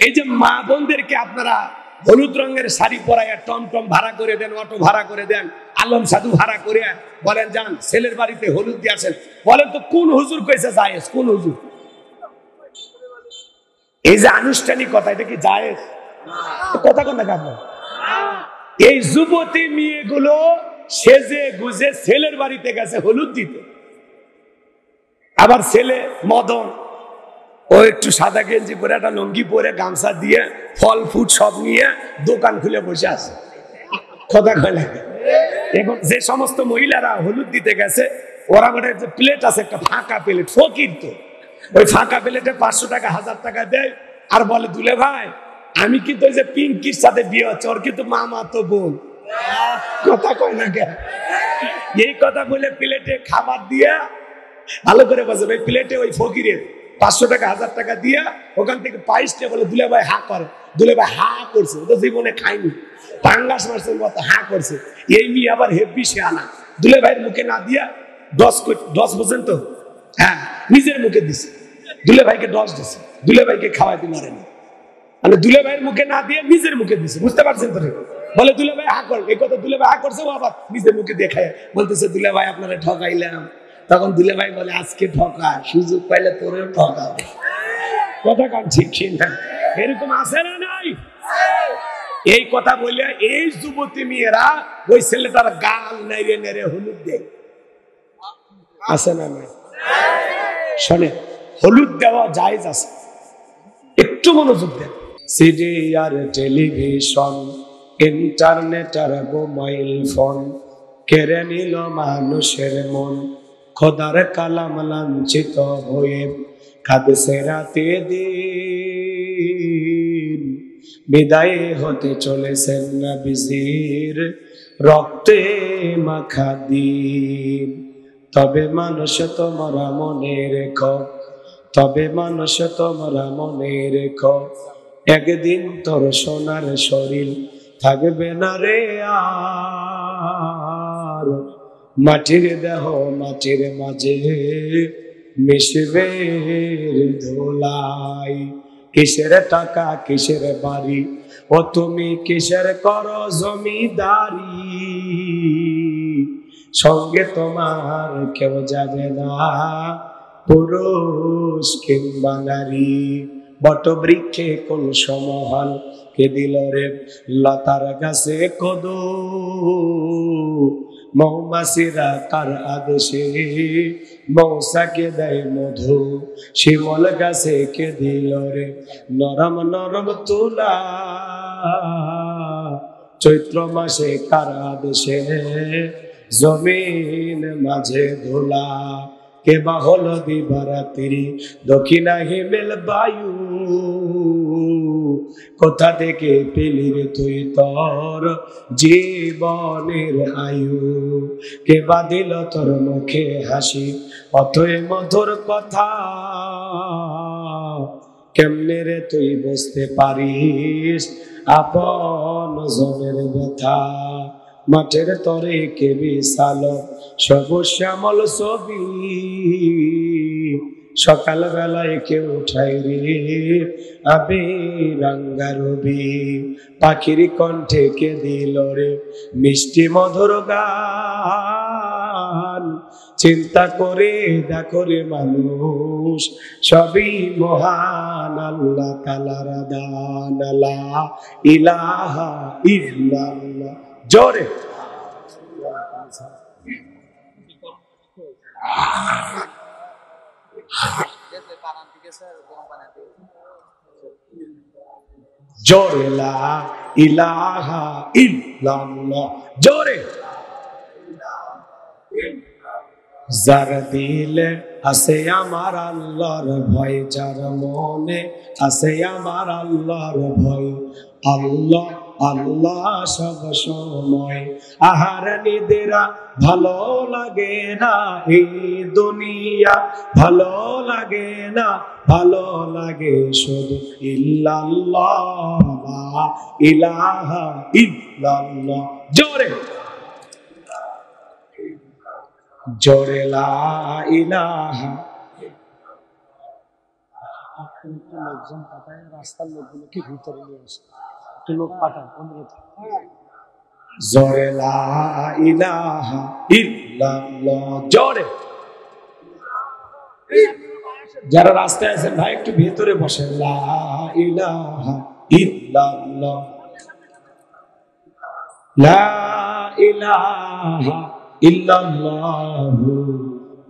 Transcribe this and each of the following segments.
এই যে মা বোনদেরকে আপনারা হলুদ রঙের শাড়ি পরাইয়া টমটম ভাড়া করে দেন, অটো ভাড়া করে দেন, আলম সাধু ভাড়া করে বলেন যান ছেলের বাড়িতে হলুদ দিয়ে আসেন, বলেন তো কোন হুজুর কইছে জায়েজ? কোন হুজুর? এই যে আনুষ্ঠানিক কথা, এটা কি জায়েজ? কথা কোন না? এই যুবতী মেয়েগুলো সেজে গুজে ছেলের বাড়িতে গেছে হলুদ দিতে। আবার ছেলে মদন ও একটু সাদা গেঞ্জি পরে একটা লুঙ্গি পরে গামছা দিয়ে ফল ফুট সব নিয়ে দোকান খুলে বসে আছে। কথা কয় লাগে। এখন যে সমস্ত মহিলারা হলুদ দিতে গেছে, ওরা মানে যে প্লেট আছে একটা ফাঁকা প্লেট, ফকির তো, ওই ফাঁকা প্লেটে 500 টাকা 1000 টাকা দেয় আর বলে দুলে ভাই আমি কিন্তু ওই যে পিঙ্কির সাথে বিয়ে হচ্ছে, ওর কিন্তু মামা তো বোন। কথা কয় না কেন? এই কথা বলে প্লেটে খাবার দিয়া ভালো করে বসে, ওই প্লেটে ওই ফকিরের 500 টাকা 1000 টাকা দিয়া ওখান থেকে পাইসটা বলে দুলে ভাই হা করে। দুলে ভাই হা করছে, ও তো জীবনে খায়নি, পাঙ্গাস মাছের মতো হা করছে। এই মেয়ে আবার হেব্বি সে আনা, দুলে ভাইয়ের মুখে না দিয়া 10 পর্যন্ত হ্যাঁ নিজের মুখে দিছে, দুলে ভাইকে 10 দিছে, দুলে ভাইকে খাওয়াইতে পারেনি, মানে দুলে ভাইয়ের মুখে না দিয়ে নিজের মুখে দিছে। বুঝতে পারছেন তো? বলে দুলে ভাই হা করে, এই কথা দুলে ভাই হা করছে, ও আবার নিজের মুখে দেখায় বলতেছে দুলে ভাই আপনারা ঠকাইলাম। তখন দুলে ভাই বলে আজকে ঠকা, সুযোগ পাইলে তোরেও ঠকাবে। কথা কান ঠিক না? এরকম আছে না নাই? এই কথা বলে এই যুবতী মেয়েরা ওই ছেলেটার গাল নেড়ে নেড়ে হলুদ দেয়। আছে না নাই? শোনে, হলুদ দেওয়া জায়েজ আছে, একটু মনোযোগ দেন। সিডি আর টেলিভিশন, ইন্টারনেট আর মোবাইল ফোন কেড়ে নিল মানুষের মন। খোদার কালাম লাঞ্ছিত হয়ে কাঁদছে রাতে দিন। বিদায় হতে চলেছেন নবীজির রক্তে মাখা দিন। তবে মানুষ তোমরা মনে রেখো, তবে মানুষ তোমরা মনে রেখো, একদিন তোর সোনার শরীর থাকবে না রে আর। মাটির দেহ মাটির মাঝে মিশবে ধুলাই। কিসের টাকা কিসের বাড়ি, ও তুমি কিসের করো জমিদারি। সঙ্গে তোমার কেউ যাবে না, পুরুষ কিংবা নারী। বট বৃক্ষে কোন সমহাল কে দিল রে লতার গাছে কদু। মৌমাছিরা কার আদেশে মৌসাকে দেয় মধু। শিমল গাছে কে দিল রে নরম নরম তুলা। চৈত্র মাসে কার আদেশে জমিন মাঝে ধুলা। কে বা হলো দিবারাত্রি দক্ষিণা হিমেল বায়ু। কোথা থেকে পেলি রে তুই তোর জীবনের আয়ু। কে বা দিল তোর মুখে হাসি অতএ মধুর কথা। কেমনে রে তুই বুঝতে পারিস আপন জনের ব্যথা। মাঠের তরে কে বিশাল সবুজ শ্যামল ছবি। সকাল বেলায় কেউ উঠাই রে আবে রাঙ্গা রবি। পাখির কণ্ঠে কে দিল রে মিষ্টি মধুর গান। চিন্তা করে দেখো রে মানুষ সবই মহান আল্লাহ তাআলার দান। লা ইলাহা ইল্লাল্লাহ। জোরে জোরে লা ইলাহা ইল্লাল্লাহ। জোরে যার দিলে আছে আমার আল্লাহর ভয়, যার মনে আছে আমার আল্লাহর ভয়। আল্লাহ আল্লাহ সব সময়। আহার নিদেরা ভালো লাগে না এই দুনিয়া, ভালো লাগে না, ভালো লাগে শুধু ইল্লাল্লাহ লা ইলাহা ইল্লাল্লাহ। জোরে জোরে লা ইলাহা। কিন্তু লোকজন পাঠায়, রাস্তার লোকগুলোকে ভিতরে নিয়ে আসে, একটু লোক পাঠায় অনুরোধ। জোরে লা ইলাহা ইল্লাল্লাহ, জোরে। যারা রাস্তায় আছেন ভাই একটু ভেতরে বসেন। লা ইলাহা ইল্লাল্লাহ, লা ইলাহা ইল্লাল্লাহু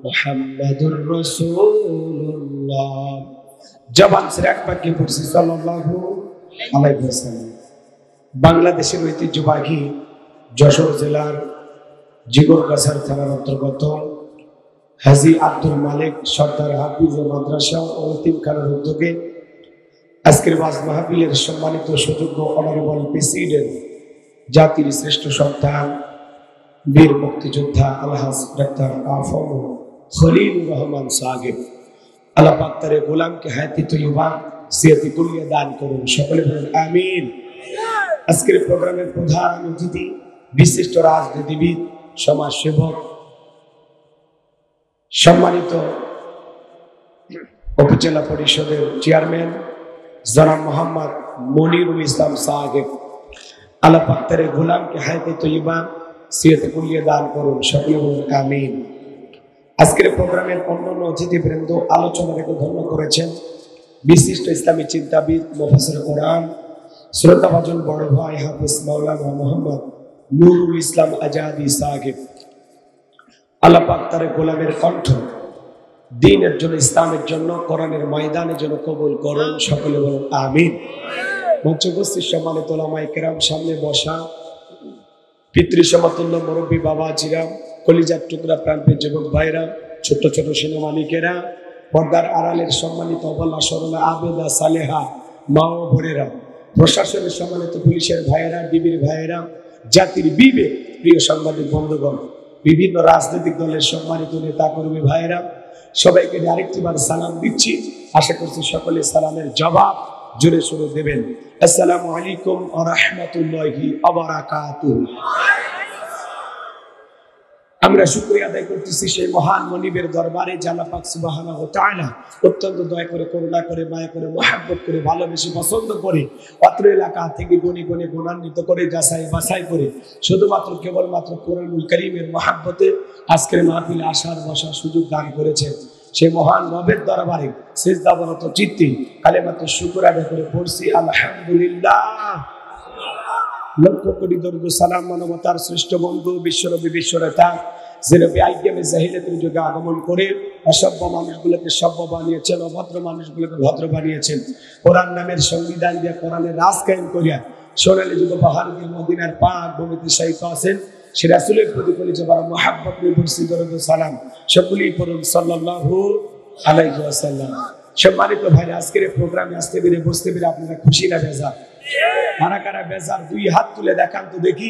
মুহাম্মাদুর রাসূলুল্লাহ। জবান ছেড়ে একবার কি পড়ছি সাল্লাল্লাহু আলাইহি ওয়াসাল্লাম। বাংলাদেশের ঐতিহ্যবাহী যশোর জেলার জিগরগাছার থানার অন্তর্গত হাজী আব্দুল মালিক সরদার হাফিজ মাদ্রাসা ও এতিমখানার উদ্যোগে আজকের ওয়াজ মাহফিলের সম্মানিত সুযোগ্য অনারেবল প্রেসিডেন্ট, জাতির শ্রেষ্ঠ সন্তান, বীর মুক্তিযোদ্ধা আলহাজ ডাক্তার আফম খলিলুর রহমান সাহেব, আল্লাহ পাক তার গোলামকে হায়াতি তৈয়বা সিয়াতি কুলিয়া দান করুন, সকলে বলুন আমিন। আজকের প্রোগ্রামের প্রধান অতিথি বিশিষ্ট রাজনীতিবিদ, সমাজসেবক, সম্মানিত উপজেলা পরিষদের চেয়ারম্যান জনাব মোহাম্মদ মনিরুল ইসলাম সাহেব, আল্লাহ পাক তার গোলামকে হায়াতে তৈয়বা সিয়াতে কুলিয়া দান করুন, সকলে বলুন আমিন। আজকের প্রোগ্রামের অন্যান্য অতিথিবৃন্দ আলোচনা রেখে ধন্য করেছেন বিশিষ্ট ইসলামী চিন্তাবিদ, মুফাসসির কোরআন, শ্রদ্ধাভাজন বড় ভাই হাফেজ মাওলানা মোহাম্মদ নুরুল ইসলাম আজাদি সাহেব। আল্লাহ পাক তার গোলামের কণ্ঠ দ্বীনের জন্য, ইসলামের জন্য, কোরআনের ময়দানের জন্য কবুল করুন, সকলে বলুন আমিন। মঞ্চে উপস্থিত সম্মানিত উলামায়ে কেরাম, সামনে বসা পিতৃ সমতুল্য মুরব্বী বাবাজিরা, কলিজার টুকরা প্রান্তের যুবক ভাইরা, ছোট ছোট সেনামানিকেরা, পর্দার আড়ালের সম্মানিত অবলা সরলা আবেদা সালেহা মা ও বোনেরা, প্রশাসনের সম্মানিত পুলিশের ভাইয়েরা, ডিবির ভাইয়েরা, জাতির বিবেক প্রিয় সাংবাদিক বন্ধুগণ, বিভিন্ন রাজনৈতিক দলের সম্মানিত নেতা কর্মী ভাইয়েরা, সবাইকে আরেকটিবার সালাম দিচ্ছি। আশা করছি সকলে সালামের জবাব জোরে সোরে দেবেন। আসসালামু আলাইকুম ওয়া রাহমাতুল্লাহি ওয়া বারাকাতুহু। আমরা শুকরিয়া আদায় করতেছি সেই মহান মনিবের দরবারে, আল্লাহ পাক সুবহানাহু ওয়া তাআলা অত্যন্ত দয়া করে, করুণা করে, মায়া করে, মহব্বত করে, ভালোবেসে, পছন্দ করে, অত্র এলাকা থেকে গণে গণে গুণান্বিত করে, যাচাই বাছাই করে, শুধুমাত্র কেবলমাত্র কোরআনুল কারীমের মহব্বতে আজকের মাহফিলে আসার বসার সুযোগ দান করেছেন। সেই মহান রবের দরবারে সিজদাবরত চিত্তে কালেমাতে শুকর আদায় করে পড়ছি আলহামদুলিল্লাহ। লক্ষ কোটি দরুদ সালাম মানবতার শ্রেষ্ঠ বন্ধু বিশ্বনবী বিশ্বনেতা যিনি আইয়ামে জাহিলিয়াতের যুগে আগমন করে অসভ্য মানুষগুলোকে সভ্য বানিয়েছেন, অভদ্র মানুষগুলোকে ভদ্র বানিয়েছেন, কোরআন নামের সংবিধান দিয়ে কোরআনের রাজ কায়েম করিয়া সোনালী যুগ পাহাড় দিয়ে মদিনার পাক ভূমিতে শায়িত আছেন। সে রাসূলের প্রতি কলিজা বড় মহব্বত নিয়ে পড়ছি দরুদ সালাম, সকলেই পড়ুন সাল্লাল্লাহু আলাইহি ওয়াসাল্লাম। সম্মানিত ভাইরা, আজকের এই প্রোগ্রামে আসতে পেরে বসতে পেরে আপনারা খুশি না বেজার? কারা কারা বেজার দুই হাত তুলে দেখান তো দেখি।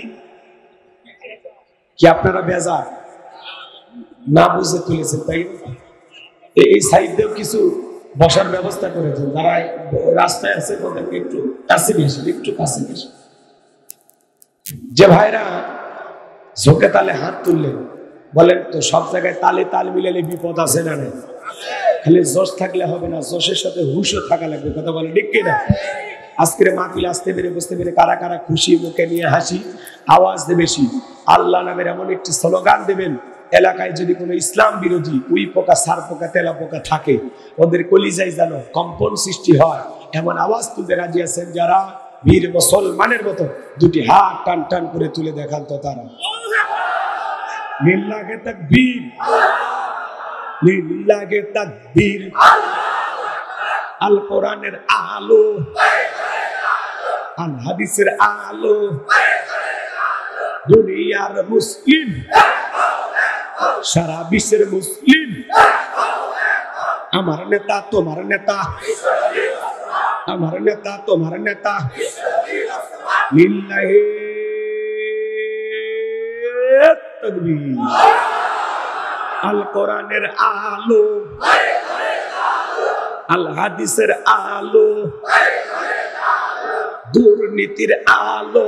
কি আপনারা বেজার? না বুঝে তুলেছেন তাই না? এই সাইডেও কিছু বসার ব্যবস্থা করেছেন, যারা রাস্তায় আছে তাদেরকে একটু কাছে নিয়ে আসেন, একটু কাছে নিয়ে আসেন। যে ভাইরা ঝোঁকে তালে হাত তুললেন, বলেন তো সব জায়গায় তালে তাল মিলালে বিপদ আছে না? নাই। খালি জোশ থাকলে হবে না, জোশের সাথে হুশও থাকা লাগবে, কথা বলে ঠিক কিনা? আজকের মাহফিলে আসতে পেরে বসতে পেরে কারা কারা খুশি, মুখে নিয়ে হাসি, আওয়াজ দেবে বেশি। আল্লাহ নামের এমন একটি স্লোগান দেবেন, এলাকায় যদি কোনো ইসলাম বিরোধী উই পোকা, সার পোকা, তেলা পোকা থাকে, ওদের কলিজায় যেন কম্পন সৃষ্টি হয়, এমন আওয়াজ তুলতে রাজি আছেন যারা? বীর মুসলমানের মতো দুটি হাত টান টান করে তুলে দেখান তো তারা। লিল্লাহে তাকবীর, লিল্লাহে তাকবীর। আল কোরআনের আলো, আল হাদিসের আলো, দুনিয়ার মুসলিম, সারা বিশ্বের মুসলিম, আমার নেতা তোমার নেতা, আমার নেতা তোমার নেতা। লিল্লাহে তাকবীর। আল কোরআনের আলো, আল হাদিসের আলো, দুর্নীতির আলো।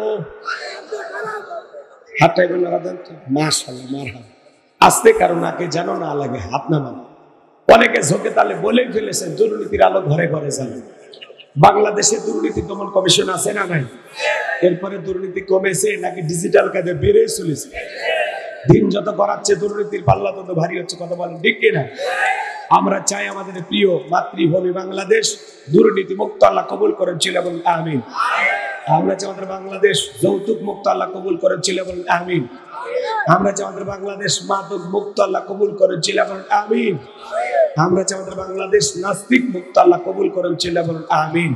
হাতটাই বলে মাশাআল্লাহ, মারহাবা। আসতে কারো নাকে যেন না লাগে, হাত নামান। অনেকে ঝোঁকে তালে বলেই ফেলেছেন দুর্নীতির আলো ঘরে ঘরে জ্বালে। বাংলাদেশে দুর্নীতি দমন কমিশন আছে না নাই? এরপরে দুর্নীতি কমেছে নাকি ডিজিটাল কাজে বেড়ে চলেছে? দিন যত করাচ্ছে দুর্নীতির পাল্লা তত ভারী হচ্ছে, কথা বলেন ঠিক কিনা? আমরা চাই আমাদের প্রিয় মাতৃভূমি বাংলাদেশ দুর্নীতি মুক্ত আল্লাহ কবুল করেছিল এবং আমিন। আমরা চাই আমাদের বাংলাদেশ যৌতুক মুক্ত আল্লাহ কবুল করেছিল এবং আমিন। আমরা চাই আমাদের বাংলাদেশ মাদক মুক্ত আল্লাহ কবুল করেছিল এবং আমিন। আমরা চাই আমাদের বাংলাদেশ নাস্তিক মুক্ত আল্লাহ কবুল করেছিল এবং আমিন।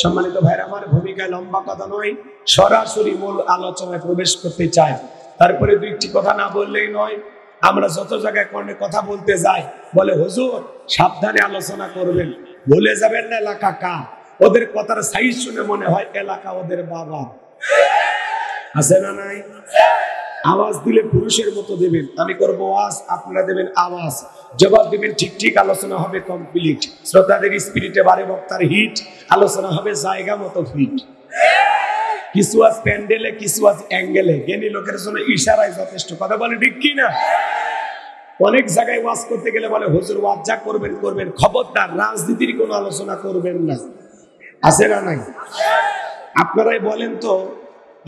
সম্মানিত ভাইরা, আমার ভূমিকায় লম্বা কথা নয়, সরাসরি মূল আলোচনায় প্রবেশ করতে চাই। তারপরে দুইটি কথা না বললেই নয়। আমরা যত জায়গায় কথা বলতে যাই বলে হুজুর সাবধানে আলোচনা করবেন, ভুলে যাবেন না এলাকা কার। ওদের কথার সাইজ শুনে মনে হয় এলাকা ওদের বাবা। আছে না নাই? আওয়াজ দিলে পুরুষের মতো দেবেন, আমি করবো ওয়াজ, আপনারা দেবেন আওয়াজ, জবাব দিবেন ঠিক ঠিক, আলোচনা হবে কমপ্লিট। শ্রোতাদের স্পিরিটে বারে বক্তার হিট, আলোচনা হবে জায়গা মতো ফিট। কিছু আজ প্যান্ডেলে, কিছু আজ অ্যাঙ্গেলে, জ্ঞানী লোকের জন্য ইশারায় যথেষ্ট, কথা বলে ঠিক কি না? অনেক জায়গায় ওয়াজ করতে গেলে বলে হুজুর ওয়াজ যা করবেন করবেন, খবরদার রাজনীতির কোনো আলোচনা করবেন না। আছে না নাই? আপনারাই বলেন তো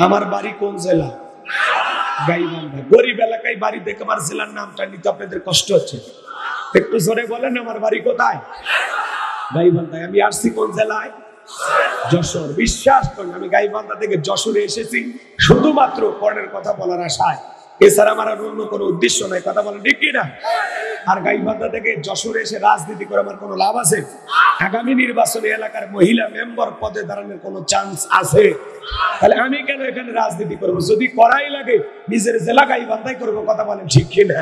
আমার বাড়ি কোন জেলা? গাইবান্ধা। গরিব এলাকায় বাড়ি দেখে আমার জেলার নামটা নিতে আপনাদের কষ্ট হচ্ছে, একটু জোরে বলেন আমার বাড়ি কোথায়? গাইবান্ধায়। আমি আসছি কোন জেলায়? যশোর। বিশ্বাস করেন আমি গাইবান্ধা থেকে যশোরে এসেছি শুধুমাত্র পরের কথা বলার আশায়, এছাড়া আমার অন্য কোনো উদ্দেশ্য নাই, কথা বলেন ঠিক কিনা? আর গাইবান্ধা থেকে যশোরে এসে রাজনীতি করে আমার কোনো লাভ আছে? আগামী নির্বাচনে এলাকার মহিলা মেম্বার পদে দাঁড়ানোর কোনো চান্স আছে? তাহলে আমি কেন এখানে রাজনীতি করবো? যদি করাই লাগে নিজের জেলা গাইবান্ধায় করবো, কথা বলেন ঠিক কিনা?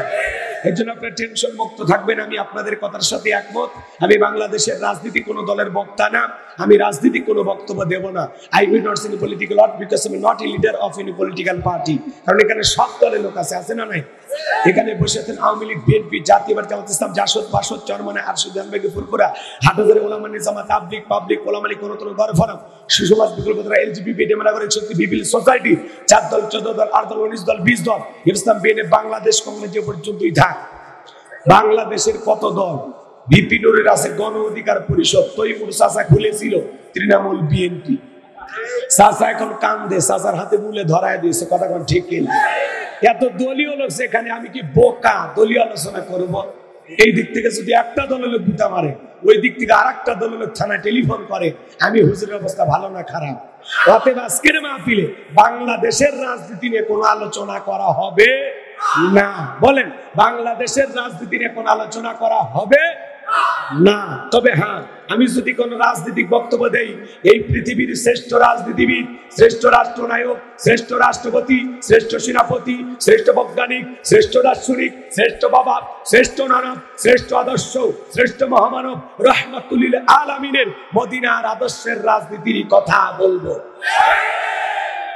এর জন্য আপনার টেনশন মুক্ত থাকবেন। আমি আপনাদের কথার সাথে একমত। আমি বাংলাদেশের রাজনীতি কোনো দলের বক্তা না, আমি রাজনীতি কোনো বক্তব্য দেব না। I will not see any political ought because I am not a leader of any political party. কারণ এখানে সব দলের লোক আছে, আছে না নাই? এখানে বসে আছেন আওয়ামী লীগ, বিএনপি, জাতীয়বাদী জামাত ইসলাম, জাসদ, বাসদ, চরমনে, আরশুদ, জামবেগে, ফুরফুরা, হাটহাজারী ওলামা নিজামা, তাবলিগ, পাবলিক, ওলামা লীগ, কোনতন, গণফোরাম, সুসমাজ, বিকল্পধারা, এলজিবিপি, ডেমোক্রেটিক শক্তি, পিপল সোসাইটি, 4 দল, 14 দল, 8 দল, 19 দল, 20 দল, ইসলাম, বিএনএফ, বাংলাদেশ কংগ্রেস যে পর্যন্তই থাক। বাংলাদেশের কত দল? ভিপি নুরের আছে গণ অধিকার পরিষদ, তৈমুর চাচা খুলেছিল তৃণমূল বিএনপি। চাচা এখন কান্দে, চাচার হাতে মূলে ধরায় দিয়েছে, কথা কোন ঠিক কিনা? এত দলীয় লোক সেখানে, আমি কি বোকা দলীয় আলোচনা করব? এই দিক থেকে যদি একটা দলের লোক গুতা মারে, ওই দিক থেকে আর একটা দলের লোক থানায় টেলিফোন করে, আমি হুজুরের অবস্থা ভালো না খারাপ? অতএব আজকের মাহফিলে বাংলাদেশের রাজনীতি নিয়ে কোনো আলোচনা করা হবে না। বলেন বাংলাদেশের রাজনীতি নিয়ে কোনো আলোচনা করা হবে না। তবে হ্যাঁ, আমি যদি কোন রাজনৈতিক বক্তব্য দেই, এই পৃথিবীর শ্রেষ্ঠ রাজনীতিবিদ, শ্রেষ্ঠ রাষ্ট্রনায়ক, শ্রেষ্ঠ রাষ্ট্রপতি, শ্রেষ্ঠ সেনাপতি, শ্রেষ্ঠ বৈজ্ঞানিক, শ্রেষ্ঠ দার্শনিক, শ্রেষ্ঠ বাবা, শ্রেষ্ঠ নানক, শ্রেষ্ঠ আদর্শ, শ্রেষ্ঠ মহামানব রাহমাতুল লিল আলামিনের মদিনার আদর্শের রাজনীতির কথা বলবো।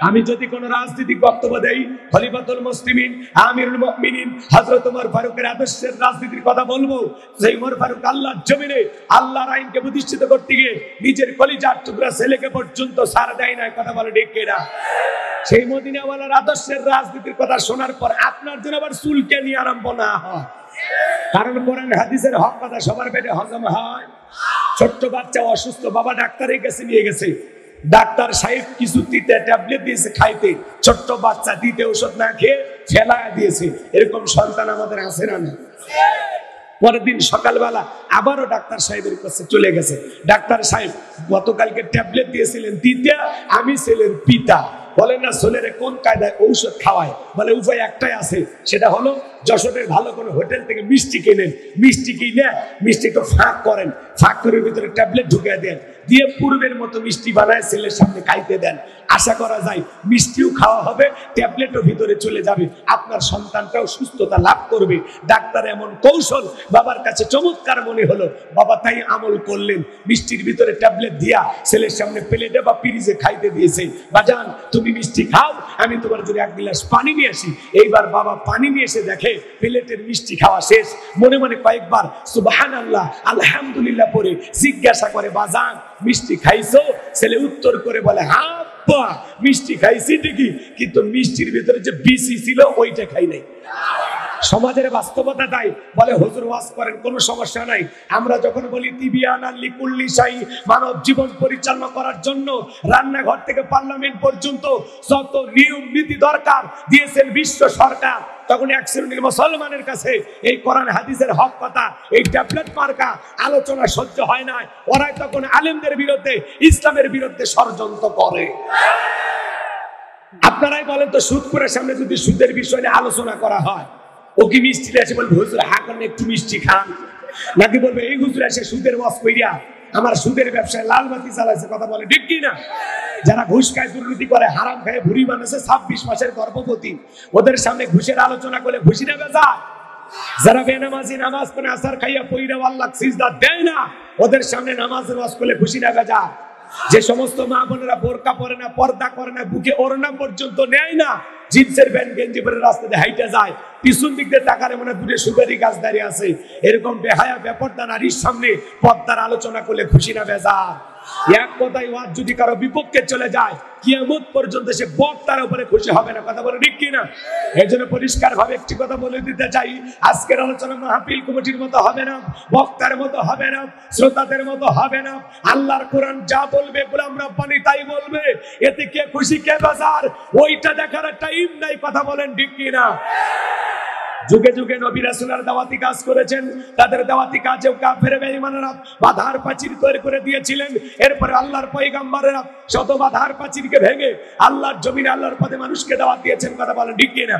আমি যদি কোন রাজনৈতিক বক্তব্য দেই, খলিফাতুল মুসলিমিন, আমিরুল মুমিনিন হযরত ওমর ফারুকের আদর্শের রাজনীতির কথা বলবো। সেই ওমর ফারুক আল্লাহর জমিনে আল্লাহর আইনকে প্রতিষ্ঠিত করতে গিয়ে নিজের কলিজার টুকরা ছেলেকে পর্যন্ত ছাড় দেয় না, কথা বলে ঠিক কিনা? সেই মদিনাওয়ালার আদর্শের রাজনীতির কথা শোনার পর আপনার জন্য আবার চুলকে নিয়ে আরম্ভ না হয়। কারণ কোরআন হাদিসের হক কথা সবার পেটে হজম হয়। ছোট্ট বাচ্চা অসুস্থ, বাবা ডাক্তারের কাছে নিয়ে গেছে, ডাক্তার সাহেব কিছু দিতে ট্যাবলেট দিয়েছে খাইতে, ছোট্ট বাচ্চা দিতে ওষুধ না খেয়ে ফেলায় দিয়েছে। এরকম সন্তান আমাদের আছে না? পরের দিন সকালবেলা আবারও ডাক্তার সাহেবের কাছে চলে গেছে। ডাক্তার সাহেব গতকালকে ট্যাবলেট দিয়েছিলেন দিতে, আমি ছেলের পিতা, বলেন না ছেলেরে কোন কায়দায় ঔষধ খাওয়ায়? বলে উপায় একটাই আছে, সেটা হলো যশোরের ভালো কোনো হোটেল থেকে মিষ্টি কেনেন, মিষ্টি কিনে মিষ্টি একটু ফাঁক করেন, ফাঁক করে ভিতরে ট্যাবলেট ঢুকিয়ে দেন, দিয়ে পূর্বের মতো মিষ্টি বানায় ছেলের সামনে খাইতে দেন। আশা করা যায় মিষ্টিও খাওয়া হবে, ট্যাবলেটও ভিতরে চলে যাবে, আপনার সন্তানটাও সুস্থতা লাভ করবে। ডাক্তার এমন কৌশল বাবার কাছে চমৎকার মনে হলো, বাবা তাই আমল করলেন। মিষ্টির ভিতরে ট্যাবলেট দিয়া ছেলের সামনে প্লেটে বা পিরিজে খাইতে দিয়েছে। বাজান তুমি মিষ্টি খাও, আমি তোমার জন্য 1 গ্লাস পানি নিয়ে আসি। এইবার বাবা পানি নিয়ে এসে দেখে প্লেটের মিষ্টি খাওয়া শেষ। মনে মনে কয়েকবার সুবহানাল্লাহ আলহামদুলিল্লাহ পরে জিজ্ঞাসা করে, বাজান মিষ্টি খাইছো? ছেলে উত্তর করে বলে, হ্যাঁ মিষ্টি খাইছি ঠিকই, কিন্তু মিষ্টির ভিতরে যে বিসি ছিল ওইটা খাই নাই। সমাজের বাস্তবতা তাই বলে হুজুর ওয়াজ করেন, কোনো সমস্যা নাই। আমরা যখন বলি তিবিয়ানাল লিকুল্লি শাই, মানব জীবন পরিচালনা করার জন্য রান্নাঘর থেকে পার্লামেন্ট পর্যন্ত যত নিয়ম নীতি দরকার দিয়েছেন বিশ্ব সরকার, তখন এক শ্রেণীর মুসলমানের কাছে এই কোরআন হাদিসের হক কথা, এই ট্যাবলেট মার্কা আলোচনা সহ্য হয় না। ওরাই তখন আলেমদের বিরুদ্ধে, ইসলামের বিরুদ্ধে ষড়যন্ত্র করে। আপনারাই বলেন তো, সুদ করে সামনে যদি সুদের বিষয় নিয়ে আলোচনা করা হয়, ও কি মিষ্টি আছে বলবে হুজুর হাঁকান একটু মিষ্টি খান, নাকি বলবে এই হুজুর এসে সুদের ওয়াজ কইরা আমার সুদের ব্যবসায় লাল বাতি চালাইছে? কথা বলে ঠিক কি না? যারা ঘুষ খায়, দুর্নীতি করে, হারাম খায়, ভুড়ি বানাচ্ছে, 26 মাসের গর্ভবতী, ওদের সামনে ঘুষের আলোচনা করলে খুশি না বেজার? যারা বেনামাজি নামাজ পড়ে আসার খাইয়া পইরা আল্লাহ সিজদা দেয় না, ওদের সামনে নামাজের ওয়াজ করলে খুশি না বেজার? যে সমস্ত মা বোনেরা বোরকা পরে না, পর্দা করে না, বুকে ওড়না পর্যন্ত নেয় না, জিন্সের প্যান্ট গেঞ্জি পরে রাস্তাতে হাইটে যায়, পিছন দিক দিয়ে তাকালে মনে দূরে সুপারি গাছ দাঁড়িয়ে আছে, এরকম বেহায়া বেপরদা নারীর সামনে পর্দার আলোচনা করলে খুশি না বেজার? এক কথায় ওয়াজ যদি কারো বিপক্ষে চলে যায়, কিয়ামত পর্যন্ত সে বক্তার উপরে খুশি হবে না। কথা বলে ঠিক কিনা? এর জন্য পরিষ্কার ভাবে একটি কথা বলে দিতে চাই, আজকের আলোচনা মাহফিল কমিটির মতো হবে না, বক্তার মতো হবে না, শ্রোতাদের মতো হবে না। আল্লাহর কোরআন যা বলবে গোলাম রব্বানি তাই বলবে, এতে কে খুশি কে বেজার ওইটা দেখার টাইম নাই। কথা বলেন ঠিক কিনা? যুগে যুগে নবী রাসূলুল্লাহ দাওয়াতি কাজ করেছেন, তাদের দাওয়াতি কাজেও কাফের বেঈমানরা বাধার প্রাচীর তৈরি করে দিয়েছিলেন। এরপরে আল্লাহর পয়গম্বরেরা শত বাধার প্রাচীরকে ভেঙে আল্লাহর জমিনে আল্লাহর পথে মানুষকে দাওয়াত দিয়েছেন। কথা বলেন ঠিক কিনা?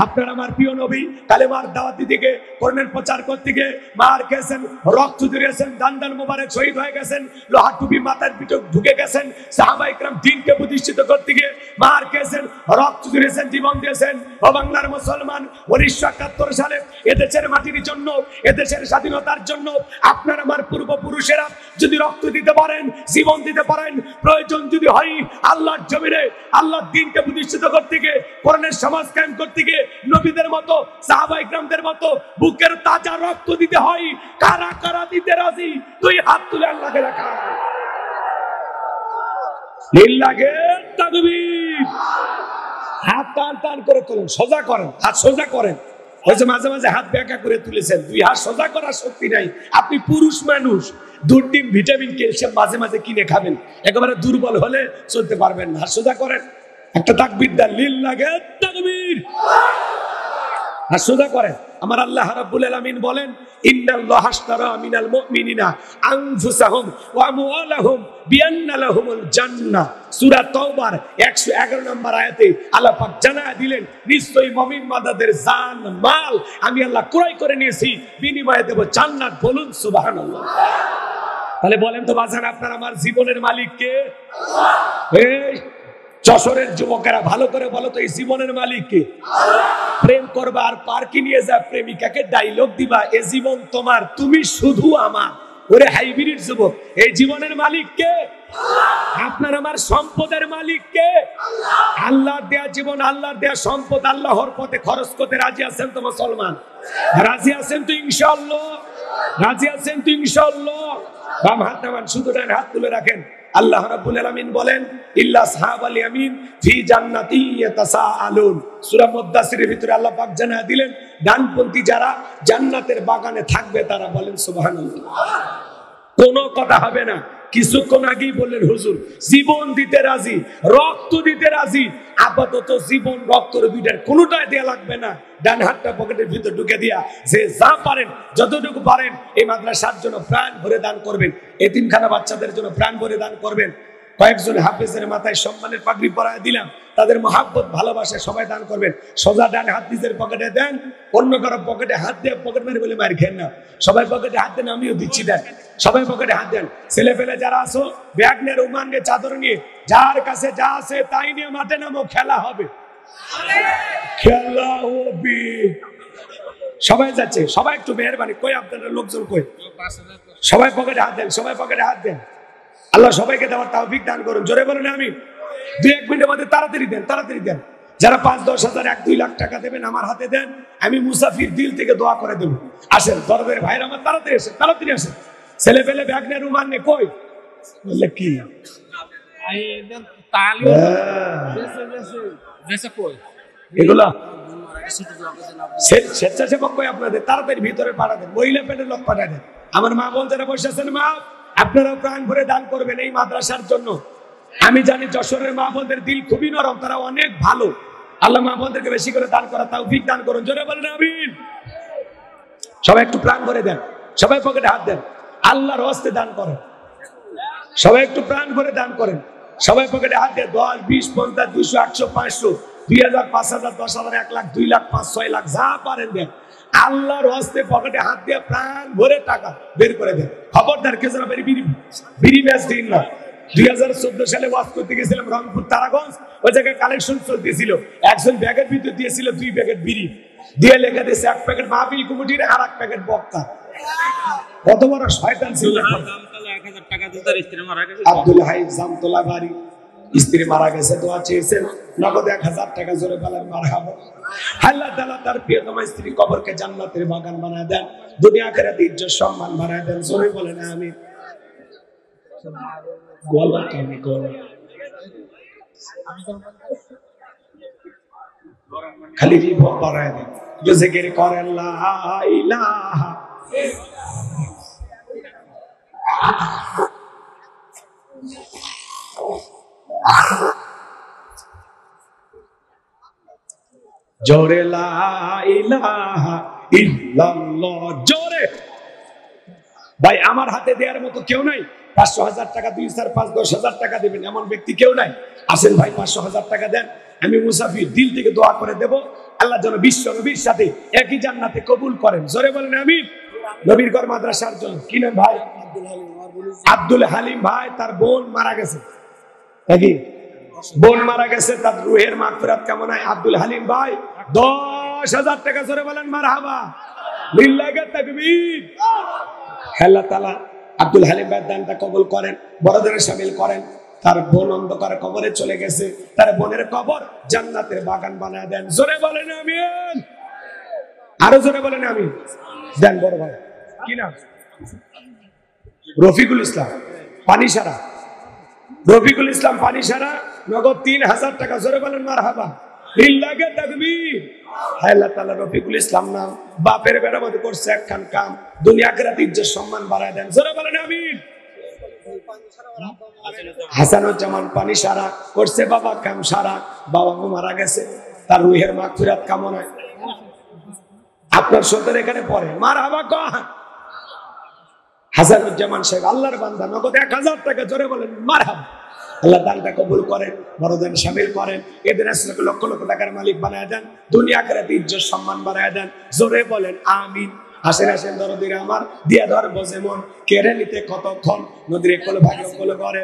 আপনার আমার প্রিয় নবী কালেমার দাওয়াতি দিকে, কোরআনের প্রচার করতে গিয়ে মার খেয়েছেন, রক্ত দিয়েছেন, দান মোবারক শহীদ হয়ে গেছেন, লোহার টুপি মাথার পিঠে ঢুকে গেছেন, সাহাবায়ে কেরাম দ্বীনকে প্রতিষ্ঠিত করতে গিয়ে মার খেয়েছেন, রক্ত দিয়েছেন, জীবন দিয়েছেন। ও বাংলার মুসলমান, 1971 সালে এদেশের মাটির জন্য, এদেশের স্বাধীনতার জন্য আপনার আমার পূর্বপুরুষেরা যদি রক্ত দিতে পারেন, জীবন দিতে পারেন, প্রয়োজন যদি হয় আল্লাহর জমিনে আল্লাহর দ্বীনকে প্রতিষ্ঠিত করতে গিয়ে, কোরআনের সমাজ কায়েম করতে গিয়ে নবীদের মতো, সাহাবায়ে কেরামদের মতো বুকের তাজা রক্ত দিতে হয়, কারা কারা দিতে রাজি? দুই হাত তুলে আল্লাহকে রাখা। লিল্লাহে তাকবীর। হাত টান টান করে তুলুন, সোজা করেন, হাত সোজা করেন। ওই যে মাঝে মাঝে হাত বেঁকা করে তুলেছেন, দুই হাত সোজা করার শক্তি নাই। আপনি পুরুষ মানুষ, দুধ, ডিম, ভিটামিন, ক্যালসিয়াম মাঝে মাঝে কিনে খাবেন, একেবারে দুর্বল হলে চলতে পারবেন না। হাত সোজা করেন, একটা তাকবীর দেন, লিল্লাহে তাকবীর। হাত সোজা করেন। আমার আল্লাহ রাব্বুল আলামিন বলেন, ইন্নাল্লাহা আশতারা মিনাল মুমিনিনা আনফুসাহুম ওয়া আমওয়ালাহুম বিআন্না লাহুমুল জান্নাহ। সূরা তাওবার 111 নম্বর আয়াতে আল্লাহ পাক জানায়া দিলেন, নিশ্চয়ই মুমিন বান্দাদের জান মাল আমি আল্লাহ ক্রয় করে নিয়েছি, বিনিময়ে দেব জান্নাত। বলুন সুবহানাল্লাহ। তাহলে বলেন তো বাজান, আপনার আমার জীবনের মালিক কে? এই যশোরের যুবকেরা ভালো করে বলো তো, এই জীবনের মালিক কে? প্রেম করবা আর পার্কে নিয়ে যা প্রেমিকাকে ডায়লগ দিবা, এ জীবন তোমার, তুমি শুধু আমার। ওরে হাইব্রিড যুবক, এই জীবনের মালিক কে? আপনার আমার সম্পদের মালিক কে? আল্লাহর দেয়া জীবন, আল্লাহর দেয়া সম্পদ আল্লাহর পথে খরচ করতে রাজি আছেন তো মুসলমান? রাজি আছেন তো ইনশাআল্লাহ? রাজি আছেন তো ইনশাআল্লাহ? বাম হাত নামান, শুধু ডান হাত তুলে রাখেন। আল্লাহ রাব্বুল আলামিন বলেন, ইল্লা আসহাবাল ইয়ামিন ফি জান্নাতি ইয়াতাসাআলুন। সূরা মুদ্দাসিরের ভিতরে আল্লাহ পাক জানায়া দিলেন, ডানপন্থী যারা জান্নাতের বাগানে থাকবে তারা। বলেন সুবহানাল্লাহ। কোনো কথা হবে না। কিছুক্ষণ আগেই বললেন হুজুর জীবন দিতে রাজি, রক্ত দিতে রাজি। আপাতত জীবন রক্তের দুইটার কোনোটাই দেয়া লাগবে না। ডান হাতটা পকেটের ভিতর ঢুকে দিয়া যে যা পারেন, যতটুকু পারেন এই মাদ্রাসার জন্য প্রাণ ভরে দান করবেন, এতিমখানা বাচ্চাদের জন্য প্রাণ ভরে দান করবেন। কয়েকজন হাফেজের মাথায় সম্মানের পাগড়ি পরায় দিলাম, তাদের মহাব্বত ভালোবাসা সবাই দান করবেন। সোজা ডান হাত নিজের পকেটে দেন, অন্য কারো পকেটে হাত দিয়ে পকেট মারি বলে মার খেন না। সবাই পকেটে হাত দেন, আমিও দিচ্ছি, দেন সবাই পকেটে হাত দেন। ছেলে পেলে যারা আসো, ব্যাগ নিয়ে, রুমাল নিয়ে, চাদর নিয়ে, যার কাছে যা আছে তাই নিয়ে মাঠে নামো, খেলা হবে, খেলা হবে। সবাই যাচ্ছে, সবাই একটু মেহরবানি, কই আপনারা লোকজন কই? সবাই পকেটে হাত দেন, সবাই পকেটে হাত দেন। আল্লাহ সবাইকে দেওয়ার তৌফিক দান করুন। জোরে বলুন আমিন। 2-1 মিনিটের মধ্যে তাড়াতাড়ি দেন, তাড়াতাড়ি দেন। যারা 5-10 হাজার 1-2 লাখ টাকা দেবেন আমার হাতে দেন, আমি মুসাফির দিল থেকে দোয়া করে দেবো। আসেন দরবের ভাইরা আমার, তাড়াতাড়ি আসেন, তাড়াতাড়ি আসেন। ছেলে পেলে ব্যাগ নিয়ে, রুমাল নিয়ে, কই বললে কি এগুলা স্বেচ্ছাসেবক কই আপনাদের? তাড়াতাড়ি ভিতরে পাঠাবেন, মহিলা পেটের লোক পাঠাবেন। আমার মা বোন যারা বসে আছেন, মা আপনারাও প্রাণ ভরে দান করবেন এই মাদ্রাসার জন্য। আমি জানি যশোরের মা বোনদের দিল খুবই নরম, তারা অনেক ভালো। আল্লাহ মা বোনদেরকে বেশি করে দান করা তৌফিক দান করুন। জোরে বলেন আমিন। সবাই একটু প্রাণ ভরে দেন, সবাই পকেটে হাত দেন, আল্লাহর হস্তে দান করেন। সবাই একটু প্রাণ ভরে দান করেন, সবাই পকেটে হাত দেন। 10, 20, 50, 200, 800, 500, 2000, 5000, 10,000, 1 লাখ, 2 লাখ, 5, 6 লাখ, যা পারেন দেন। আল্লাহর হস্তে পকেটে হাত দিয়ে প্রাণ ভরে টাকা বের করে দেন। খবরদার কেউ যেন বিড়ি ম্যাচ দিন না। 2014 সালে ওয়াজ করতে গেছিলাম রংপুর তারাগঞ্জ, ওই জায়গায় কালেকশন চলতেছিল। একজন ব্যাগের ভিতরে দিয়েছিল 2 প্যাকেট বিড়ি, দিয়ে লেখা দিয়েছে 1 প্যাকেট মাহফিল কমিটির আর 1 প্যাকেট বক্তা। কত বড় শয়তান ছিল! আব্দুল হাই জামতলা বাড়ি, স্ত্রী মারা গেছে, দোয়া চেয়েছেন, নগদ 1000 টাকা। জোরে বলেন মারহাবা। আল্লাহ তাআলা তার প্রিয়তম স্ত্রী কবরকে জান্নাতের বাগান বানায় দেন, দুনিয়া আখিরাতে ইজ্জত সম্মান বানায় দেন। জোরে বলেন আমিন। গলা টানে গলা, খালি রিভব বাড়ায় দেন। যে জিকির করেন লা ইলাহা জোরে লা ইলাহা ইল্লাল্লাহ। জোরে ভাই, আমার হাতে দেওয়ার মতো কেউ নাই। 500,000 টাকা, 2, 4, 5, 10,000 টাকা দেবেন এমন ব্যক্তি কেউ নাই। আসেন ভাই, 500,000 টাকা দেন, আমি মুসাফির দিল থেকে দোয়া করে দেব, আল্লাহ যেন বিশ্ব নবীর সাথে একই জান্নাতে কবুল করেন। জোরে বলেন আমিন। নবীর ঘর মাদ্রাসার জন্য কি নাম ভাই? আব্দুল হালিম ভাই, তার বোন মারা গেছে। নাকি বোন মারা গেছে, তার রুহের মাগফিরাত কামনায় আব্দুল হালিম ভাই 10,000 টাকা। জোরে বলেন মারহাবা, লিল্লাহি তাকবীর। আল্লাহ তাআলা আব্দুল হালিম ভাইয়ের দানটা কবুল করেন, বড়দের শামিল করেন। তার বোন অন্ধকার কবরে চলে গেছে, তার বোনের কবর জান্নাতের বাগান বানায় দেন। জোরে বলেন আমিন। আরো জোরে বলেন আমিন। দেন বড় ভাই, কি নাম? রফিকুল ইসলাম পানিসারা। রফিকুল ইসলাম পানিসারা, নগদ 3,000 টাকা। জোরে বলেন মারহাবা, লিল্লাহি তাকবীর। আল্লাহ তাআলা রফিকুল ইসলাম নাম বাপের বেড়ামত করছে একখান কাম, দুনিয়া আখিরাতে ইজ্জত সম্মান বাড়ায় দেন। জোরে বলেন আমিন। হাসানুজ্জামান পানিসারা করছে বাবা কাম সারা, বাবা মারা গেছে, তার রুহের মাগফিরাত কামনায় আপনার সন্তান এখানে পড়ে, মারহাবা কহ। হাসানুজ্জামান সাহেব আল্লাহর বান্দা, নগদ 1,000 টাকা। জোরে বলেন মারহাবা। আল্লাহ দানটা কবুল করেন, বড়দের শামিল করেন, এদের আসলে লক্ষ লক্ষ টাকার মালিক বানায় দেন, দুনিয়া আখিরাতে ইজ্জত সম্মান বাড়ায় দেন। জোরে বলেন আমিন। আসেন আসেন দরদিরা আমার, দিয়া ধরবো যেমন, কেড়ে নিতে কতক্ষণ, নদীর কোল ভাগ্য কোল করে।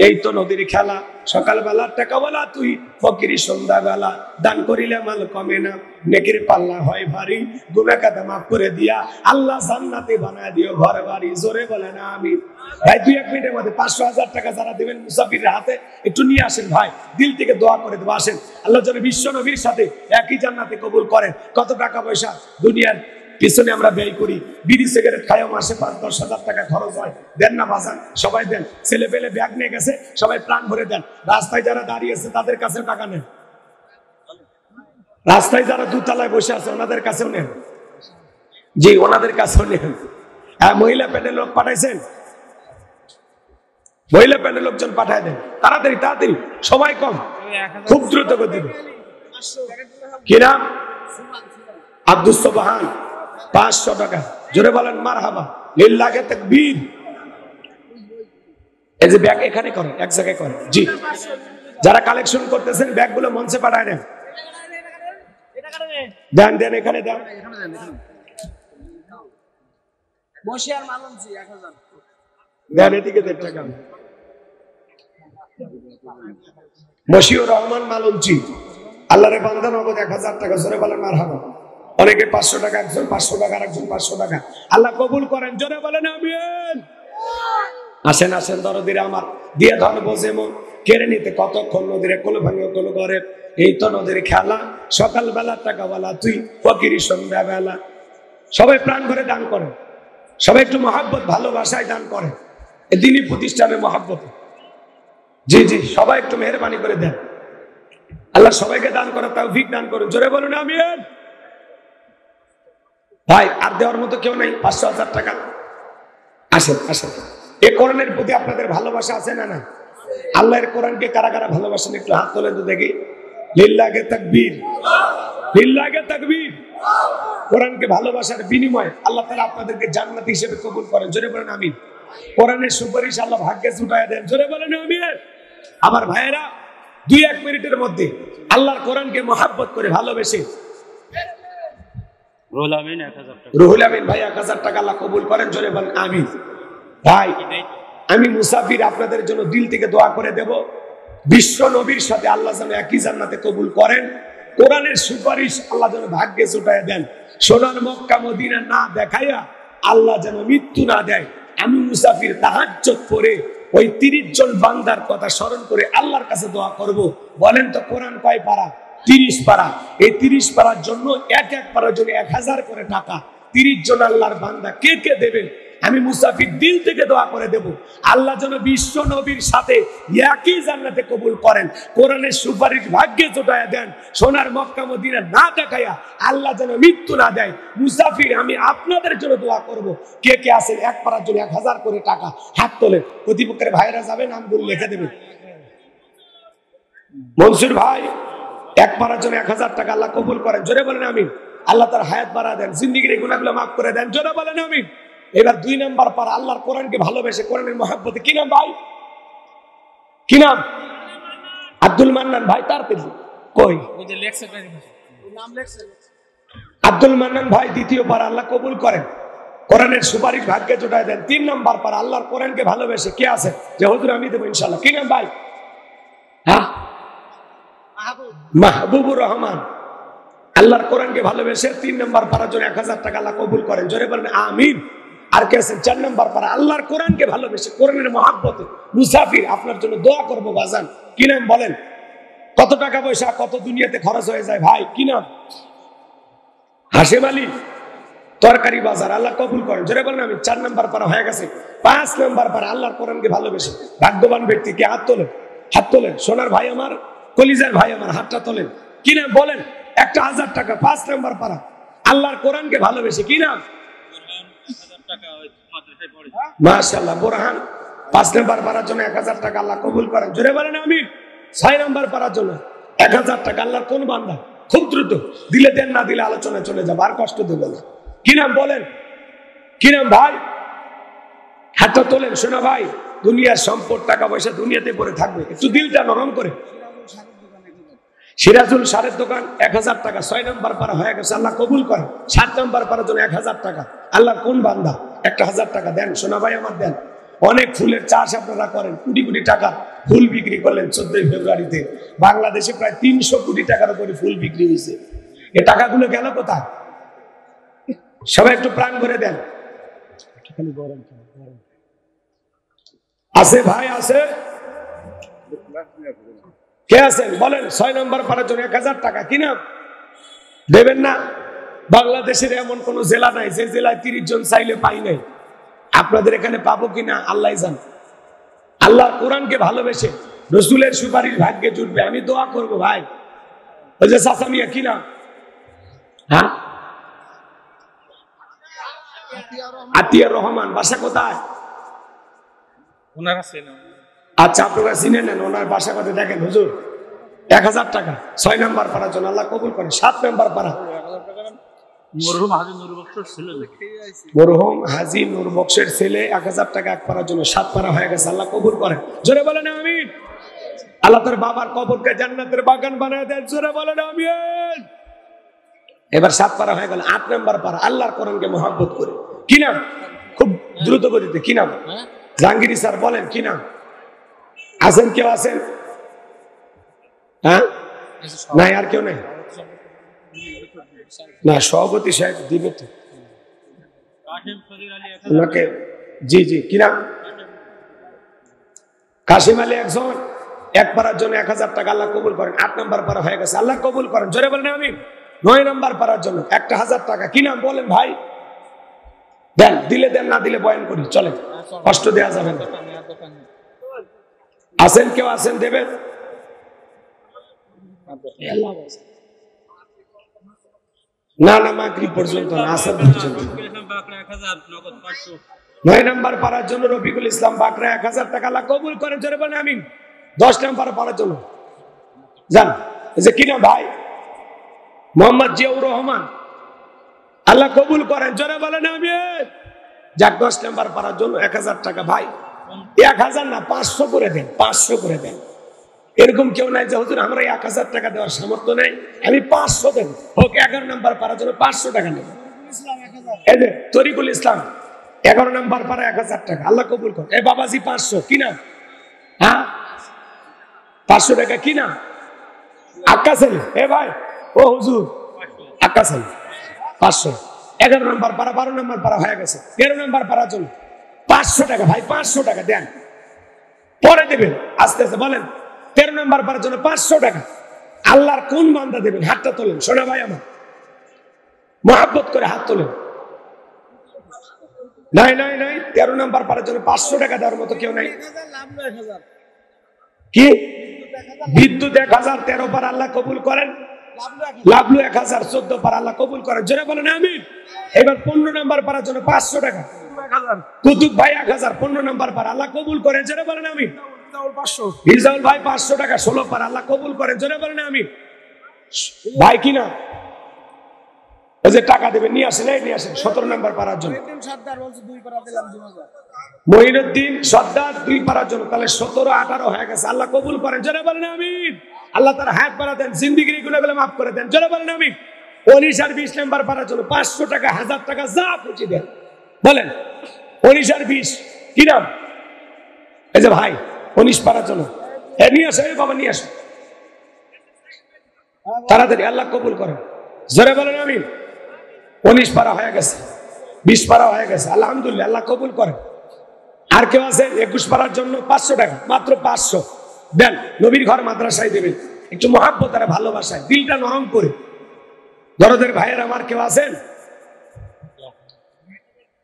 এই তো নদীর খেলা, সকালবেলা টাকা বলা তুই, ফকিরি সন্ধ্যাবেলা, দান করিলে মাল কমে না, নেকির পাল্লা হয় ভারী, গুনাহ কাদা মাফ করে দিয়া আল্লাহ জান্নাতে বানায় দিও ঘর বাড়ি। জোরে বলেন আমিন। ভাই 2-1 মিনিটের মধ্যে 500,000 টাকা যারা দিবেন মুসাফিরের হাতে একটু নিয়ে আসেন ভাই, দিল থেকে দোয়া করে দেবো। আসেন, আল্লাহ যেন বিশ্ব নবীর সাথে একই জান্নাতে কবুল করেন। কত টাকা পয়সা দুনিয়ার পিছনে আমরা ব্যয় করি, বিড়ি সিগারেট খাইও মাসে 5-10,000 টাকা খরচ হয়। দেন না বাজান, সবাই দেন। ছেলে পেলে ব্যাগ নিয়ে গেছে, সবাই প্রাণ ভরে দেন। রাস্তায় যারা দাঁড়িয়ে আছে তাদের কাছে টাকা নেন, রাস্তায় যারা দুতলায় বসে আছে ওনাদের কাছেও নেন। জি, ওনাদের কাছেও নেন। হ্যাঁ, মহিলা প্যান্ডেল লোক পাঠাইছেন, মহিলা প্যান্ডেল লোকজন পাঠায় দেন। তাড়াতাড়ি তাড়াতাড়ি, সময় কম, খুব দ্রুত গতিতে। কি নাম? আব্দুস সোবহান, 500 টাকা। জোরে বলেন মারহাবা, লিল্লাহি তাকবীর। এই যে ব্যাগ এখানে করেন, এক জায়গায় করেন। জি, যারা কালেকশন করতেছেন ব্যাগগুলো মঞ্চে পাঠায় দেন। দেন দেন, এখানে দেন। দেন এদিকে দেন টাকা। মশিউর রহমান মালঞ্চি, আল্লাহরে বান্দা, নগদ 1,000 টাকা। জোরে বলেন মারহাবা। অনেকে 500 টাকা, একজন 500 টাকা, আরেকজন 500 টাকা। আল্লাহ কবুল করেন। জোরে বলেন আমিন। আসেন আসেন দরদিরা আমার, দিয়ে ধরবো যেমন, কেড়ে নিতে কতক্ষণ, নদীরে কোল ভাঙে কোল করে। এই তো নদীর খেলা, সকালবেলা টাকাওয়ালা তুই, ফকিরি সন্ধ্যাবেলা। সবাই প্রাণ ভরে দান করেন, সবাই একটু মহাব্বত ভালোবাসায় দান করেন, দিনী প্রতিষ্ঠানের মহাব্বত। জি জি, সবাই একটু মেহরবানি করে দেন। আল্লাহ সবাইকে দান করার তৌফিক দান করুন, জোরে বলুন আমিন। ভাই আর দেওয়ার মতো কেউ নাই? 500,000 টাকা আসেন আসেন। এই কোরআনের প্রতি আপনাদের ভালোবাসা আছে না? না। আল্লাহর কোরআনকে কারা কারা ভালোবাসেন একটু হাত তোলেন তো দেখি। লিল্লাহে তাকবীর, লিল্লাহে তাকবীর। কোরআনকে ভালোবাসার বিনিময়ে আল্লাহ তাআলা আপনাদেরকে জান্নাত হিসেবে কবুল করেন, জোরে বলেন আমিন। কোরআনের সুপারিশ আল্লাহ ভাগ্যে জুটায় দেন, জোরে বলেন আমিন। আমার ভাইয়েরা 2-1 মিনিটের মধ্যে আল্লাহর কোরআনকে মহব্বত করে ভালোবেসে রুহুল আমিন ভাই 1000 টাকা আল্লাহ কবুল করেন, জোরে বলেন আমিন। ভাই আমি মুসাফির, আপনাদের জন্য দিল থেকে দোয়া করে দেব, বিশ্ব নবীর সাথে আল্লাহ যেন একই জান্নাতে কবুল করেন। কোরআনের সুপারিশ আল্লাহ যেন ভাগ্যে জুটায় দেন। সোনার মক্কা মদিনা না দেখাইয়া আল্লাহ যেন মৃত্যু না দেয়। আমি মুসাফির তাহাজ্জুদ পড়ে ওই 30 জন বান্দার কথা স্মরণ করে আল্লাহর কাছে দোয়া করব। বলেন তো কোরআন কয় পারা? 30 পারা। এই 30 পারার জন্য এক পারার জন্য 1000 করে টাকা। 30 জন আল্লাহর বান্দা কে কে দেবেন? আমি মুসাফির দিল থেকে দোয়া করে দেব, আল্লাহ যেন বিশ্ব নবীর সাথে একই জান্নাতে কবুল করেন। কোরআনের সুপারিশ ভাগ্যে জোটায়া দেন। সোনার মক্কা মদিনা না দেখাইয়া আল্লাহ যেন মৃত্যু না দেয়। মুসাফির আমি আপনাদের জন্য দোয়া করব। কে কে আছেন এক পারার জন্য 1000 করে টাকা? হাত তোলেন। প্রতিপক্ষের ভাইরা যাবে, নামগুলো লিখে দেবেন। মনসুর ভাই এক পারার জন্য 1000 টাকা আল্লাহ কবুল করেন, জোরে বলেন আমিন। আল্লাহ তার হায়াত বাড়া দেন, জিন্দেগির গুনাহগুলো মাফ করে দেন, জোরে বলেন আমিন। এবার 2 নাম্বার পারা আল্লাহর কোরআনকে ভালোবেসে কোরআনের মহব্বতে, কি নাম ভাই? কি নাম? আব্দুল মান্নান ভাই। তার পেলি কই? আব্দুল মান্নান ভাই দ্বিতীয় পারা আল্লাহ কবুল করেন, কোরআনের সুপারিশ ভাগ্যে জোটায় দেন। 3 নাম্বার পারা আল্লাহর কোরআনকে ভালোবেসে কে আছে যে হুজুর আমি দেবো ইনশাআল্লাহ? কি নাম ভাই? হ্যাঁ, মাহবুবুর রহমান। আল্লাহর কোরআনকে ভালোবেসে 3 নাম্বার পারার জন্য 1000 টাকা আল্লাহ কবুল করেন, জোরে বলেন আমিন। আর কে আছেন 4 নাম্বার পারা আল্লাহর কোরআনকে ভালোবেসে কোরআনের মহব্বতে মুসাফির আপনার জন্য দোয়া করবো বাজান? কি নাম বলেন? কত টাকা পয়সা কত দুনিয়াতে খরচ হয়ে যায় ভাই, কি নাম? হাশেম আলী তরকারি বাজার, আল্লাহ কবুল করেন, জোরে বলেন আমি। 4 নাম্বার পারা হয়ে গেছে। 5 নাম্বার পারা আল্লাহর কোরআনকে ভালোবেসে ভাগ্যবান ব্যক্তি কে? হাত তোলেন, হাত তোলেন। সোনার ভাই আমার, কলিজার ভাই আমার, হাতটা তোলেন। কি নাম বলেন? 1000 টাকা। 5 নাম্বার পারা আল্লাহর কোরআনকে ভালোবেসে, কি নাম? মাশাআল্লাহ বোরহান। 5 নাম্বার পারার জন্য 1000 টাকা আল্লাহ কবুল করেন, জোরে বলেন আমিন। 6 নাম্বার পারার জন্য 1000 টাকা আল্লাহর কোন বান্দা? খুব দ্রুত দিলে দেন, না দিলে আলোচনা চলে যাবে, আর কষ্ট দেব না। কি নাম বলেন? কি নাম ভাই? হাতটা তোলেন। শোনা ভাই, দুনিয়ার সম্পদ টাকা পয়সা দুনিয়াতে পড়ে থাকবে, একটু দিলটা নরম করে। সিরাজুল সারের দোকান 1000 টাকা। 6 নাম্বার পারা হয়ে গেছে, আল্লাহ কবুল করেন। 7 নাম্বার পারার জন্য 1000 টাকা আল্লাহর কোন বান্দা? 1000 টাকা দেন সোনা ভাই আমার, দেন। অনেক ফুলের চাষ আপনারা করেন, কোটি কোটি টাকা ফুল বিক্রি করলেন 14 ফেব্রুয়ারিতে। বাংলাদেশে প্রায় 300 কোটি টাকার উপরে ফুল বিক্রি হয়েছে। এই টাকাগুলো গেল কোথায়? সবাই একটু প্রাণ করে দেন। আছে ভাই, আছে? কে আছেন বলেন? 6 নাম্বার পারার জন্য 1000 টাকা। কি নাম? দেবেন না? বাংলাদেশের এমন কোন জেলা নাই যে জেলায় 30 জন চাইলে পাই নাই। আপনাদের এখানে পাবো কিনা আল্লাহ জান। আল্লাহর কোরআনকে ভালোবেসে রসুলের সুপারিশ ভাগ্যে জুটবে, আমি দোয়া করবো ভাই। ওই যে চাচা মিয়া, কি নাম? হ্যাঁ, আতিয়ার রহমান। বাসা কোথায়? আচ্ছা, আপনারা চিনে নেন ওনার বাসা কোথায়। দেখেন হুজুর 1000 টাকা 6 নাম্বার পারার জন্য আল্লাহ কবুল করেন। 7 নাম্বার পারা মরহুম হাজী নূর বক্সের ছেলে 1000 টাকা এক পারার জন্য 7 পারা হয়ে গেছে, আল্লাহ কবুল করেন, জোরে বলেন আমিন। আল্লাহ তার বাবার কবরকে জান্নাতের বাগান বানায় দেন, জোরে বলেন আমিন। এবার 7 পারা হয়ে গেল। 8 নাম্বার পারা আল্লাহর কোরআনকে মহব্বত করে। কি নাম? খুব দ্রুত গতিতে কি নাম? জাহাঙ্গীর স্যার বলেন কি নাম? আছেন কেউ? আছেন? হ্যাঁ, নাই আর কেউ নাই? না, সভাপতি সাহেব দিবে তো ওনাকে। জি জি, কি নাম? কাশিম আলী একজন। এক পারার জন্য 1000 টাকা আল্লাহ কবুল করেন। 8 নাম্বার পারা হয়ে গেছে, আল্লাহ কবুল করেন, জোরে বলেন আমিন। 9 নাম্বার পারার জন্য 1000 টাকা। কি নাম বলেন ভাই? দেন, দিলে দেন, না দিলে বয়ান করি, চলে, কষ্ট দেওয়া যাবে না। আছেন কেউ? আছেন দেবেন? না না মাগরিব পর্যন্ত না, আসর পর্যন্ত। 9 নম্বর পারার জন্য রফিকুল ইসলাম বাকরা 1000 টাকা আল্লাহ কবুল করেন, জোরে বলেন আমিন। 10 নম্বর পারার জন্য যান, এই যে কিনা ভাই মোহাম্মদ জিয়াউর রহমান, আল্লাহ কবুল করেন, জোরে বলেন আমিন। যাক 10 নম্বর পারার জন্য 1000 টাকা ভাই, 1000 না 500 করে দেন, 500 করে দেন। এরকম কেউ নাই যে হুজুর আমরা 1000 টাকা দেওয়ার সামর্থ্য নেই, আমি 500 দেন হোক। 11 নম্বর পারার জন্য 500 টাকা নেব। এই যে তরিকুল ইসলাম 11 নম্বর পারা 1000 টাকা, আল্লাহ কবুল করেন। এই বাবাজি 500 কিনা, হ্যাঁ 500 টাকা কিনা। আক্কা ছেলে, এ ভাই ও হুজুর আক্কা ছেলে 500। 11 নম্বর পারা, 12 নম্বর পারা হয়ে গেছে। 13 নম্বর পারার জন্য 500 টাকা ভাই, 500 টাকা দেন, পরে দেবেন আস্তে আস্তে। বলেন 13 নম্বর পারার জন্য 500 টাকা। আল্লাহর কোন বান্দা দেবেন? হাতটা তোলেন সোনা ভাই আমার, মহাব্বত করে হাত তোলেন। নাই নাই নাই, 13 নম্বর পারার জন্য 500 টাকা দেওয়ার মতো কেউ নাই। কি বিদ্যুৎ 1000, 13 পার আল্লাহ কবুল করেন। লাভলু 1000, 14 পার আল্লাহ কবুল করেন, জোরে বলেন আমিন। এবার 15 নম্বর পারার জন্য 500 টাকা। কুতুব ভাই 1000, 15 নম্বর পার আল্লাহ কবুল করেন, জোরে বলেন আমিন। হিজাউল ভাই 500 টাকা, 16 পার আল্লাহ কবুল করেন, জোরে বলেন আমিন। ভাই কিনা ওই যে টাকা দেবেন নিয়ে আসেন, এই নিয়ে আসেন 17 নম্বর পারার জন্য। মঈনুদ্দিন সর্দার 2 পারার জন্য, তাহলে 17, 18 হয়ে গেছে, আল্লাহ কবুল করেন, জোরে বলেন আমিন। আল্লাহ তার হায়াত বাড়া দেন, জিন্দেগির গুনাহগুলো মাফ করে দেন, জোরে বলেন আমিন। 19 আর 20 নম্বর পারার জন্য 500 টাকা, 1000 টাকা যা খুশি দেন। বলেন 19 আর 20 কি নাম? এই যে ভাই 19 পারার জন্য নিয়ে আসো, এই বাবা নিয়ে আসো তাড়াতাড়ি, আল্লাহ কবুল করেন, জোরে বলেন আমিন। 19 পারা হয়ে গেছে, 20 পারা হয়ে গেছে, আলহামদুলিল্লাহ, আল্লাহ কবুল করেন। আর কেউ আছে 21 পারার জন্য 500 টাকা, মাত্র 500 দেন। নবীর ঘর মাদ্রাসায় দেবেন, একটু মহাব্বত আর ভালোবাসায়, দিলটা নরম করে। দরদের ভাইয়ের আমার কেউ আছেন?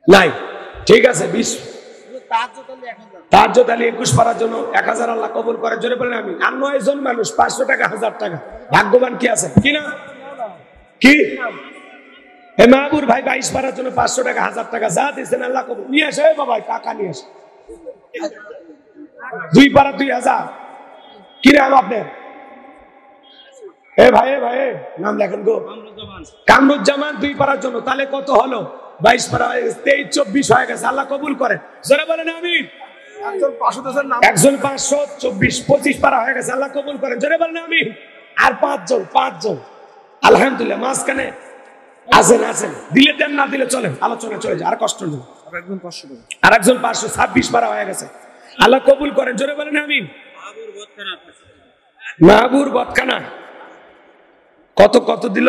নাই, ঠিক আছে। 20 তাহাজ্জুদ আলী 21 পারার জন্য 1000 আল্লাহ কবুল করে, জোরে বলেন আমিন। আর 9 জন মানুষ 500 টাকা, 1000 টাকা, ভাগ্যবান কি আছে কি না? কি মাহবুর ভাই 22 পারার জন্য 500 টাকা, 1000 টাকা যা দিচ্ছেন আল্লাহ কবুল। নিয়ে আসে বাবা, টাকা নিয়ে আসে। 2 পারা 2000 কি নাম আপনার? এ ভাই নাম লেখেন গো। কামরুজ্জামান 2 পারার জন্য, তাহলে কত হলো? 22 পারা 23, 24 হয়ে গেছে, আল্লাহ কবুল করেন, জোরে বলেন আমিন। একজন 500, 24, 25 পারা হয়ে গেছে, আল্লাহ কবুল করেন, জোরে বলেন আমিন। আর 5 জন আলহামদুলিল্লাহ। মাঝখানে আছেন, দিলে দেন, না দিলে চলেন, আলোচনা চলে যায়, আর কষ্ট নেই। আর একজন 500, 26 পারা হয়ে গেছে, আল্লাহ কবুল করেন, জোরে বলেন আমিন। মাহবুর বদখানা কত দিল?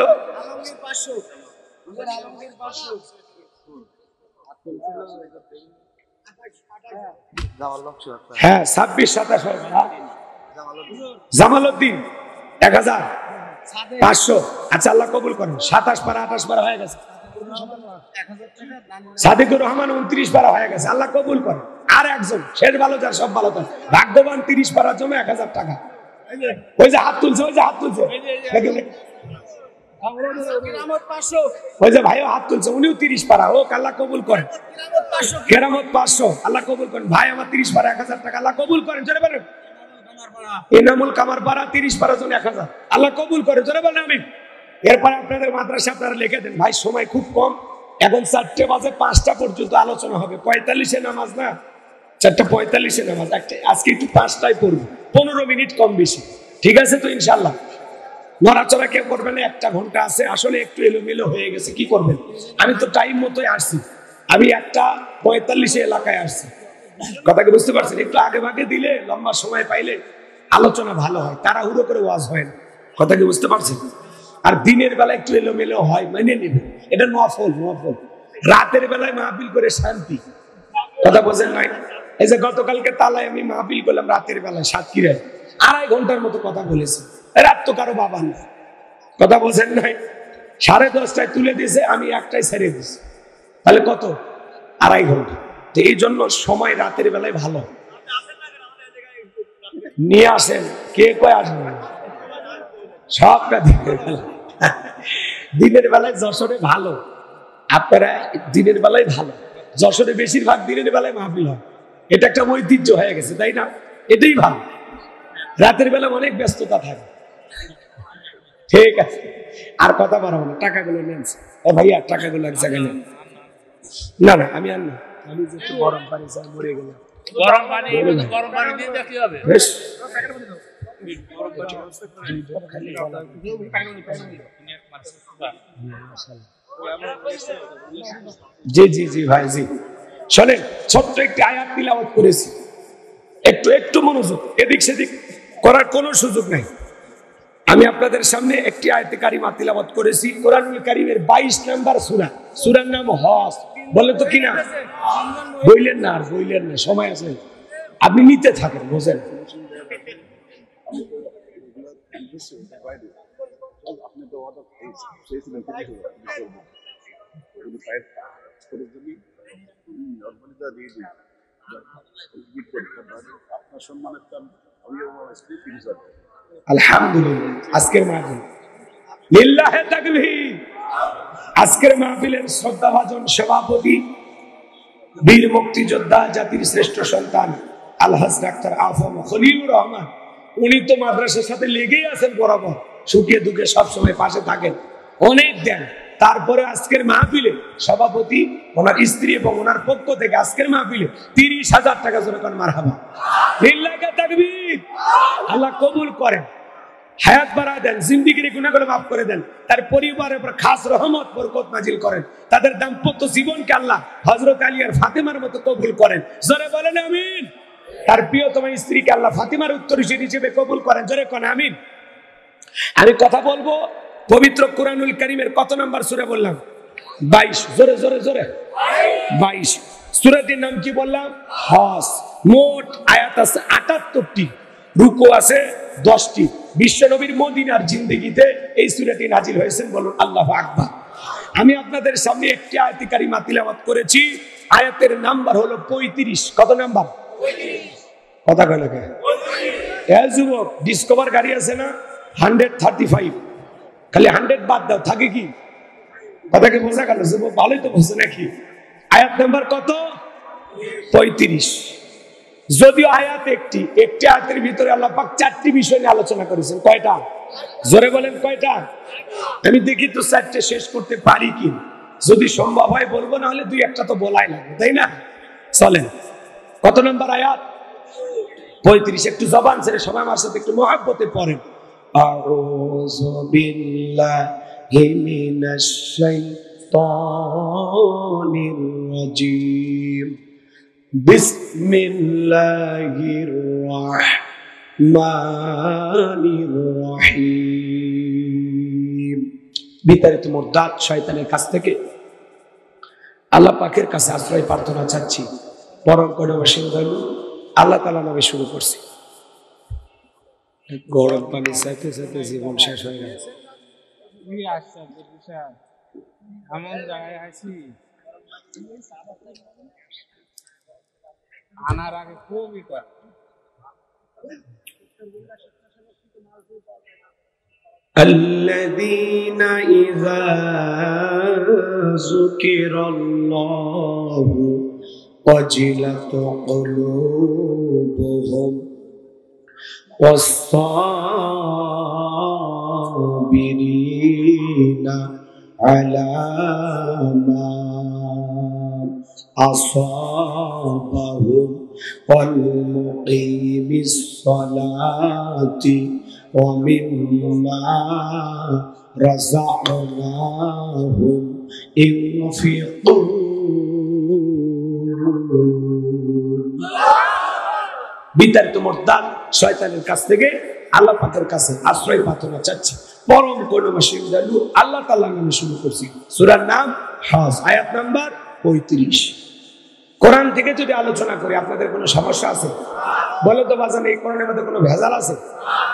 হ্যাঁ 26, 27। জামালউদ্দিন 1500, আচ্ছা আল্লাহ কবুল করেন। 27 পারা, 28 পারা হয়ে গেছে। সাদিকুর রহমান 29 পারা হয়ে গেছে, আল্লাহ কবুল করেন। আর একজন শেষ ভালো যার সব ভালো তার ভাগ্যবান 30 পারার জন্য 1000 টাকা। ওই যে হাত তুলছে, ওই যে ভাইও হাত তুলছে, উনিও 30 পারা, ও আল্লাহ কবুল করেন। কেরামত 500, আল্লাহ কবুল করেন। ভাই আমার 30 পারা, 1000 টাকা, আল্লাহ কবুল করেন, জোরে বলেন। এনামুল কামার পারা 30 পারার জন্য 1000, আল্লাহ কবুল করেন, জোরে বলেন আমিন। এরপরে আপনাদের মাদ্রাসা আপনারা লিখে দেন। ভাই সময় খুব কম, এখন 4টে বাজে, 5টা পর্যন্ত আলোচনা হবে। 45-এ নামাজ না, 4:45-এ নামাজ। আজকে একটু 5টায় পড়বো, 15 মিনিট কম বেশি, ঠিক আছে তো ইনশাল্লাহ? নড়াচড়া কেউ করবেন না, 1 ঘন্টা আছে, আসলে একটু এলোমেলো হয়ে গেছে, কি করবেন? আমি তো টাইম মতোই আসছি, আমি 1:45-এ এলাকায় আসছি, কথা কি বুঝতে পারছেন? একটু আগে ভাগে দিলে, লম্বা সময় পাইলে আলোচনা ভালো হয়, তাড়াহুড়ো করে ওয়াজ হয় না, কথা কি বুঝতে পারছেন? আর দিনের বেলা একটু এলোমেলো হয়, মেনে নেবে, এটা নফল। রাতের বেলায় মাহফিল করে শান্তি, কথা বোঝেন নাই? এই যে গতকালকে তালায় আমি মাহফিল করলাম রাতের বেলায়, সাতক্ষীরায় 2.5 ঘন্টার মতো কথা বলেছি। রাত তো কারো বাবা না, কথা বোঝেন নাই? 10:30টায় তুলে দিয়েছে, আমি 1টায় ছেড়ে দিয়েছি, তাহলে কত? 2.5 ঘন্টা। তো এই জন্য সময় রাতের বেলায় ভালো। নিয়ে আসেন, কে কয় আসবেন? সবটা দিনের বেলা। দিনের বেলায় যশোরে ভালো, আপনারা দিনের বেলায় ভালো, যশোরে বেশিরভাগ দিনের বেলায় মাহফিল হয়, এটা একটা ঐতিহ্য হয়ে গেছে, তাই না? এটাই ভালো। রাতের বেলা অনেক ব্যস্ততা থাকে। ঠিক আছে, আর কথা বাড়াবো না, টাকাগুলো নেন। ও ভাইয়া টাকাগুলো এক জায়গায় নেন। না না আমি আর না, আমি যে একটু গরম পানি চাই, মরে গেলাম। গরম পানি দিয়ে দেখতে হবে। বেশ, জি জি জি ভাই জি। শোনেন, ছোট্ট একটি আয়াত তিলাওয়াত করেছি, একটু একটু মনোযোগ, এদিক সেদিক করার কোনো সুযোগ নাই। আমি আপনাদের সামনে একটি আয়াতে কারিমা তিলাওয়াত করেছি, কোরআনুল কারীমের 22 নম্বর সূরা, সূরার নাম হজ। বলেন তো কি নাম? বইলেন না, আর বইলেন না, সময় আছে, আপনি নিতে থাকেন, বুঝেন। আলহামদুলিল্লাহ, আজকের মাহফিল লিল্লাহে তাকবীর। আজকের মাহফিলের শ্রদ্ধাভাজন সভাপতি, বীর মুক্তিযোদ্ধা, জাতির শ্রেষ্ঠ সন্তান আলহাজ ডাক্তার আফম খলিলুর রহমান, উনি তো মাদ্রাসার সাথে লেগেই আছেন বরাবর, সুখে দুঃখে সবসময় পাশে থাকেন, অনেক দেন। তারপরে আজকের মাহফিলে সভাপতি, ওনার স্ত্রী এবং ওনার পক্ষ থেকে আজকের মাহফিলে 30,000 টাকা জোরে কোন মারহাবা, লিল্লাহে তাকবীর। আল্লাহ কবুল করেন, হায়াত বাড়ায় দেন, জিন্দেগির গুনাহগুলো মাফ করে দেন, তার পরিবারের উপর খাস রহমত বরকত নাজিল করেন, তাদের দাম্পত্য জীবনকে আল্লাহ হযরত আলী আর ফাতেমার মতো কবুল করেন, জোরে বলেন আমিন। তার প্রিয়তম স্ত্রীকে আল্লাহ ফাতেমার উত্তরসূরি হিসেবে কবুল করেন, জোরে কোন আমিন। আমি কথা বলবো পবিত্র কোরআনুল কারীমের কত নাম্বার সূরা বললাম? 22, জোরে জোরে জোরে 22। সূরাটির নাম কি বললাম? হজ। মোট আয়াত আছে 78টি, রুকু আছে 10টি। বিশ্বনবীর মদিনার জিন্দেগিতে এই সূরাটি নাজিল হয়েছে, বলুন আল্লাহু আকবার। আমি আপনাদের সামনে একটি আয়াতে কারিমা তিলাওয়াত করেছি, আয়াতের নাম্বার হলো 35। কত নাম্বার? 35। কথা কয় না কে? এ যুবক, ডিসকভার গাড়ি আছে না 135, খালি 100 বাদ দাও, থাকে কি? কথা কি বোঝা গেল যুবক? ভালোই তো বলছে নাকি? আয়াত নাম্বার কত? 35। যদিও আয়াত একটি আয়াতের ভিতরে আল্লাহ পাক 4টি বিষয় নিয়ে আলোচনা করেছেন। কয়টা? জোরে বলেন কয়টা? আমি দেখি তো 4টে শেষ করতে পারি কি, যদি সম্ভব হয় বলবো, না হলে 2-1টা তো বলাই লাগবে, তাই না? চলেন, কত নম্বর আয়াত? 35। একটু জবান ছেড়ে সবাই আমার সাথে একটু মহব্বতে পড়েন। আউযু বিল্লাহি মিনাশ শাইতানির রাজীম। বিসমিল্লাহির রাহমানির রহিম। বিতাড়িত মুরতাদ শয়তানের কাছ থেকে আল্লাহ পাকের কাছে আশ্রয় প্রার্থনা চাচ্ছি। পরম করুণাময় দয়ালু আল্লাহ তাআলা নামে শুরু করছি। গরম পানি চাইতে চাইতে জীবন শেষ হয়ে গেছে। এমন জায়গায় আছি, আনার আগে খুবই কর। الذين إذا ذكر الله وجلت قلوبهم والصابرين على ما أصابهم والمقيم الصلاة ومما رزقناهم ينفقون। বিতাড়িত মুরতাদ শয়তানের কাছ থেকে আল্লাহ পাকের কাছে আশ্রয় প্রার্থনা চাচ্ছি। পরম করুণাময় দয়ালু আল্লাহ তাআলার নামে শুরু করছি। সূরার নাম হজ, আয়াত নাম্বার 35। কোরআন থেকে যদি আলোচনা করি আপনাদের কোনো সমস্যা আছে? বলো তো বাজান, এই কোরআনের মধ্যে কোনো ভেজাল আছে?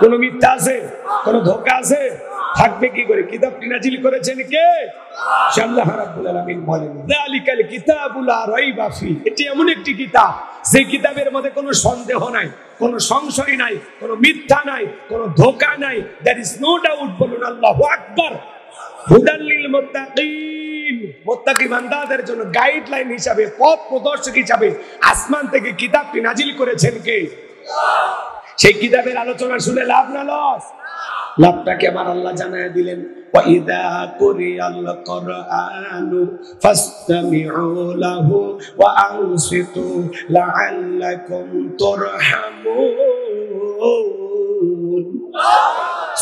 কোনো মিথ্যা আছে? কোনো ধোঁকা আছে? থাকবে কি করে? কিতাবটি নাজিল করেছেন কে? আল্লাহ রাব্বুল আলামিন বলেন, যালিকাল কিতাবুল লা রাইবা ফি। এটি এমন একটি কিতাব, যে কিতাবের মধ্যে কোনো সন্দেহ নাই, কোনো সংশয় নাই, কোনো মিথ্যা নাই, কোনো ধোঁকা নাই। There is no doubt. বলুন আল্লাহু আকবার। হুদাল লিল মুত্তাকিন, মুত্তাকি বান্দাদের জন্য গাইডলাইন হিসাবে, পথ প্রদর্শক হিসাবে আসমান থেকে কিতাবটি নাজিল করেছেন কে? সেই কিতাবের আলোচনা শুনে লাভ না লস? লাভটাকে আমার আল্লাহ জানায় দিলেন, وَإِذَا قُرِئَ الْقُرْآنُ فَاسْتَمِعُوا لَهُ وَأَنصِتُوا لَعَلَّكُمْ تُرْحَمُونَ।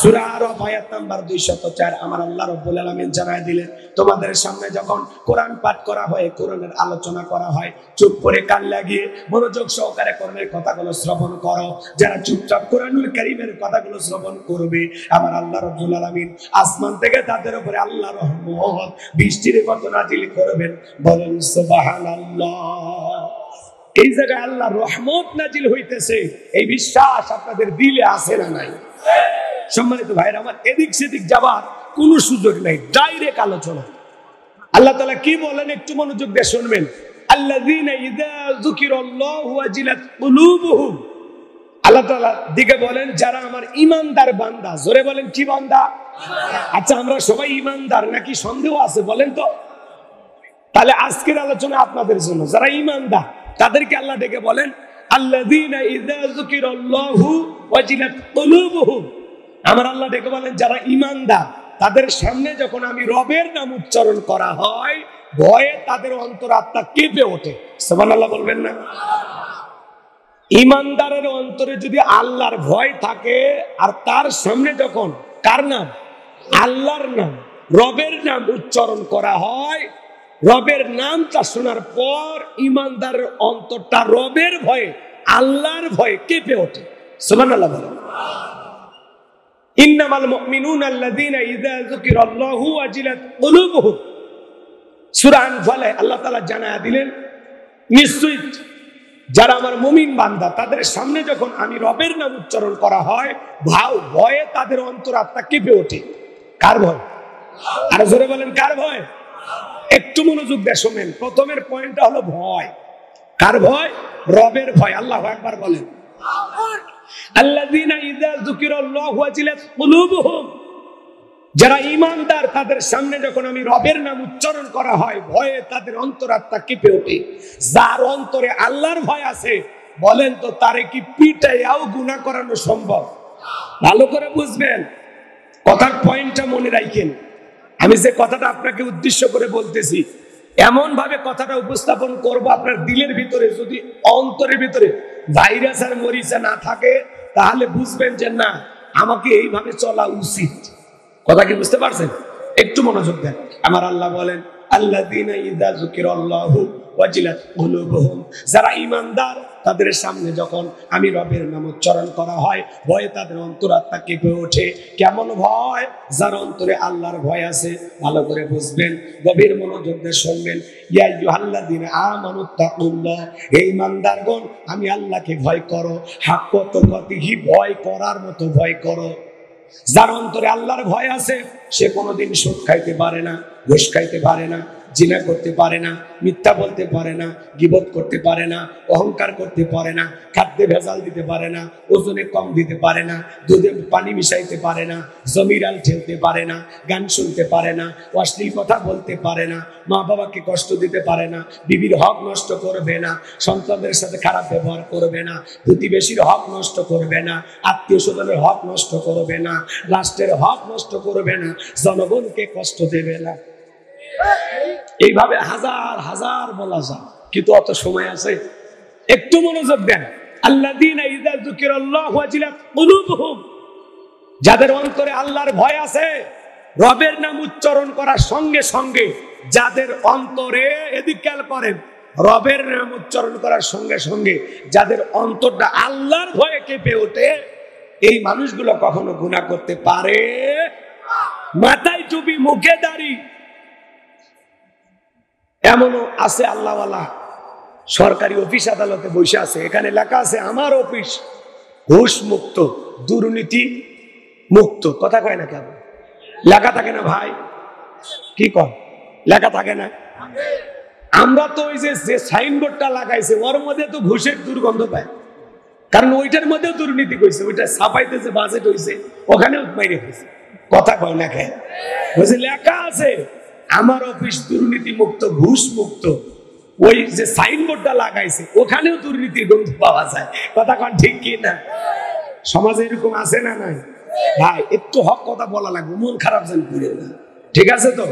সূরা আরাফ আয়াত নাম্বার 204 আমার আল্লাহ রাব্বুল আলামিন জানায় দিলেন, তোমাদের সামনে যখন কোরআন পাঠ করা হয়, কোরআনের আলোচনা করা হয়, চুপ করে কান লাগিয়ে মনোযোগ সহকারে কোরআনের কথাগুলো শ্রবণ করো। যারা চুপচাপ কোরআনুল কারীমের কথাগুলো শ্রবণ করবে, আমার আল্লাহ রাব্বুল আলামিন আসমান থেকে তাদের উপরে আল্লাহর রহমত বৃষ্টির মতো নাজিল করবেন। বলেন সুবহানাল্লাহ। এই জায়গায় আল্লাহর রহমত নাজিল হইতেছে, এই বিশ্বাস আপনাদের দিলে আছে না নাই? সম্মানিত ভাইরা আমার, এদিক সেদিক যাবার কোনো সুযোগ নাই, ডাইরেক্ট আলোচনা। আল্লাহ তাআলা কি বলেন একটু মনোযোগ দিয়ে শুনবেন। আল্লাযীনা ইযা যুকিরাল্লাহু ওয়াজিলাত কুলুবুহুম। আল্লাহ তাআলা দিকে বলেন যারা আমার ঈমানদার বান্দা। জোরে বলেন কি বান্দা? আচ্ছা, আমরা সবাই ঈমানদার নাকি সন্দেহ আছে বলেন তো? তাহলে আজকের আলোচনা আপনাদের জন্য, যারা ঈমানদার তাদেরকে আল্লাহ ডেকে বলেন আল্লাযীনা ইযা যুকিরাল্লাহু ওয়াজিলাত কুলুবুহুম। আমার আল্লাহ ডেকে বলেন যারা ঈমানদার তাদের সামনে যখন আমি রবের নাম উচ্চারণ করা হয়, ভয়ে তাদের অন্তরাত্মা কেঁপে ওঠে। সুবহানাল্লাহ বলবেন না? ঈমানদারের অন্তরে যদি আল্লাহর ভয় থাকে আর তার সামনে যখন কার নাম? আল্লাহর নাম, রবের নাম উচ্চারণ করা হয়, রবের নামটা শোনার পর ঈমানদারের অন্তরটা রবের ভয়ে, আল্লাহর ভয়ে কেঁপে ওঠে। সুবহানাল্লাহ বলেন। ইন্নামাল মুমিনুনা আল্লাযীনা ইযা যুকিরাল্লাহু ওয়াজিলাত কুলুবুহুম। সূরা আনফালে আল্লাহ তাআলা জানায়া দিলেন, নিশ্চয়ই যারা আমার মুমিন বান্দা তাদের সামনে যখন আমি রবের নাম উচ্চারণ করা হয়, ভয়ে তাদের অন্তরাত্মা কেঁপে ওঠে। কার ভয়? আর জোরে বলেন কার ভয়? একটু মনোযোগ দিয়ে শোনেন। প্রথমের পয়েন্টটা হলো ভয়। কার ভয়? রবের ভয়। আল্লাহু আকবার বলেন। আল্লাযীনা ইযা যুকিরাল্লাহু ওয়াজিলাত কুলুবুহুম। যারা ঈমানদার তাদের সামনে যখন আমি রবের নাম উচ্চারণ করা হয়, ভয়ে তাদের অন্তরাত্মা কেঁপে ওঠে। যার অন্তরে আল্লাহর ভয় আছে, বলেন তো তারে কি পিটাইয়াও গুনাহ করানো সম্ভব? ভালো করে বুঝবেন, কথার পয়েন্টটা মনে রাখেন। আমি যে কথাটা আপনাকে উদ্দেশ্য করে বলতেছি, এমন ভাবে কথাটা উপস্থাপন করব আপনার দিলের ভিতরে যদি অন্তরের ভিতরে ভাইরাস আর মরিচা না থাকে, তাহলে বুঝবেন যে না, আমাকে এইভাবে চলা উচিত। কথা কি বুঝতে পারছেন? একটু মনোযোগ দেন। আমার আল্লাহ বলেন আল্লাযীনা ইযা যুকিরাল্লাহু ওয়াজিলাত কুলুবুহুম। যারা ঈমানদার তাদের সামনে যখন আমি রবের নাম উচ্চারণ করা হয়, ভয়ে তাদের অন্তরাত্মা কেঁপে ওঠে। কেমন ভয়? যার অন্তরে আল্লাহর ভয় আছে। ভালো করে বুঝবেন, গভীর মনোযোগ দিয়ে শুনবেন। ইয়া আইয়ুহাল্লাযীনা আমানুত্তাকুল্লাহ। হে ঈমানদারগণ, আমি আল্লাহকে ভয় করো। হাক্কা তুকাতিহি, ভয় করার মতো ভয় করো। যার অন্তরে আল্লাহর ভয় আছে, সে কোনোদিন সুদ খাইতে পারে না, ঘুষ খাইতে পারে না, জিনা করতে পারে না, মিথ্যা বলতে পারে না, গীবত করতে পারে না, অহংকার করতে পারে না, খাদ্যে ভেজাল দিতে পারে না, ওজনে কম দিতে পারে না, দুধে পানি মিশাইতে পারে না, জমিরাল ঠেলতে পারে না, গান শুনতে পারে না, অশ্লীল কথা বলতে পারে না, মা বাবাকে কষ্ট দিতে পারে না, বিবির হক নষ্ট করবে না, সন্তানদের সাথে খারাপ ব্যবহার করবে না, প্রতিবেশীর হক নষ্ট করবে না, আত্মীয় স্বজনের হক নষ্ট করবে না, রাষ্ট্রের হক নষ্ট করবে না, জনগণকে কষ্ট দেবে না। এইভাবে হাজার হাজার বলা যায়, কিন্তু অত সময় আছে? একটু মনোযোগ দেন। আল্লাযীনা ইযা যুকিরাল্লাহু ওয়াজিলাত কুলুবুহুম। যাদের অন্তরে আল্লাহর ভয় আছে, রবের নাম উচ্চারণ করার সঙ্গে সঙ্গে যাদের অন্তরে, এদিক খেয়াল করেন, রবের নাম উচ্চারণ করার সঙ্গে সঙ্গে যাদের অন্তরটা আল্লাহর ভয়ে কেঁপে ওঠে, এই মানুষগুলো কখনো গুনাহ করতে পারে? মাথায় টুপি, মুখে দাড়ি, এমনও আছে আল্লাহওয়ালা সরকারি অফিস আদালতে বসে আছে, এখানে লেখা আছে আমার অফিস ঘুষ মুক্ত, দুর্নীতি মুক্ত। কথা কয় না কেন? লেখা থাকে না ভাই? কি কয়? লেখা থাকে না? আমরা তো ওই যে সাইনবোর্ডটা লাগাইছে ওর মধ্যে তো ঘুষের দুর্গন্ধ পায়। কারণ ওইটার মধ্যেও দুর্নীতি কইছে, ওইটা ছাপাইতে যে বাজেট হইছে ওখানেও মাইরে হয়েছে। কথা কয় না কেন? বলছে লেখা আছে আমার অফিস দুর্নীতি মুক্ত, ঘুষ মুক্ত। ওই যে সাইনবোর্ডটা লাগাইছে ওখানেও দুর্নীতির গন্ধ পাওয়া যায়। কথা কন ঠিক কি না? সমাজে এরকম আছে না নাই? ভাই একটু হক কথা বলা লাগবে, মন খারাপ যেন করে না। ঠিক আছে তো?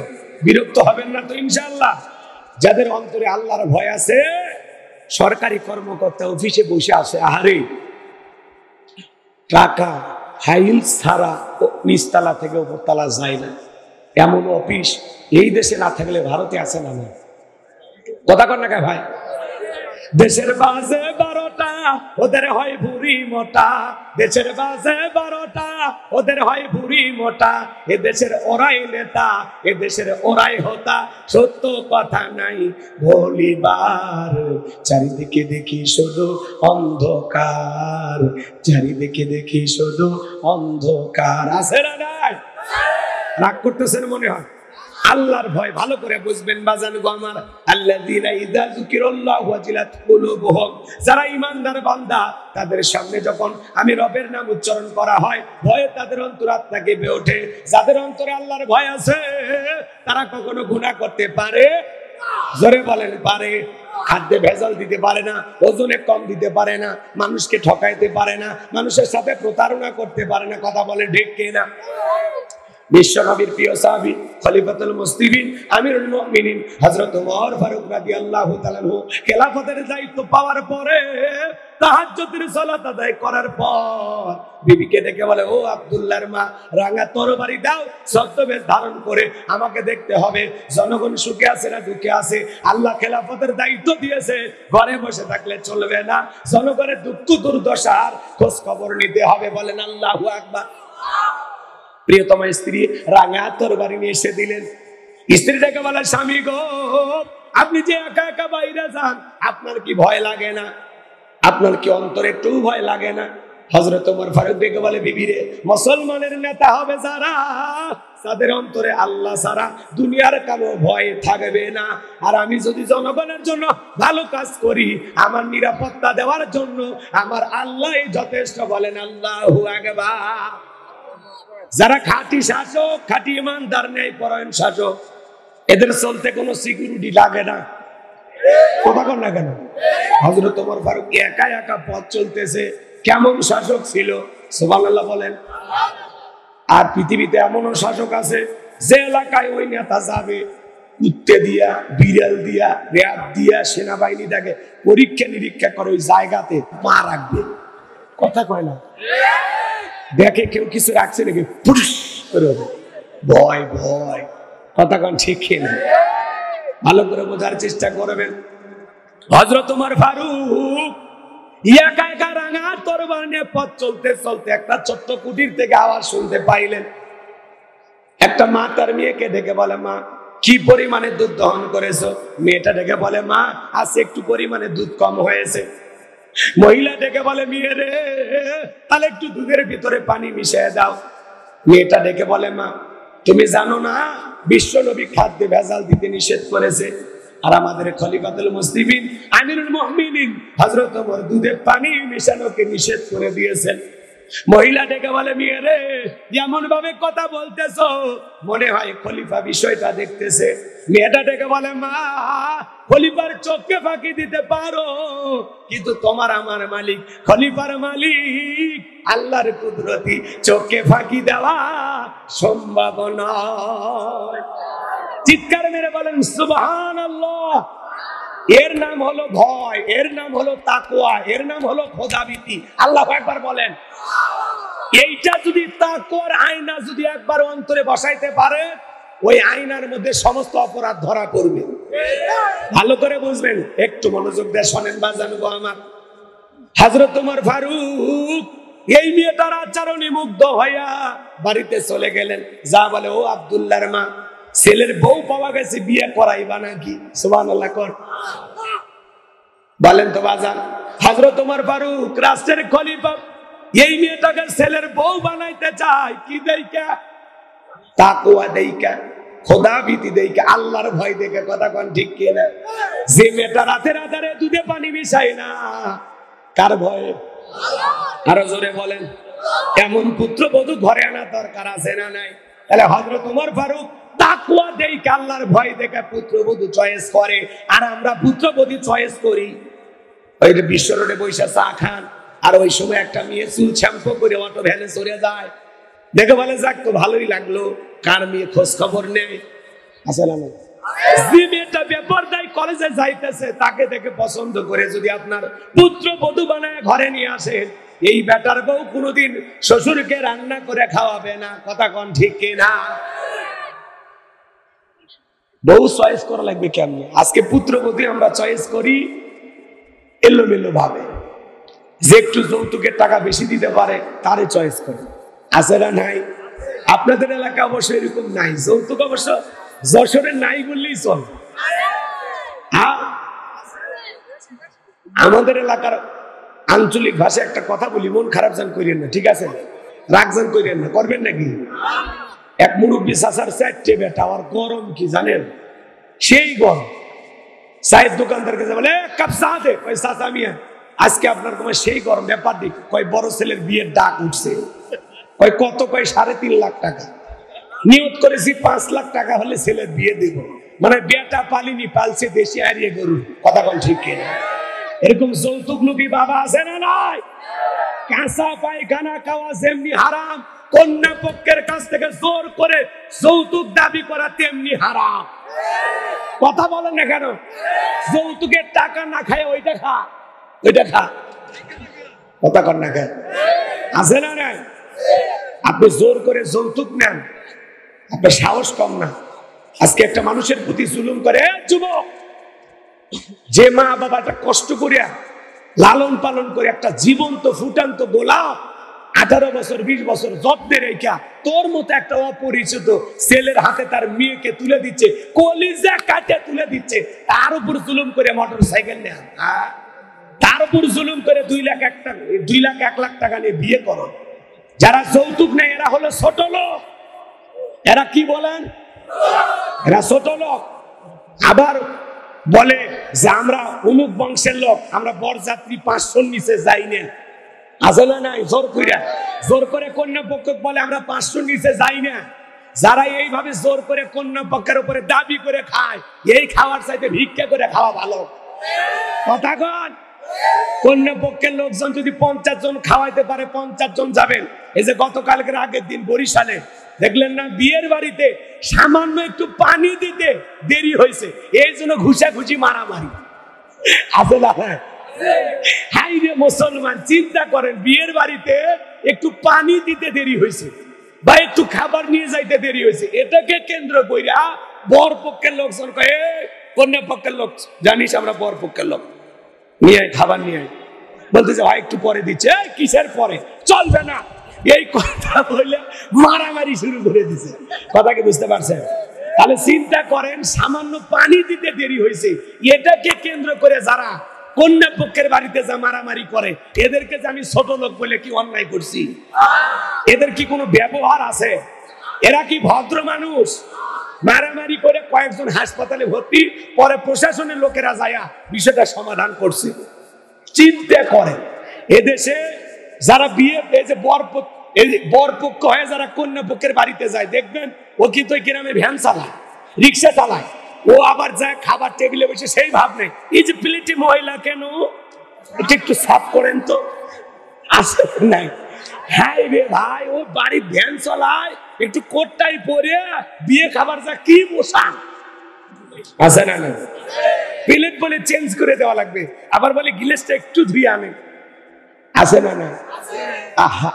বিরক্ত হবেন না তো ইনশাআল্লাহ? যাদের অন্তরে আল্লাহর ভয় আছে, সরকারি কর্মকর্তা অফিসে বসে আছে, আহারে টাকা ফাইল ছাড়া নিচতলা থেকে উপরতলা যায় না, এমন অফিস এই দেশে না থাকলে ভারতে আছে না? না কথা কর না কে ভাই? দেশের বাজে 12টা, ওদের হয় ভুরি মোটা। দেশের বাজে 12টা, ওদের হয় ভুরি মোটা। এ দেশের ওরাই নেতা, এ দেশের ওরাই হোতা, সত্য কথা নাই বলিবার। চারিদিকে দেখি শুধু অন্ধকার, চারিদিকে দেখি শুধু অন্ধকার। আছে না নাই? রাগ করতেছেন মনে হয়? আল্লাহর ভয় ভালো করে বুঝবেন বাজান গো আমার। আল্লাযীনা ইযা যুকিরাল্লাহু ওয়াজিলাত কুলুবুহুম, যারা ঈমানদার বান্দা তাদের সামনে যখন আমি রবের নাম উচ্চারণ করা হয়, ভয়ে তাদের অন্তরাত্মা কেঁপে ওঠে। যাদের অন্তরে আল্লাহর ভয় আছে তারা কখনো গুনাহ করতে পারে? জোরে বলেন পারে? খাদ্যে ভেজাল দিতে পারে না, ওজনে কম দিতে পারে না, মানুষকে ঠকাইতে পারে না, মানুষের সাথে প্রতারণা করতে পারে না। কথা বলে ঠিক কিনা? বিশ্ব নবীর প্রিয় সাহাবী খলিফাতুল মুসলিমিন আমিরুল মুমিনিন হযরত ওমর ফারুক রাদিয়াল্লাহু তাআলা আনহু খেলাফতের দায়িত্ব পাওয়ার পরে তাহাজ্জুদের সালাত আদায় করার পর বিবিকে ডেকে বলে, ও আব্দুল্লাহর মা, রাঙা তরবারি দাও, ছদ্মবেশ ধারণ করে আমাকে দেখতে হবে জনগণ সুখে আছে না দুঃখে আছে। আল্লাহ খেলাফতের দায়িত্ব দিয়েছে, ঘরে বসে থাকলে চলবে না, জনগণের দুঃখ দুর্দশার খোঁজ খবর নিতে হবে। বলেন আল্লাহু আকবার। প্রিয়তমা স্ত্রী রাঙা তরবারি নিয়ে এসে দিলেন। স্ত্রীটাকে বলে, স্বামী গো, আপনি যে একা একা বাইরে যান, আপনার কি ভয় লাগে না? আপনার কি অন্তরে একটু ভয় লাগে না? হযরত ওমর ফারুক ডেকে বলে, বিবি রে, মুসলমানের নেতা হবে যারা, তাদের অন্তরে আল্লাহ ছাড়া দুনিয়ার কোনো ভয় থাকবে না। আর আমি যদি জনগণের জন্য ভালো কাজ করি, আমার নিরাপত্তা দেওয়ার জন্য আমার আল্লাহই যথেষ্ট। বলেন আল্লাহু আকবার। যারা খাঁটি শাসক, খাঁটি ইমানদার, ন্যায় পরায়ণ শাসক, এদের চলতে কোনো সিকিউরিটি লাগে না। কথা কন না কেন? হযরত ওমর ফারুক একা একা পথ চলতেছে, কেমন শাসক ছিল সুবহানাল্লাহ বলেন। আর পৃথিবীতে এমনও শাসক আছে যে এলাকায় ওই নেতা যাবে, কুত্তে দিয়া, বিড়াল দিয়া, র্যাব দিয়া, সেনাবাহিনী তাকে পরীক্ষা নিরীক্ষা করে ওই জায়গাতে পা রাখবে। কথা কয় না? দেখে কেউ কিছু রাখছে নাকি, পুরুষ করে ভয় ভয়। কথা কন ঠিক না? ভালো করে বোঝার চেষ্টা করবেন। হযরত ওমর ফারুক একা একা রাঙা তরবারি নিয়ে পথ চলতে চলতে একটা ছোট্ট কুটির থেকে আওয়াজ শুনতে পাইলেন। একটা মা তার মেয়েকে ডেকে বলে, মা, কি পরিমাণে দুধ দহন করেছো? মেয়েটা ডেকে বলে, মা, আজ একটু পরিমাণে দুধ কম হয়েছে। মহিলা ডেকে বলে, মেয়ে রে, তাহলে একটু দুধের ভিতরে পানি মিশিয়ে দাও। মেয়েটা ডেকে বলে, মা, তুমি জানো না বিশ্ব নবী খাদ্যে ভেজাল দিতে নিষেধ করেছে, আর আমাদের খলিফাতুল মুসলিমিন আমিরুল মুমিনিন হযরত ওমর দুধে পানি মিশানোকে নিষেধ করে দিয়েছেন। মহিলা ডেকে বলে, মেয়ে রে, এমন ভাবে কথা বলতেছো মনে হয় খলিফা বিষয়টা দেখতেছে। মেয়েটা ডেকে বলে, মা, খলিফার চোখকে ফাঁকি দিতে পারো, কিন্তু তোমার আমার মালিক খলিফার মালিক আল্লাহর কুদরতি, চোখকে ফাঁকি দেওয়া সম্ভব নয়। চিৎকার মেরে বলেন সুবহানাল্লাহ। এর নাম হলো ভয়, এর নাম হলো তাকওয়া, এর নাম হলো খোদাভীতি। আল্লাহু আকবার বলেন। এইটা যদি তাকওয়ার আয়না যদি একবার অন্তরে বসাইতে পারে, ওই আয়নার মধ্যে সমস্ত অপরাধ ধরা পড়বে। ভালো করে বুঝবেন, একটু মনোযোগ দিয়ে শোনেন বাজান গো আমার। হযরত ওমর ফারুক এই মেয়েটার আচরণে মুগ্ধ হইয়া বাড়িতে চলে গেলেন। যা বলে, ও আব্দুল্লাহর মা, ছেলের বউ পাওয়া গেছে, বিয়ে করাইবা নাকি? সুবহানাল্লাহ কর বলেন তো বাজান। হযরত ওমর ফারুক রাষ্ট্রের খলিফা, এই মেয়েটাকে ছেলের বউ বানাইতে চায় কি দেইকা? তাকওয়া দেইকা, খোদাভীতি দেইকা, আল্লাহর ভয় দেখে। কথা কোন ঠিক কিনা? যে মেয়েটা রাতের আধারে দুধে পানি মিশায় না, কার ভয়ে? আরো জোরে বলেন। এমন পুত্রবধূ ঘরে আনা দরকার আছে না নাই? তাহলে হযরত ওমর ফারুক তাকওয়া দেই আল্লাহর ভয় দেখে পুত্রবধূ চয়েস করে, আর আমরা পুত্রবধূ চয়েস করি। ওই যে বিশ্ব রোডে বৈশা চা খান, আর ওই সময় একটা মেয়ে চুল শ্যাম্পু করে অটো ভ্যানে চলে যায়, দেখে বলে যাক তো ভালোই লাগলো, কার মেয়ে খোঁজ খবর নেই। আসলে না, যে মেয়েটা বেপরদায় কলেজে যাইতেছে তাকে দেখে পছন্দ করে যদি আপনার পুত্রবধূ বানায় ঘরে নিয়ে আসেন, এই বেটার বউ কোনোদিন শ্বশুরকে রান্না করে খাওয়াবে না। কথা কোন ঠিক কিনা? বউ চয়েস করা লাগবে কেমনে? আজকে পুত্রবধূ আমরা চয়েস করি এলোমেলো ভাবে, যে একটু যৌতুকের টাকা বেশি দিতে পারে তারে চয়েস করে। আছে না নাই? আপনাদের এলাকা অবশ্য এরকম নাই, যৌতুক অবশ্য যশোরের নাই বললেই চল। আমাদের এলাকার আঞ্চলিক ভাষায় একটা কথা বলি, মন খারাপ যান করেন না, ঠিক আছে? রাগ যান করেন না, করবেন নাকি? এক মুরব্বী চাচার 4টে বেটা, আর গরম কি জানেন? সেই গরম। চায়ের দোকানদারকে বলে এক কাপ চা দে, কই চাচা মিয়া আজকে আপনার তোমার সেই গরম, ব্যাপার দিক কয় বড় ছেলের বিয়ের ডাক উঠছে, কয় কত, কয় 3.5 লাখ টাকা নিয়ত করেছি, 5 লাখ টাকা হলে ছেলের বিয়ে দেব। মানে বেটা পালিনি, পালছে দেশি হারিয়ে গরু। কথা বল ঠিক কিনা? এরকম যৌতুক লোভী বাবা আছে না নাই? কাঁচা পায়খানা খাওয়া যেমনি হারাম, কন্যা পক্ষের কাছ থেকে জোর করে যৌতুক দাবি করা তেমনি হারাম। কথা বলেন না কেন? যৌতুকের টাকা না খায় ওইটা খা, ওইটা খা। কথা কর না খায়, আছে না নাই? আপনি জোর করে যৌতুক নেন, আপনার সাহস কম না? আজকে একটা মানুষের প্রতি জুলুম করে, যুবক, যে মা বাবাটা কষ্ট করিয়া লালন পালন করে একটা জীবন্ত ফুটান্ত গোলাপ 18 বছর 20 বছর যত্নে রেখা তোর মতো একটা অপরিচিত ছেলের হাতে তার মেয়েকে তুলে দিচ্ছে, কলিজা কাটে তুলে দিচ্ছে, তার উপর জুলুম করে মোটর সাইকেল নেন, তার উপর জুলুম করে 2 লাখ 1 লাখ টাকা নিয়ে বিয়ে করো। যারা যৌতুক নেয় এরা হলো ছোট লোক। এরা কি বলেন? এরা ছোট লোক। আবার বলে যে আমরা অমুক বংশের লোক, আমরা বরযাত্রী 500 নিচে যাই না। আসলে নাই, জোর করে কন্যা পক্ষ বলে আমরা 500 নিচে যাই না। যারা এইভাবে জোর করে কন্যা পক্ষের উপরে দাবি করে খায়, এই খাওয়ার চাইতে ভিক্ষা করে খাওয়া ভালো। কথা কন। কন্যা পক্ষের লোকজন যদি 50 জন খাওয়াইতে পারে, 50 জন যাবেন। এই যে গতকালকের আগের দিন বরিশালে দেখলেন না, বিয়ের বাড়িতে সামান্য একটু পানি দিতে দেরি হয়েছে, এই জন্য ঘুষাঘুষি মারামারি। আসলে হাই রে মুসলমান, চিন্তা করেন, বিয়ের বাড়িতে একটু পানি দিতে দেরি হয়েছে বা একটু খাবার নিয়ে যাইতে দেরি হয়েছে, এটাকে কেন্দ্র কইরা বর পক্ষের লোকজন কয়ে কন্যা পক্ষের লোক, জানিস আমরা বর পক্ষের লোক, নিয়ে আয় খাবার নিয়ে আয়, বলতেছে ভাই একটু পরে দিচ্ছে। কিসের পরে? চলবে না, এই কথা বলে মারামারি শুরু করে দিছে। কথা কি বুঝতে পারছেন? তাহলে চিন্তা করেন, সামান্য পানি দিতে দেরি হয়েছে, এটাকে কেন্দ্র করে যারা কন্যা পক্ষের বাড়িতে যা মারামারি করে, এদেরকে যে আমি ছোট লোক বলে কি অন্যায় করছি? এদের কি কোনো ব্যবহার আছে? এরা কি ভদ্র মানুষ? মারামারি করে কয়েকজন হাসপাতালে ভর্তি, পরে প্রশাসনের লোকেরা যায়া বিষয়টা সমাধান করছে। চিন্তা করেন, এদেশে যারা বিয়ে, এই যে বরপক্ষ হয়ে যারা কন্যা পক্ষের বাড়িতে যায়, দেখবেন ও কিন্তু ওই গ্রামে ভ্যান চালায়, রিক্সা চালায়, ও আবার যায় খাবার টেবিলে বসে সেই ভাব নেই, এই যে প্লেটে মহিলা কেন, এটা একটু সাফ করেন তো। আসে নাই? হ্যাঁ রে ভাই, ও বাড়ি ভ্যান চালায়, একটু কোটটাই পরে বিয়ে খাবার যা কি বসান। আসে না? না, প্লেট বলে চেঞ্জ করে দেওয়া লাগবে, আবার বলে গিলাসটা একটু ধুয়ে আনে। আছে না? না,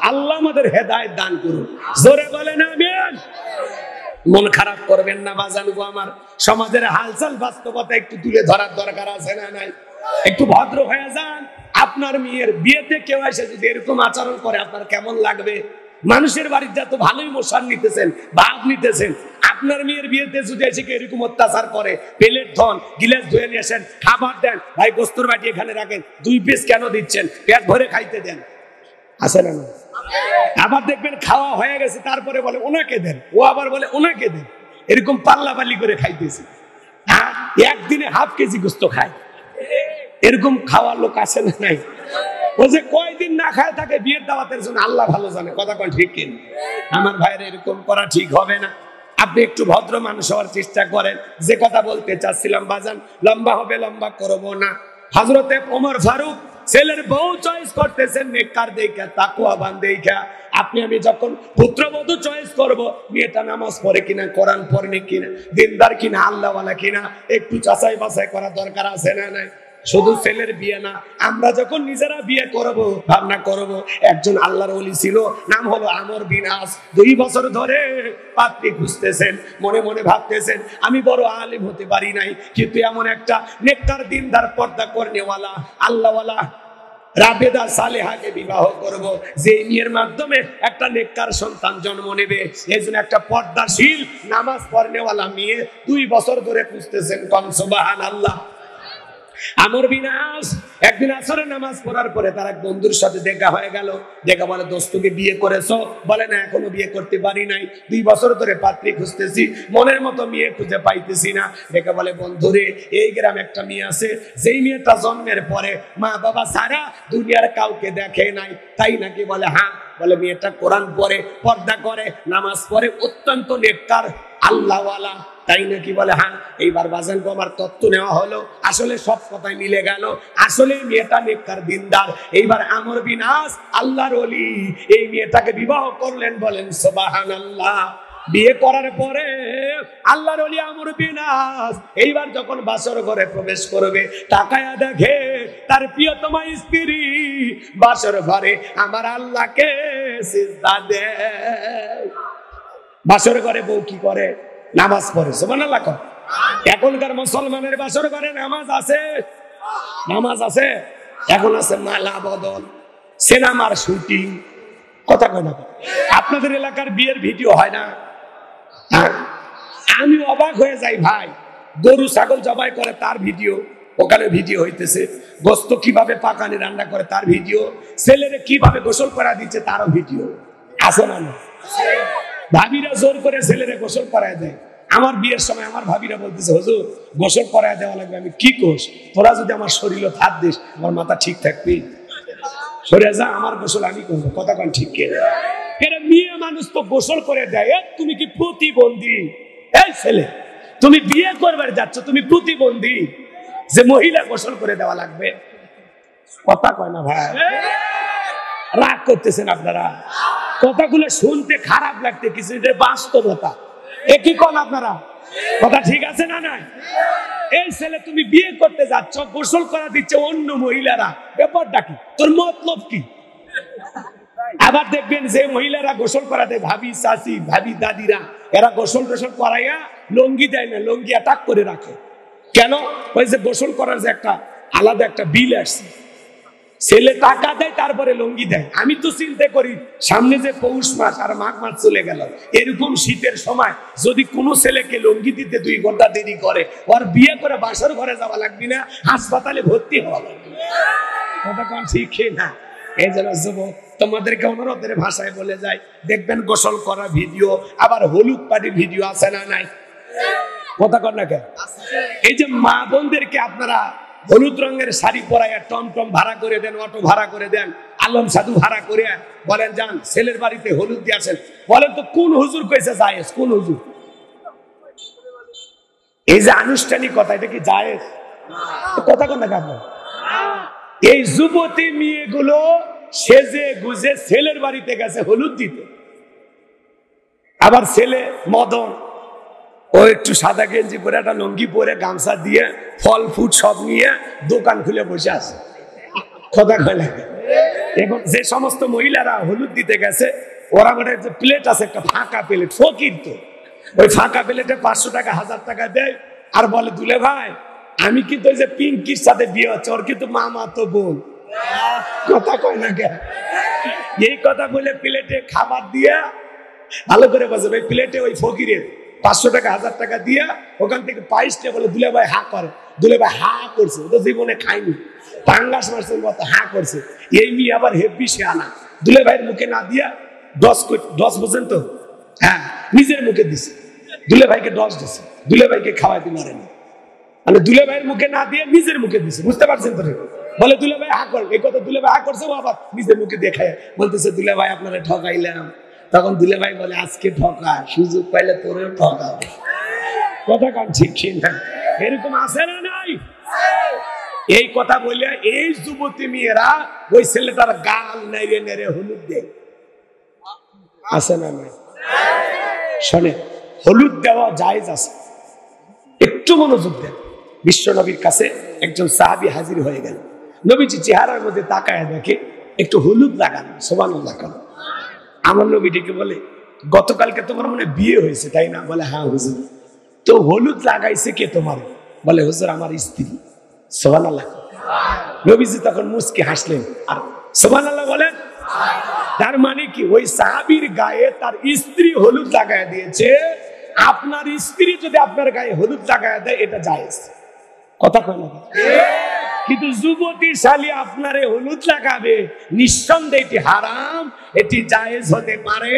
আল্লাহ আমাদের হেদায়েত দান করুন। জোরে বলেন আমিন। মন খারাপ করবেন না বাজান গো আমার, সমাজের হালচাল বাস্তবতা একটু তুলে ধরার দরকার আছে না নাই? একটু ভদ্র হয়ে যান। আপনার মেয়ের বিয়েতে কেউ এসে যদি এরকম আচরণ করে, আপনার কেমন লাগবে? মানুষের বাড়িতে তো ভালোই মোশান নিতেছেন, ভাব নিতেছেন, আপনার মেয়ের বিয়েতে যদি এসে এরকম অত্যাচার করে, প্লেট ধন, গিলাস ধুয়ে নিয়ে আসেন, খাবার দেন, ভাই গোস্তের বাটি এখানে রাখেন, 2 পিস কেন দিচ্ছেন, পেট ভরে খাইতে দেন। আছে না? না, আবার দেখবেন খাওয়া হয়ে গেছে, তারপরে বলে ওনাকে দেন, ও আবার বলে ওনাকে দেন, এরকম পাল্লাপাল্লি করে খাইতেছে। হ্যাঁ, একদিনে ½ কেজি গোস্ত খায়, এরকম খাওয়ার লোক আছে না নাই? ও যে কয়দিন না খায় থাকে বিয়ের দাওয়াতের জন্য আল্লাহ ভালো জানে, কথা কোন ঠিক কিনা? আমার ভাইয়ের এরকম করা ঠিক হবে না। আপনি একটু ভদ্র মানুষ হওয়ার চেষ্টা করেন। যে কথা বলতে চাচ্ছিলাম বাজান, লম্বা হবে, লম্বা করবো না। হযরতে ওমর ফারুক ছেলের বউ চয়েস করতেছেন নেককার দেখা, তাকওয়াবান দেখা। আপনি আমি যখন পুত্রবধূ চয়েস করব, মেয়েটা নামাজ পড়ে কিনা, কোরআন পড়ে কিনা, দিনদার কিনা, আল্লাহওয়ালা কিনা, একটু যাচাই বাছাই করা দরকার আছে না নাই? শুধু ছেলের বিয়ে না, আমরা যখন নিজেরা বিয়ে করব, ভাবনা করব। একজন আল্লাহর ওলি ছিল, নাম হলো আমর বিন আস। 2 বছর ধরে পাত্রী খুঁজতেছেন, মনে মনে ভাবতেছেন আমি বড় আলেম হতে পারি নাই, কিন্তু এমন একটা নেককার দিনদার পর্দা করেওয়ালা আল্লাহওয়ালা রাবেদা সালেহাকে বিবাহ করব, যে মেয়ের মাধ্যমে একটা নেককার সন্তান জন্ম নেবে। এই জন্য একটা পর্দাশীল নামাজ পড়নেওয়ালা মেয়ে 2 বছর ধরে খুঁজতেছেন। কম সুবহানাল্লাহ। আমর বিন আস একদিন আসরের নামাজ পড়ার পরে তার এক বন্ধুর সাথে দেখা হয়ে গেল। দেখা বলে, দোস্তকে বিয়ে করেছো? বলে না, এখনো বিয়ে করতে পারি নাই, 2 বছর ধরে পাত্রী খুঁজতেছি, মনের মতো মেয়ে খুঁজে পাইতেছি না। দেখা বলে, বন্ধুরে, এই গ্রামে একটা মেয়ে আছে, যেই মেয়েটা জন্মের পরে মা বাবা সারা দুনিয়ার কাউকে দেখে নাই। তাই নাকি? বলে হ্যাঁ। বলে মেয়েটা কোরআন পড়ে, পর্দা করে, নামাজ পড়ে, অত্যন্ত নেককার আল্লাহওয়ালা। তাই নাকি? বলে হ্যাঁ। এইবার বাজানকে আমার তত্ত্ব নেওয়া হলো, আসলে সব কথাই মিলে গেল। আসলে মেয়েটা নেককার দিনদার। এইবার আমর বিন আস আল্লাহর ওলি এই মেয়েটাকে বিবাহ করলেন। বলেন সুবহানাল্লাহ। বিয়ে করার পরে আল্লাহর ওলি আমর বিন আস এইবার যখন বাসর ঘরে প্রবেশ করবে, তাকায়া দেখে তার প্রিয়তমা স্ত্রী বাসর ঘরে আমার আল্লাহকে সিজদা দেয়। বাসর ঘরে বউ কি করে? নামাজ পড়ে। সুবহানাল্লাহ। এখনকার মুসলমানের বাসর ঘরে নামাজ আছে? নামাজ আছে? এখন আছে মালা বদল, সিনেমার শুটিং, কথা কয় না? আপনাদের এলাকার বিয়ের ভিডিও হয় না? আমি অবাক হয়ে যাই ভাই। গরু ছাগল জবাই করে তার ভিডিও, ওখানে ভিডিও হইতেছে। গোস্ত কিভাবে পাকানি রান্না করে তার ভিডিও, ছেলেরে কিভাবে গোসল করা দিচ্ছে তারও ভিডিও আছে না? ভাবিরা জোর করে ছেলেরে গোসল করায় দেয়। আমার বিয়ের সময় আমার ভাবিরা বলতেছে, হুজুর গোসল করায় দেওয়া লাগবে। আমি কি কোষ, তোরা যদি আমার শরীরে হাত দিস আমার মাথা ঠিক থাকবি, সরে যা, আমার গোসল আমি করবো। কথা কন ঠিক কিনা? এটা মেয়ে মানুষ তো গোসল করে দেয়। তুমি কি প্রতিবন্ধী? এই ছেলে, তুমি বিয়ে করবার যাচ্ছ, তুমি প্রতিবন্ধী যে মহিলা গোসল করে দেওয়া লাগবে? কথা কয় না ভাই? রাগ করতেছেন আপনারা? কথাগুলো শুনতে খারাপ লাগতে কিছু, বাস্তবতা। একই কন আপনারা? কথা ঠিক আছে না? নাই? এই ছেলে, তুমি বিয়ে করতে যাচ্ছ, গোসল করা দিচ্ছে অন্য মহিলারা, ব্যাপারটা কি? তোর মতলব কি? আবার দেখবেন যে মহিলারা গোসল করা দেয়, ভাবি চাচি, ভাবি দাদিরা, এরা গোসল টোসল করাইয়া লঙ্গি দেয় না, লঙ্গি অ্যাটাক করে রাখে। কেন? ওই যে গোসল করার যে একটা আলাদা একটা বিল আসছে, ছেলে টাকা দেয় তারপরে লঙ্গি দেয়। আমি তো চিন্তা করি, সামনে যে পৌষ মাস আর মাঘ মাস চলে গেল, এরকম শীতের সময় যদি কোনো ছেলেকে লঙ্গি দিতে 2 ঘন্টা দেরি করে, ওর বিয়ে করে বাসর ঘরে যাওয়া লাগবে না, হাসপাতালে ভর্তি হওয়া লাগবে। কথা কোন ঠিক না? এই জন্য যুবক, তোমাদেরকে অনুরোধের ভাষায় বলে যায়, দেখবেন গোসল করা ভিডিও, আবার হলুদ পাটির ভিডিও আছে না? নাই? কথা কর না কেন? এই যে মা বোনদেরকে আপনারা হলুদ রঙের শাড়ি পরাইয়া টমটম ভাড়া করে দেন, অটো ভাড়া করে দেন, আলম সাধু ভাড়া করে বলেন যান ছেলের বাড়িতে হলুদ দিয়ে আসেন। বলেন তো কোন হুজুর কইছে জায়েজ? কোন হুজুর? এই যে আনুষ্ঠানিকতা, এটা কি জায়েজ? কথা কন না কেন? এই যুবতী মেয়েগুলো সেজে গুজে ছেলের বাড়িতে গেছে হলুদ দিতে। আবার ছেলে মদন, ও একটু সাদা গেঞ্জি পরে, একটা লঙ্গি পরে, গামছা দিয়ে, ফল ফুট সব নিয়ে দোকান খুলে বসে আছে। কথা কয় না? এবং যে সমস্ত মহিলারা হলুদ দিতে গেছে, ওরা মানে যে প্লেট আছে, একটা ফাঁকা প্লেট, ফকির তো, ওই ফাঁকা প্লেটে 500 টাকা 1000 টাকা দেয়, আর বলে, দুলে ভাই আমি কিন্তু ওই যে পিঙ্কির সাথে বিয়ে হচ্ছে, ওর কিন্তু মামা তো বোন। কথা কয় না কেন? এই কথা বলে প্লেটে খাবার দিয়া ভালো করে বসে, ওই প্লেটে ওই ফকিরের 500 টাকা 1000 টাকা দিয়া ওখান থেকে পাইসটা বলে, দুলে ভাই হা করে। দুলে ভাই হা করছে, ও তো জীবনে খায়নি, পাঙ্গাস মাছের মতো হা করছে। এই মেয়ে আবার হেব্বি সে আনা, দুলে ভাইয়ের মুখে না দিয়া 10 পর্যন্ত, হ্যাঁ, নিজের মুখে দিছে। দুলে ভাইকে 10 দিছে, দুলে ভাইকে খাওয়াইতে পারেনি, মানে দুলে ভাইয়ের মুখে না দিয়ে নিজের মুখে দিছে। বুঝতে পারছেন তো? বলে দুলা ভাই হা কর, এই কথা দুলা ভাই হা করছে, ও আবার নিজের মুখে দেখায় বলতেছে দুলা ভাই আপনারা ঠকাইলাম। তখন দুলা ভাই বলে আজকে ঠকা, সুযোগ পাইলে তোরেও ঠকাবো। কথা কান ঠিক না? এরকম আছে না নাই? এই কথা বলে এই যুবতী মেয়েরা ওই ছেলেটার গাল নেড়ে নেড়ে হলুদ দেয়, আছে না নাই? শোনে, হলুদ দেওয়া জায়েজ আছে, একটু মনোযোগ দেন। বিশ্ব নবীর কাছে একজন সাহাবী হাজির হয়ে গেল। নবীজি চেহারার মধ্যে তাকায় দেখে একটু হলুদ লাগানো, সুবহানাল্লাহ। আমার নবীটিকে বলে গতকালকে তোমার মনে বিয়ে হয়েছে তাই না? বলে হ্যাঁ হুজুর। তো হলুদ লাগাইছে কে তোমার? বলে হুজুর আমার স্ত্রী। সুবহানাল্লাহ। নবীজি তখন মুস্কি হাসলেন আর সুবহানাল্লাহ বলেন। তার মানে কি ওই সাহাবীর গায়ে তার স্ত্রী হলুদ লাগায় দিয়েছে, আপনার স্ত্রী যদি আপনার গায়ে হলুদ লাগায় দেয় এটা জায়েজ। কথা কয় না? কিন্তু যুবতী শালী আপনারে হলুদ লাগাবে, নিঃসন্দেহে এটি হারাম, এটি জায়েজ হতে পারে।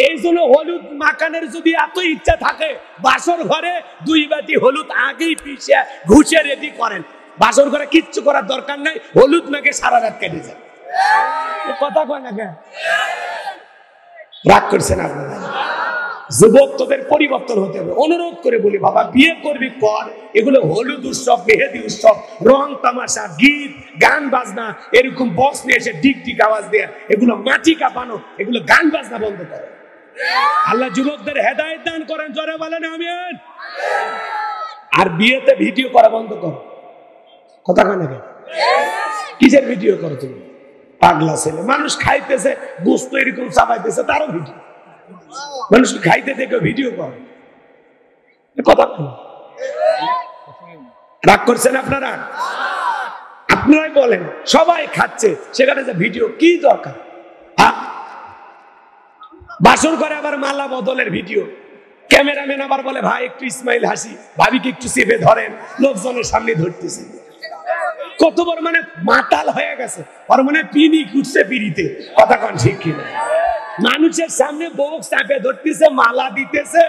এই জন্য হলুদ মাখানের যদি এত ইচ্ছা থাকে, বাসর ঘরে 2 বাটি হলুদ আগেই পিষে ঘুষে রেডি করেন। বাসর ঘরে কিচ্ছু করার দরকার নাই, হলুদ মেখে সারা রাত কেটে যায়। কথা কয় না কেন? রাগ করছেন আপনারা? যুবক তোদের পরিবর্তন হতে হবে। অনুরোধ করে বলি বাবা, বিয়ে করবি কর, এগুলো হলুদ উৎসব, মেহেদি উৎসব, রং তামাশা, গীত গান বাজনা, এরকম বক্স নিয়ে এসে ডিক ডিক আওয়াজ দেয়, এগুলো মাটি কাঁপানো, এগুলো গান বাজনা বন্ধ করো। আল্লাহ যুবকদের হেদায়েত দান করেন, জোরে বলেন আমিন। আর বিয়েতে ভিডিও করা বন্ধ করো। কথা কয় না? কিসের ভিডিও করো তুমি? পাগলা ছেলে, মানুষ খাইতেছে গোস্ত এরকম চাপাইতেছে তারও ভিডিও। মানুষ খাইতে দেখে ভিডিও করে। কথা রাগ করছেন আপনারা? আপনারাই বলেন, সবাই খাচ্ছে সেখানে যে ভিডিও কি দরকার? বাসর করে আবার মালা বদলের ভিডিও, ক্যামেরাম্যান আবার বলে ভাই একটু ইসমাইল হাসি, ভাবিকে একটু চেপে ধরেন, লোকজনের সামনে ধরতেছে। কত বড় মানে মাতাল হয়ে গেছে, আর মানে পিনি খুঁজছে পিড়িতে। কথা কন ঠিক কিনা? মানুষের সামনে বউ চাপে ধরতেছে, মালা দিতেছে,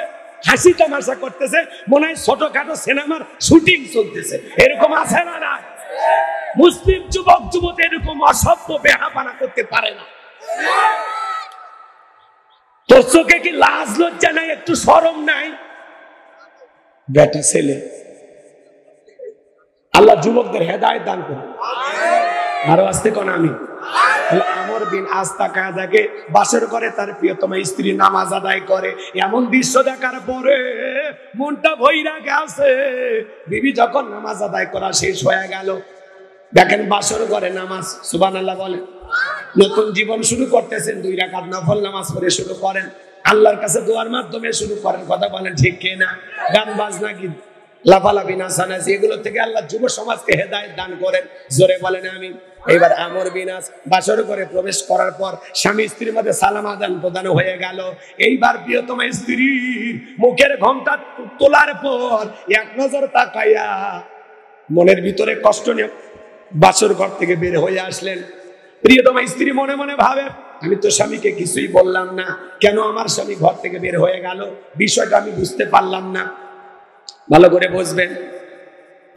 হাসি তামাশা করতেছে, মনে হয় ছোটখাটো সিনেমার শুটিং চলতেছে। এরকম আছে না? না, মুসলিম যুবক যুবতী এরকম অসভ্য বেহাপানা করতে পারে না। তোর চোখে কি লাজ লজ্জা নাই? একটু শরম নাই? বেটা ছেলে, আল্লাহ যুবকদের হেদায়েত দান করুন। আরো আসতে কোন আমি আমর বিন আস্তা কায়া দেখে বাসর করে তার প্রিয়তমা স্ত্রী নামাজ আদায় করে, এমন দৃশ্য দেখার পরে মনটা ভইরা গেছে। বিবি যখন নামাজ আদায় করা শেষ হয়ে গেল, দেখেন বাসর করে নামাজ, সুবহানাল্লাহ বলেন, নতুন জীবন শুরু করতেছেন, 2 রাকাত নফল নামাজ পড়ে শুরু করেন, আল্লাহর কাছে দোয়ার মাধ্যমে শুরু করেন। কথা বলেন ঠিক কিনা? গান বাজনা কি লাফালাফি নাচানাচি এগুলো থেকে আল্লাহ যুব সমাজকে হেদায়েত দান করেন, জোরে বলেন আমিন। এবার আমর বিনাস বাসর করে প্রবেশ করার পর স্বামী স্ত্রীর মধ্যে সালাম আদান প্রদান হয়ে গেল। এইবার প্রিয়তমা স্ত্রী মুখের ঘোমটা তোলার পর এক নজর তাকাইয়া মনের ভিতরে কষ্ট নিয়ে বাসর ঘর থেকে বের হয়ে আসলেন। প্রিয়তমা স্ত্রী মনে মনে ভাবে, আমি তো স্বামীকে কিছুই বললাম না, কেন আমার স্বামী ঘর থেকে বের হয়ে গেল? বিষয়টা আমি বুঝতে পারলাম না। ভালো করে বুঝবেন।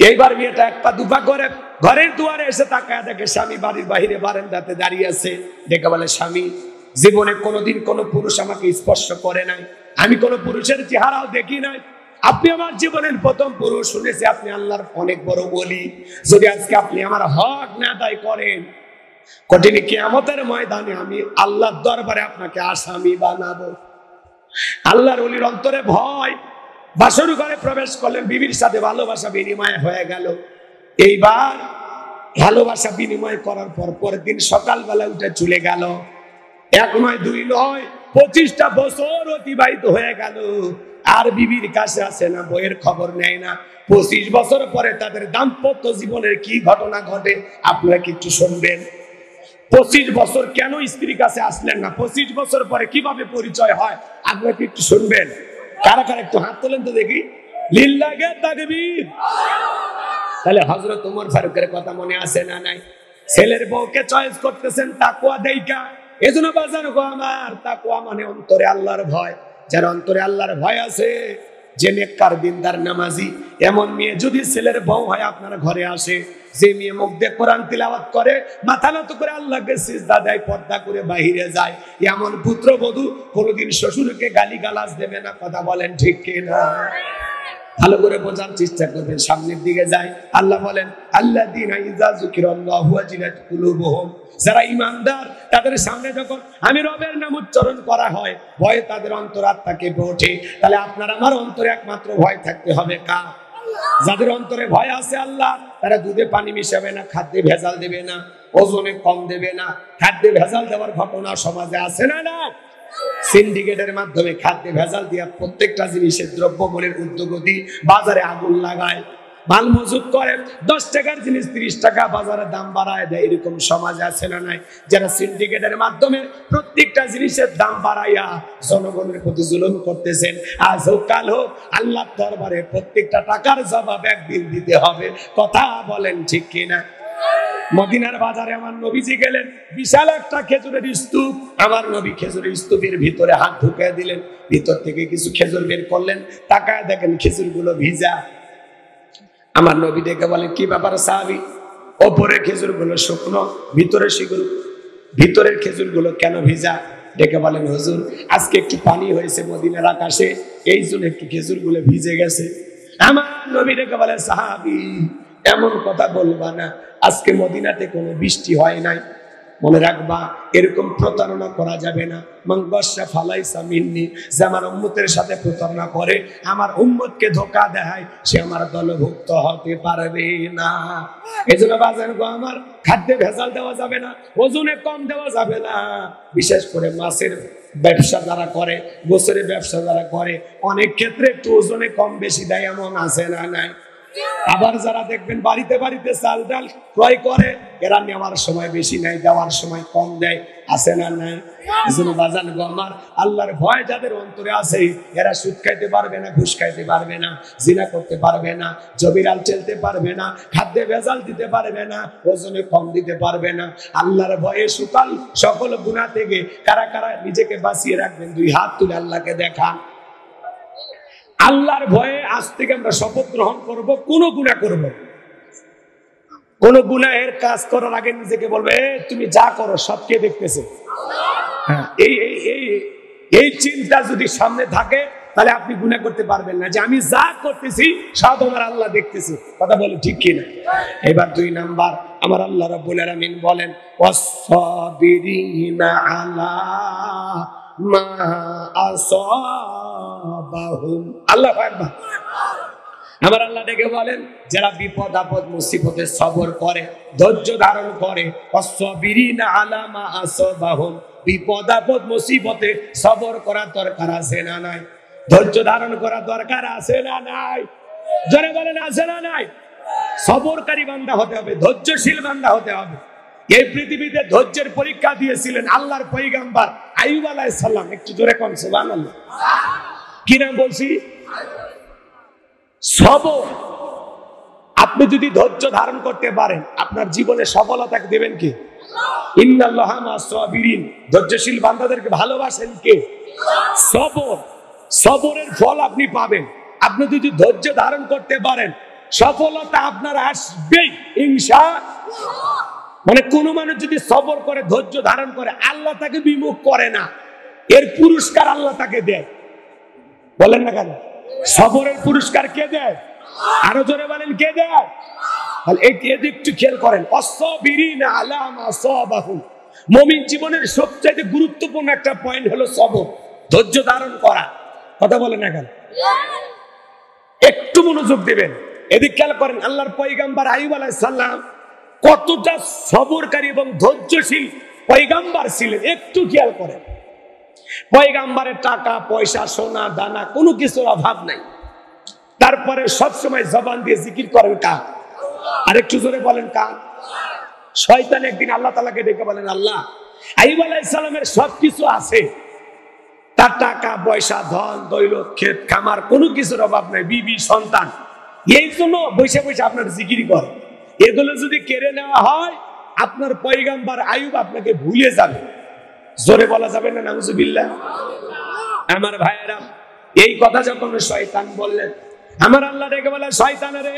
এইবার মেয়েটা 1 পা 2 পা করে ঘরের দুয়ারে এসে তাকায় দেখে স্বামী বাড়ির বাইরে বারান্দাতে দাঁড়িয়ে আছে। দেখে বলে, স্বামী, জীবনে কোনোদিন কোনো পুরুষ আমাকে স্পর্শ করে নাই, আমি কোনো পুরুষের চেহারাও দেখি নাই, আপনি আমার জীবনের প্রথম পুরুষ। শুনেছি আপনি আল্লাহর অনেক বড় ওলি, যদি আজকে আপনি আমার হক না আদায় করেন, কঠিন কিয়ামতের ময়দানে আমি আল্লাহর দরবারে আপনাকে আসামি বানাবো। আল্লাহর ওলির অন্তরে ভয়। বাসর ঘরে প্রবেশ করলেন, বিবির সাথে ভালোবাসা বিনিময় হয়ে গেল। এইবার ভালোবাসা বিনিময় করার পর পরের দিন সকালবেলা উঠে চলে গেল। 1 নয় 2 নয় 25টা বছর অতিবাহিত হয়ে গেল, আর বিবির কাছে আসে না, বইয়ের খবর নেয় না। 25 বছর পরে তাদের দাম্পত্য জীবনের কি ঘটনা ঘটে আপনারা কি একটু শুনবেন? 25 বছর কেন স্ত্রীর কাছে আসলেন না, 25 বছর পরে কিভাবে পরিচয় হয় আপনারা কি একটু শুনবেন? কারা কারা একটু হাত তোলেন তো দেখি। লিল্লাহে তাকবীর। তাহলে হযরত ওমর ফারুকের কথা মনে আছে না নাই? ছেলের বউকে চয়েস করতেছেন তাকওয়া দেইকা। এজন্য বাজার গো আমার, তাকওয়া মানে অন্তরে আল্লাহর ভয়। যার অন্তরে আল্লাহর ভয় আছে, যে নেককার দিনদার নামাজি, এমন মেয়ে যদি ছেলের বউ হয় আপনার ঘরে আসে, যে মেয়ে মুখ দিয়ে কোরআন তিলাওয়াত করে, মাথা নত করে আল্লাহকে সিজদা দেয়, পর্দা করে বাহিরে যায়, এমন পুত্রবধূ কোনোদিন শ্বশুরকে গালিগালাজ দেবে না। কথা বলেন ঠিক কিনা? ভালো করে বোঝার চেষ্টা করবেন। সামনের দিকে যায়, আল্লাহ বলেন আল্লাযীনা ইযা যুকিরাল্লাহু ওয়াজিলাত কুলুবুহুম, যারা ঈমানদার তাদের সামনে যখন আমি রবের নাম উচ্চারণ করা হয়, ভয়ে তাদের অন্তরাত্মা কেঁপে ওঠে। তাহলে আপনার আমার অন্তরে একমাত্র ভয় থাকতে হবে কার? যাদের অন্তরে ভয় আছে আল্লাহ, তারা দুধে পানি মিশাবে না, খাদ্যে ভেজাল দেবে না, ওজনে কম দেবে না। খাদ্যে ভেজাল দেওয়ার ঘটনা সমাজে আছে না? না, সিন্ডিকেটের মাধ্যমে খাদ্যে ভেজাল দিয়া প্রত্যেকটা জিনিসের দ্রব্যমূল্যের ঊর্ধ্বগতি, বাজারে আগুন লাগায়, মাল মজুত করে, 10 টাকার জিনিস 30 টাকা বাজারে দাম বাড়ায় দেয়। এরকম সমাজ আছে না নাই? যারা সিন্ডিকেটের মাধ্যমে প্রত্যেকটা জিনিসের দাম বাড়াইয়া জনগণের প্রতি জুলুম করতেছেন, আজ হোক কাল হোক আল্লাহর দরবারে প্রত্যেকটা টাকার জবাব একদিন দিতে হবে। কথা বলেন ঠিক কিনা? মদিনার বাজারে আমার নবীজি গেলেন, বিশাল একটা খেজুরের স্তূপ। আমার নবী খেজুরের স্তূপের ভিতরে হাত ঢুকিয়ে দিলেন, ভিতর থেকে কিছু খেজুর বের করলেন, তাকায় দেখেন খেজুরগুলো ভিজা। আমার নবী দেখে বলেন, কি ব্যাপার সাহাবী? ওপরে খেজুরগুলো শুকনো, ভিতরের খেজুরগুলো কেন ভিজা? ডেকে বলেন, হুজুর আজকে একটু পানি হয়েছে মদিনার আকাশে, এই জন্য একটু খেজুরগুলো ভিজে গেছে। আমার নবী ডেকে বলেন, সাহাবী এমন কথা বলবা না, আজকে মদিনাতে কোনো বৃষ্টি হয় নাই। মনে রাখবা, এরকম প্রতারণা করা যাবে না। মাংবাসা ফালাইসা মিন্নি, যে আমার উম্মতের সাথে প্রতারণা করে, আমার উম্মতকে ধোঁকা দেয়, সে আমার দলভুক্ত হতে পারবে না। এজন্য বাজার গো আমার খাদ্যে ভেজাল দেওয়া যাবে না, ওজনে কম দেওয়া যাবে না। বিশেষ করে মাছের ব্যবসা যারা করে, গোছের ব্যবসা যারা করে, অনেক ক্ষেত্রে একটু ওজনে কম বেশি দেয়, এমন আছে না নাই? আবার যারা দেখবেন বাড়িতে বাড়িতে চাল ডাল ক্রয় করে, এরা নেওয়ার সময় বেশি নেয়, দেওয়ার সময় কম দেয়, আছে না নাই? এজন্য বাজান গো আমার, আল্লাহর ভয় যাদের অন্তরে আছে, এরা সুদ খাইতে পারবে না, ঘুষ খাইতে পারবে না, জিনা করতে পারবে না, জবিরাল চলতে পারবে না, খাদ্যে ভেজাল দিতে পারবে না, ওজনে কম দিতে পারবে না। আল্লাহর ভয়ে সকল গুনাহ থেকে কারা কারা নিজেকে বাঁচিয়ে রাখবেন? 2 হাত তুলে আল্লাহকে দেখান। আল্লাহর ভয়ে আজ থেকে আমরা শপথ গ্রহণ করব, কোন গুনাহ করব না। কোন গুনাহের কাজ করার আগে নিজেকে বলবে, তুমি যা করো সব কে দেখতেছে? হ্যাঁ, এই চিন্তা যদি সামনে থাকে, তাহলে আপনি গুনাহ করতে পারবেন না, যে আমি যা করতেছি সব আমার আল্লাহ দেখতেছে। কথা বলে ঠিক কিনা? এবার 2 নাম্বার, আমার আল্লাহ রাব্বুল আলামিন বলেন, ওয়াসসাবিরিনা আলা মা আসাবাহুম। আল্লাহু আকবার। আমার আল্লাহ ডেকে বলেন, যারা বিপদ আপদ মুসিবতে সবর করে, ধৈর্য ধারণ করে, ওয়াসসাবিরিনা আলা মা আসাবাহুম, বিপদ আপদ মুসিবতে সবর করা দরকার আছে না নাই? ধৈর্য ধারণ করা দরকার আছে না নাই? জোরে বলেন, আছে না নাই? সবরকারী বান্দা হতে হবে, ধৈর্যশীল বান্দা হতে হবে। এই পৃথিবীতে ধৈর্যের পরীক্ষা দিয়েছিলেন আল্লাহর পয়গম্বর আইয়ুব আলাইহিস সালাম। একটু জোরে কোন সুবহানাল্লাহ। কি নাম বলছি? সবর। আপনি যদি ধৈর্য ধারণ করতে পারেন, আপনার জীবনে সফলতা দেবেন কে? ইন্নাল্লাহা মা'আস সাবিরিন। ধৈর্যশীল বান্দাদেরকে ভালোবাসেন কে? সবর। সবরের ফল আপনি পাবেন। আপনি যদি ধৈর্য ধারণ করতে পারেন, সফলতা আপনার আসবেই ইনশাআল্লাহ। মানে কোন মানুষ যদি সবর করে, ধৈর্য ধারণ করে, আল্লাহ তাকে বিমুখ করে না, এর পুরস্কার আল্লাহ তাকে দেয়। বলেন না কেন? সবরের পুরস্কার কে দেয়? আরো জোরে বলেন, কে দেয়? তাহলে এই একটু খেয়াল করেন, ওয়াসসাবিরিনা আলা মা আসাবাহুম। মুমিন জীবনের সবচেয়ে গুরুত্বপূর্ণ একটা পয়েন্ট হলো সবর, ধৈর্য ধারণ করা। কথা বলেন না কেন? একটু মনোযোগ দিবেন, এদিক খেয়াল করেন। আল্লাহর পয়গম্বর আইয়ুব আলাইহিস সালাম কতটা সবরকারী এবং ধৈর্যশীল পয়গম্বর ছিলেন, একটু খেয়াল করেন। পয়গম্বরের টাকা পয়সা সোনা দানা কোনো কিছুর অভাব নাই, তারপরে সবসময় জবান দিয়ে জিকির করেন কার? আর একটু জোরে বলেন কার? শয়তান একদিন আল্লাহ তাআলাকে ডেকে বলেন, আল্লাহ আইয়ুব আলাইহিস সালামের সবকিছু আছে, তার টাকা পয়সা ধন দৌলত ক্ষেত খামার কোনো কিছুর অভাব নাই, বিবি সন্তান, এই জন্য বসে বসে আপনার জিকির করে। এগুলো যদি কেড়ে নেওয়া হয়, আপনার পয়গম্বর আইয়ুব আপনাকে ভুলে যাবে। জোরে বলা যাবে না নাউজুবিল্লাহ। আমার ভাইয়েরা, এই কথা যখন শয়তান বললেন, আমার আল্লাহ ডেকে বলে, শয়তান রে,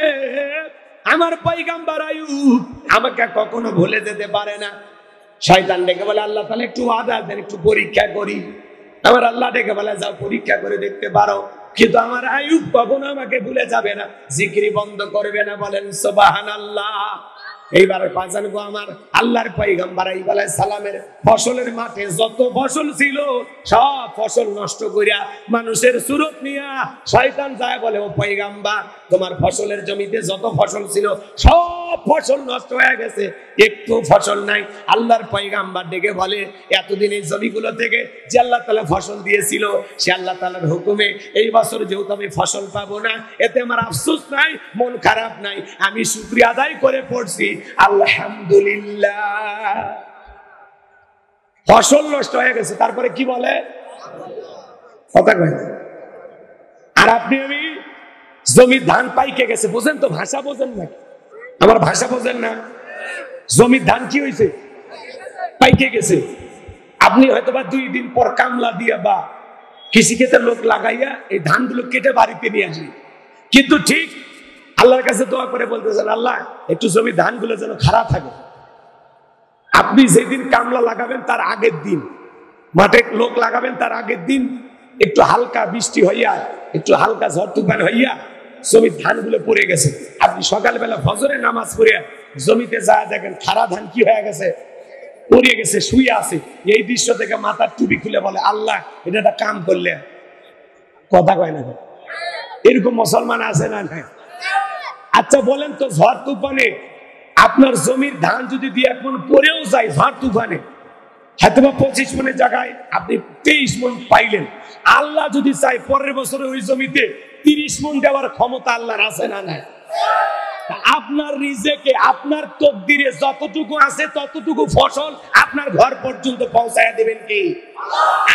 আমার পয়গম্বর আইয়ুব আমাকে কখনো ভুলে যেতে পারে না। শয়তান ডেকে বলে, আল্লাহ তাহলে একটু ওয়াদা দেন, একটু পরীক্ষা করি। আমার আল্লাহ ডেকে বলে, যাও পরীক্ষা করে দেখতে পারো, কিন্তু আমার আইয়ুব কখনো আমাকে ভুলে যাবে না, জিকির বন্ধ করবে না। বলেন সুবহানাল্লাহ। এইবার বাজান গো, আমার আল্লাহর পয়গম্বর আইয়ুব আলাইহিস সালামের ফসলের মাঠে যত ফসল ছিল সব ফসল নষ্ট করিয়া মানুষের সুরত নিয়া শয়তান যায় বলে, ও পয়গম্বর, তোমার ফসলের জমিতে যত ফসল ছিল সব ফসল নষ্ট হয়ে গেছে, একটু ফসল নাই। আল্লাহর পয়গম্বর ডেকে বলে, এতদিন এই জমিগুলো থেকে যে আল্লাহ তাআলা ফসল দিয়েছিল, সে আল্লাহ তাআলার হুকুমে এই বছর যেহেতু আমি ফসল পাবো না, এতে আমার আফসোস নাই, মন খারাপ নাই, আমি শুকরিয়া আদায় করে পড়ছি আলহামদুলিল্লাহ। ফসল নষ্ট হয়ে গেছে, তারপরে কি বলে? কথা কয়। আর আপনি আমি জমির ধান পাইকে গেছে, বোঝেন তো? ভাষা বোঝেন না? আমার ভাষা বোঝেন না? জমির ধান কি হয়েছে? পাইকে গেছে। আপনি হয়তোবা 2 দিন পর কামলা দিয়া বা কৃষিক্ষেত্রের লোক লাগাইয়া এই ধানগুলো কেটে বাড়িতে নিয়ে আসি, কিন্তু ঠিক আল্লাহর কাছে দোয়া করে বলতেছেন, আল্লাহ একটু জমির ধানগুলো যেন খারাপ থাকে। আপনি যেদিন কামলা লাগাবেন তার আগের দিন, মাঠে লোক লাগাবেন তার আগের দিন একটু হালকা বৃষ্টি হইয়া, একটু হালকা ঝড় তুফান হইয়া জমির ধানগুলো পড়ে গেছে। আপনি সকালবেলা ফজরের নামাজ পড়ে জমিতে যা দেখেন খারাপ ধান কি হয়ে গেছে, পড়ে গেছে, শুয়ে আছে। এই দৃশ্য থেকে মাথার টুপি খুলে বলে, আল্লাহ এটা একটা কাম করলে। কথা কয় না? এরকম মুসলমান আছে না? নাই? আচ্ছা বলেন তো, ঝড় তুফানে আপনার জমির ধান যদি 2-1 মণ পরেও যায় ঝড় তুফানে, হয়তো 25 মণের জায়গায় আপনি 23 মণ পাইলেন, আল্লাহ যদি চাই পরের বছরে ওই জমিতে 30 মণ দেওয়ার ক্ষমতা আল্লাহর আছে না নাই? আপনার রিজেকে, আপনার তকদিরে যতটুকু আছে ততটুকু ফসল আপনার ঘর পর্যন্ত পৌঁছায় দেবেন কি?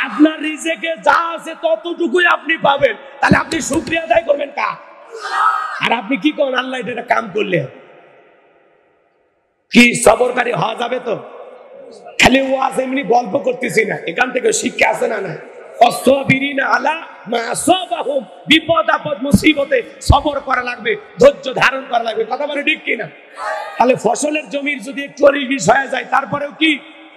আপনার রিজেকে যা আছে ততটুকুই আপনি পাবেন। তাহলে আপনি শুকরিয়া আদায় করবেন কা? আর আপনি কি করেন, আল্লাহ এটা কাম করলে কি সবরকারী হওয়া যাবে? তো খালি ওয়াজ এমনি গল্প করতেছি না, এখান থেকে শিক্ষা আছে না? না, বিপদ আপদ মুসিবতে সবর করা লাগবে, ধৈর্য ধারণ করা লাগবে। কথা বলে ঠিক কিনা? তাহলে ফসলের জমির যদি একটু বিষয় যায়, তারপরেও কি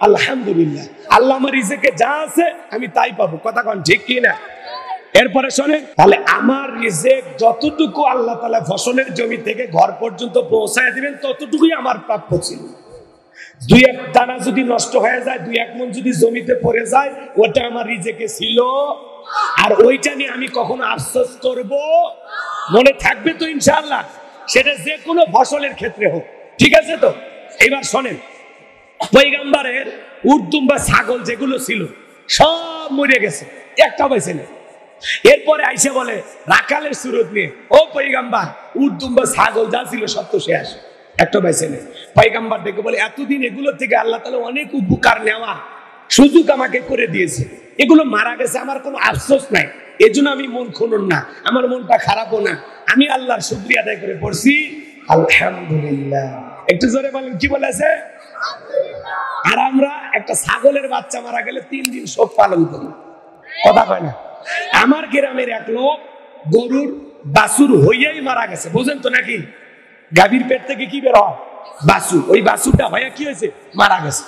আলহামদুলিল্লাহ, আল্লাহ আমার রিজেকে যা আছে আমি তাই পাবো। কথা কন ঠিক কিনা? এরপরে শোনেন, তাহলে আমার রিজেক যতটুকু আল্লাহ তাআলা ফসলের জমি থেকে ঘর পর্যন্ত পৌঁছায় দিবেন ততটুকুই আমার প্রাপ্য ছিল। 2-1 দানা যদি নষ্ট হয়ে যায়, 2-1 মণ যদি জমিতে পড়ে যায়, ওটা আমার রিজেকে ছিল। আর ওইটা নিয়ে আমি কখনো আফসোস করব? মনে থাকবে তো ইনশাআল্লাহ, সেটা যে কোনো ফসলের ক্ষেত্রে হোক। ঠিক আছে তো? এবার শোনেন, পয়গম্বরের উর্দুম বা ছাগল যেগুলো ছিল সব মরে গেছে, একটা বেঁচে নেই। এরপরে আইসে বলে রাখালের সুরত নিয়ে, ও পয়গম্বর, উর্দুম বা ছাগল যা ছিল সব তো শেষ, একটা বেঁচে নেই। পয়গম্বর দেখে বলে, এতদিন এগুলো থেকে আল্লাহ তাআলা অনেক উপকার নেওয়া সুযোগ আমাকে করে দিয়েছে, এগুলো মারা গেছে, আমার কোনো আফসোস নাই, এজন্য আমি মন খুনুন না, আমার মনটা খারাপও না, আমি আল্লাহর শুকরিয়া আদায় করে পড়ছি আলহামদুলিল্লাহ। একটু জোরে বলেন, কি বলেছে? আর আমরা একটা ছাগলের বাচ্চা মারা গেলে 3 দিন শোক পালন করি। কথা কয় না? আমার গ্রামের এক লোক গরুর বাছুর হইয়াই মারা গেছে, বুঝেন তো নাকি? গাভীর পেট থেকে কি বের হয়? বাছুর। ওই বাছুরটা হইয়া কি হয়েছে? মারা গেছে।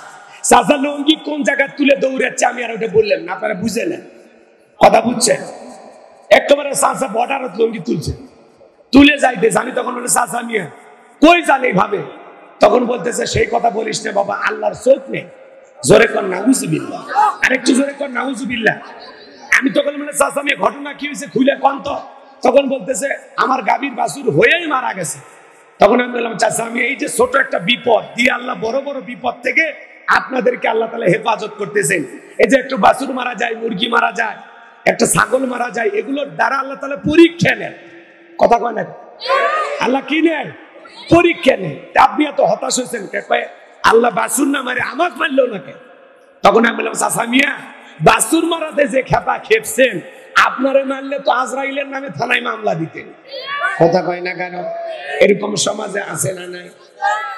চাচা লঙ্গি কোন জায়গায় তুলে দৌড়াচ্ছে আমি আর ওটা বললাম না, আপনারা বুঝে নেন। কথা বুঝছেন? একেবারে চাচা বর্ডারত লঙ্গি তুলছে, তুলে যাইতেছে। আমি তখন বলে, চাচা মিয়া কই জানে ভাবে? তখন বলতেছে, সেই কথা বলিস না বাবা, আল্লাহর চোখ নেই। জোরে কর নাউজুবিল্লাহ, আরেকটু জোরে কর নাউজুবিল্লাহ। আমি তখন বলে, চাচা মিয়া ঘটনা কি হয়েছে খুলে কন তো। তখন বলতেছে, আমার গাভীর বাছুর হয়েই মারা গেছে। তখন আমি বললাম, চাচা আমি এই যে ছোট একটা বিপদ দিয়ে আল্লাহ বড় বড় বিপদ থেকে আপনাদেরকে আল্লাহ তাআলা হেফাজত করতেছেন। এই যে একটু বাছুর মারা যায়, মুরগি মারা যায়, একটা ছাগল মারা যায়, এগুলোর দ্বারা আল্লাহ তাআলা পরীক্ষা নেন। কথা কয় না? আল্লাহ কি নেন? পরীক্ষা নেন। আপনি এত হতাশ হয়েছেন, আল্লাহ বাছুর না মারে আমাকে মারলো নাকি? তখন আমি বললাম, চাচা মিয়া বাছুর মারাতে যে খেপা খেপছেন, আপনারে মারলে তো আজরাইলের নামে থানায় মামলা দিতেন। কথা কয় না কেন? এরকম সমাজে আছে না নাই?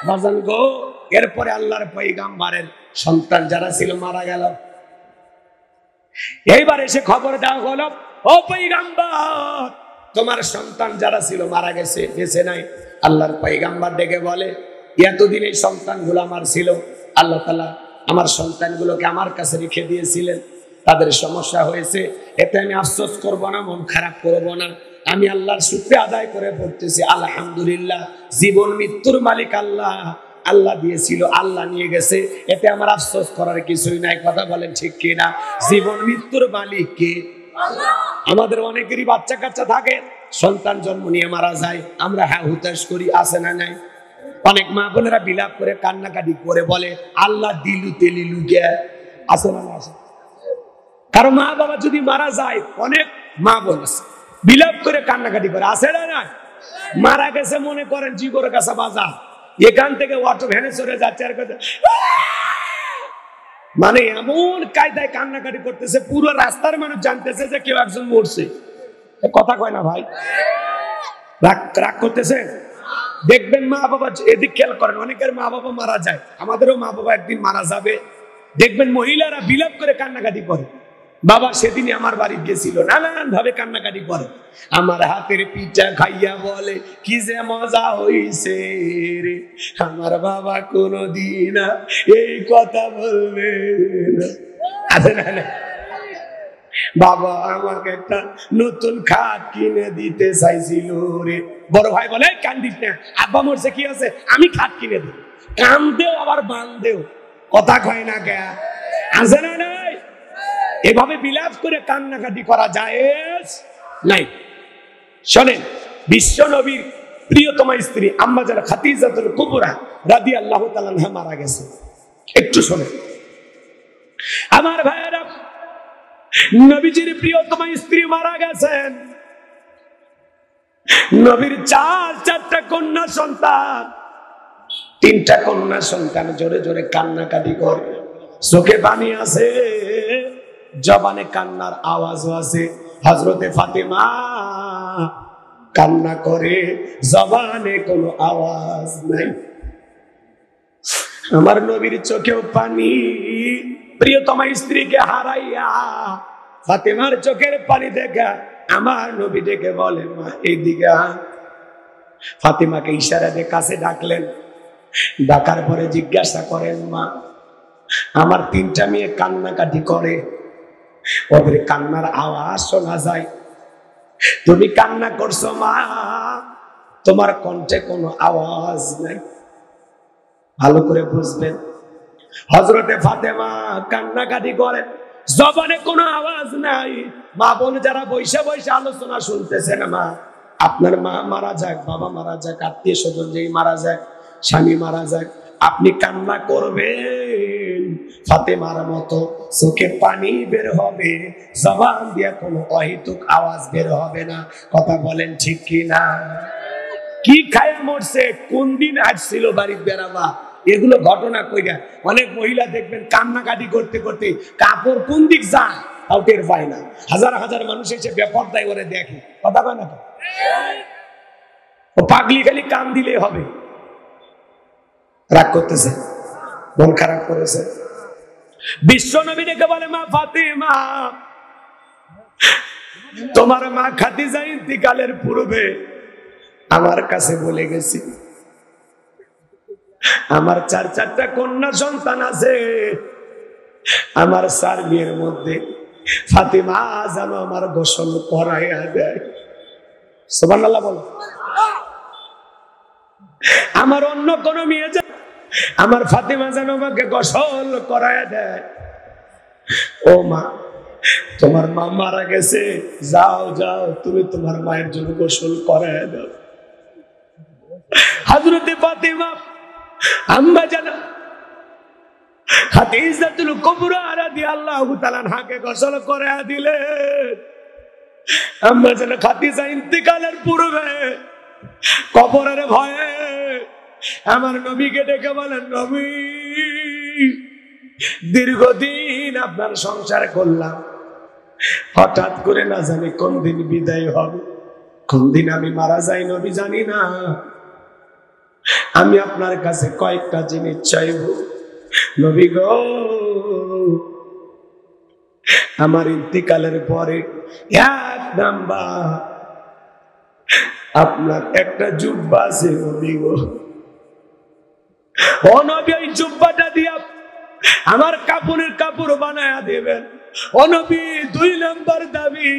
বাজান গো, এরপরে আল্লাহর পয়গম্বরের সন্তান যারা ছিল মারা গেল। এইবার এসে খবর দেওয়া হলো, ও ও পয়গম্বর, তোমার সন্তান যারা ছিল মারা গেছে, বেঁচে নাই। আল্লাহর পয়গম্বর ডেকে বলে, এতদিন এই সন্তানগুলো আমার ছিল, আল্লাহ তাআলা আমার সন্তানগুলোকে আমার কাছে রেখে দিয়েছিলেন, তাদের সমস্যা হয়েছে, এতে আমি আফসোস করব না, মন খারাপ করব না। আমি আল্লাহর শুকরিয়া আদায় করে পড়তেছি আলহামদুলিল্লাহ, জীবন মৃত্যুর মালিক আল্লাহ, আল্লাহ দিয়েছিল, আল্লাহ নিয়ে গেছে, এতে আমার আফসোস করার কিছুই নাই। কথা বলেন ঠিক কিনা? জীবন মৃত্যুর মালিক কে? আমাদের অনেকেরই বাচ্চা কাচ্চা থাকে, সন্তান জন্ম নিয়ে মারা যায়, আমরা হ্যাঁ হুতাশ করি, আছে না নাই? অনেক মা বোনেরা বিলাপ করে কান্নাকাটি করে বলে আল্লাহ দিলু তেলিলু গে, আছে না? আছে। কারণ মা বাবা যদি মারা যায়, অনেক মা বোন আছে বিলাপ করে কান্নাকাটি করে, আছে না নাই? মারা গেছে মনে করেন জীবনের কাছে বাজার, এখান থেকে অটো ভ্যানে চড়ে যাচ্ছে আর মানে এমন কায়দায় কান্নাকাটি করতেছে, পুরো রাস্তার মানুষ জানতেছে যে কেউ একজন মরছে। কথা কয় না ভাই? রাগ করতেছে। দেখবেন মা বাবা, এদিক খেয়াল করেন, অনেকের মা বাবা মারা যায়, আমাদেরও মা বাবা একদিন মারা যাবে, দেখবেন মহিলারা বিলাপ করে কান্নাকাটি করে, বাবা সেদিনই আমার বাড়ি গেছিল, নানান ভাবে কান্নাকাটি করে, আমার হাতের পিঠা খাইয়া বলে কি যে মজা হইছে রে, আমার বাবা কোনদিন এই কথা বলবে না। বাবা আমাকে একটা নতুন খাট কিনে দিতে চাইছিল রে, বড় ভাই বলে কান্দিস না, আব্বা মরছে কি আছে, আমি খাট কিনে দিই, কান্দেও আবার বান্ধেও, কথা কয় না কে? আছে না নাই? এভাবে বিলাপ করে কান্নাকাটি করা যায় নাই। শোনেন, বিশ্ব নবীর প্রিয়তমা স্ত্রী আম্মা জান খাদিজাতুল কুবরা রাদিয়াল্লাহু তাআলা আনহা মারা গেছে। একটু শোনেন আমার ভাইয়েরা, নবীজির প্রিয়তমা স্ত্রী মারা গেছেন, নবীর চারটা কন্যা সন্তান, 3টা কন্যা সন্তান জোরে জোরে কান্নাকাটি করে, চোখে পানি আছে, জবানে কান্নার আওয়াজও আছে। হযরতে ফাতেমা কান্না করে, জবানে কোনো আওয়াজ নাই। আমার নবীর চোখেও পানি, প্রিয়তমা স্ত্রীকে হারাইয়া ফাতেমার চোখের পানি দেখা আমার নবী ডেকে বলে মা এইদিকে। ফাতেমাকে ইশারা দিয়ে কাছে ডাকলেন, ডাকার পরে জিজ্ঞাসা করেন মা আমার 3টা মেয়ে কান্নাকাটি করে, ওদের কান্নার আওয়াজ শোনা যায়, তুমি কান্না করছো মা, তোমার কণ্ঠে কোনো আওয়াজ নাই। ভালো করে বুঝবেন, হযরতে ফাতেমা কান্নাকাটি করেন, জবানে কোনো আওয়াজ নাই। মা বোন যারা বৈশা বৈশা আলোচনা শুনতেছেন, মা আপনার মা মারা যাক, বাবা মারা যাক, আত্মীয় স্বজন যেই মারা যাক, স্বামী মারা যাক, আপনি কান্না করবেন ফাতেমার মতো, চোখে পানি বের হবে, জবান দিয়ে কোনো অহেতুক আওয়াজ বের হবে না। কথা বলেন ঠিক কি না? কি খায়া মরছে, কোন দিন আসছিল বাড়ির বেড়াবা, এগুলো ঘটনা কইরা অনেক মহিলা দেখবেন কান্নাকাটি করতে করতে কাপড় কোন দিক যায় তাও টের পায় না। হাজার হাজার মানুষ এসে বেপরদায় ওরে দেখে, কথা কয় না তো? ও পাগলি খালি কান দিলে হবে। রাগ করতেছে, মন খারাপ করেছে। বিশ্ব নবী ডেকে বলে মা ফাতেমা, তোমার মা খাদিজা ইন্তিকালের পূর্বে আমার কাছে বলে গেছি আমার 4টা কন্যা সন্তান আছে, আমার 4 মেয়ের মধ্যে ফাতেমা যেন আমার গোসল করাইয়া দেয়। সুবহানাল্লাহ বলো। আমার অন্য কোন মেয়ে আমার ফাতেমা যেন আমাকে গোসল করাইয়া দেয়। ও মা, তোমার মা মারা গেছে, যাও যাও তুমি তোমার মায়ের জন্য গোসল করাইয়া দাও। হযরতে ফাতেমা আম্মা জান খাদিজাতুল কুবরা রাদিয়াল্লাহু তাআলা আনহাকে গোসল করাইয়া দিলেন। আম্মা জান খাদিজা ইন্তিকালের পূর্বে কবরের ভয়ে আমার নবীকে ডেকে বলেন, নবী দীর্ঘদিন আপনার সংসার করলাম, হঠাৎ করে না জানি কোন দিন বিদায় হবে, কোন দিন আমি মারা যাই নবী জানি না। আমি আপনার কাছে কয়েকটা জিনিস চাইব নবী গো, আমার ইন্তিকালের পরে নাম্বার, আপনার একটা জুব্বা আছে নবী গো, ও নবী ওই জুব্বাটা দিয়া আমার কাপড়ের কাপড় বানায়া দেবেন। ও নবী 2 নাম্বার দাবি,